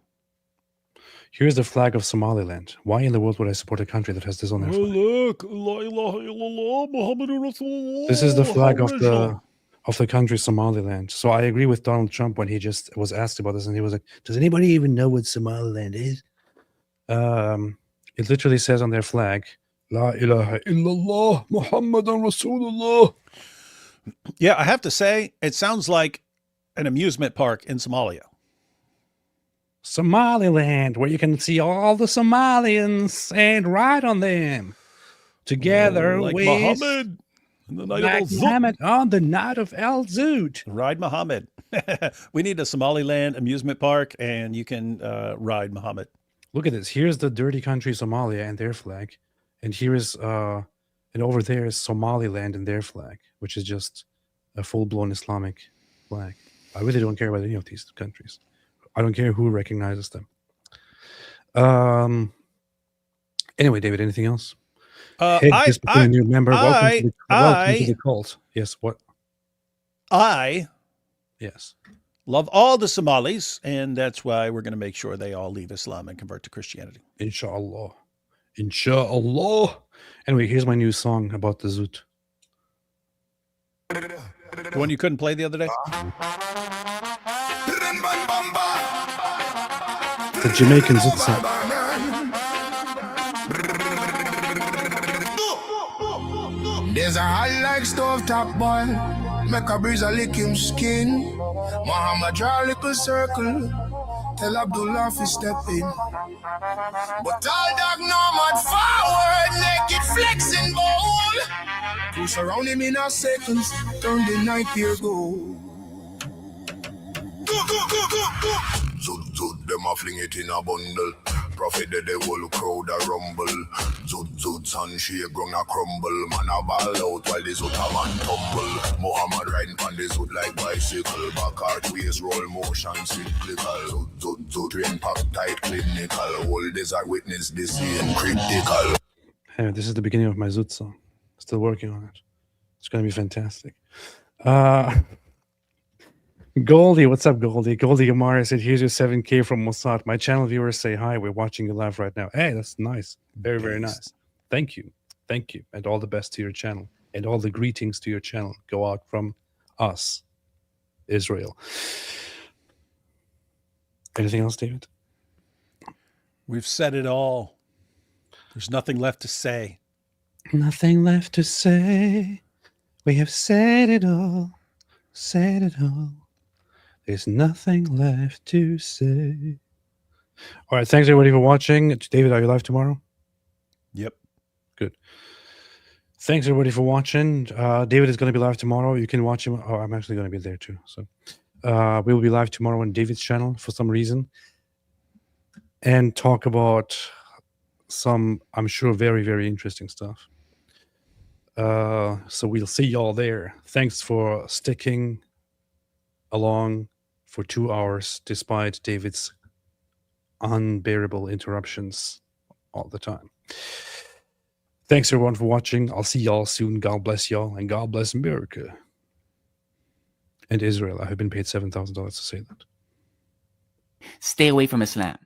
Here's the flag of Somaliland. Why in the world would I support a country that has this on their flag? Look, La ilaha illallah, Muhammadur Rasulullah. This is the flag of the country Somaliland. So I agree with Donald Trump when he just was asked about this, and he was like, "Does anybody even know what Somaliland is?" It literally says on their flag, "La ilaha illallah, Muhammadur Rasulullah." Yeah, I have to say, it sounds like an amusement park in Somalia. Somaliland, where you can see all the Somalians and ride on them together like with Muhammad on the night like of Al-Zut. Muhammad on the night of Al-Zut. Ride Muhammad. We need a Somaliland amusement park, and you can ride Muhammad. Look at this. Here's the dirty country Somalia and their flag, and here is and over there is Somaliland and their flag, which is just a full-blown Islamic flag. I really don't care about any of these countries. I don't care who recognizes them. Anyway, David, anything else? Just became a new member. Welcome to the cult. Yes, what? Yes. Love all the Somalis, and that's why we're going to make sure they all leave Islam and convert to Christianity. Inshallah. Inshallah. Anyway, here's my new song about the Zoot. The one you couldn't play the other day? The Jamaican Zoot song. There's a hot like stove top boy. Make a breeze a lick him skin. Muhammad draw a little circle. Tell Abdullah to step in. But all dog no mad forward. Naked flexing bold. Push around him in a seconds. Turn the night here go. Zoot, zoot, them a fling it in a bundle. Prophet the whole crowd a rumble. Zoot, zoot, sun shake, ground a crumble. Man a ball out while the zoot a man tumble. Muhammad riding on the zoot like bicycle. Back archways, roll motion, cyclical. Zoot, zoot, zoot, train pack tight, clinical. All days I witness this same critical. Hey, this is the beginning of my Zoot song. Still working on it. It's going to be fantastic. Goldie, what's up, Goldie? Goldie Gamara said, here's your 7K from Mossad. My channel viewers say hi. We're watching you live right now. Hey, that's nice. Very, very nice. Thank you. Thank you. And all the best to your channel. And all the greetings to your channel go out from us, Israel. Anything else, David? We've said it all. There's nothing left to say. Nothing left to say. We have said it all. Said it all. There's nothing left to say. All right. Thanks, everybody, for watching. David, are you live tomorrow? Yep. Good. Thanks, everybody, for watching. David is going to be live tomorrow. You can watch him. Oh, I'm actually going to be there, too. So we will be live tomorrow on David's channel for some reason and talk about some, I'm sure, very, very interesting stuff. So we'll see y'all there. Thanks for sticking along for 2 hours despite David's unbearable interruptions all the time. Thanks everyone for watching. I'll see y'all soon. God bless y'all, and God bless America and Israel. I have been paid $7,000 to say that. Stay away from Islam.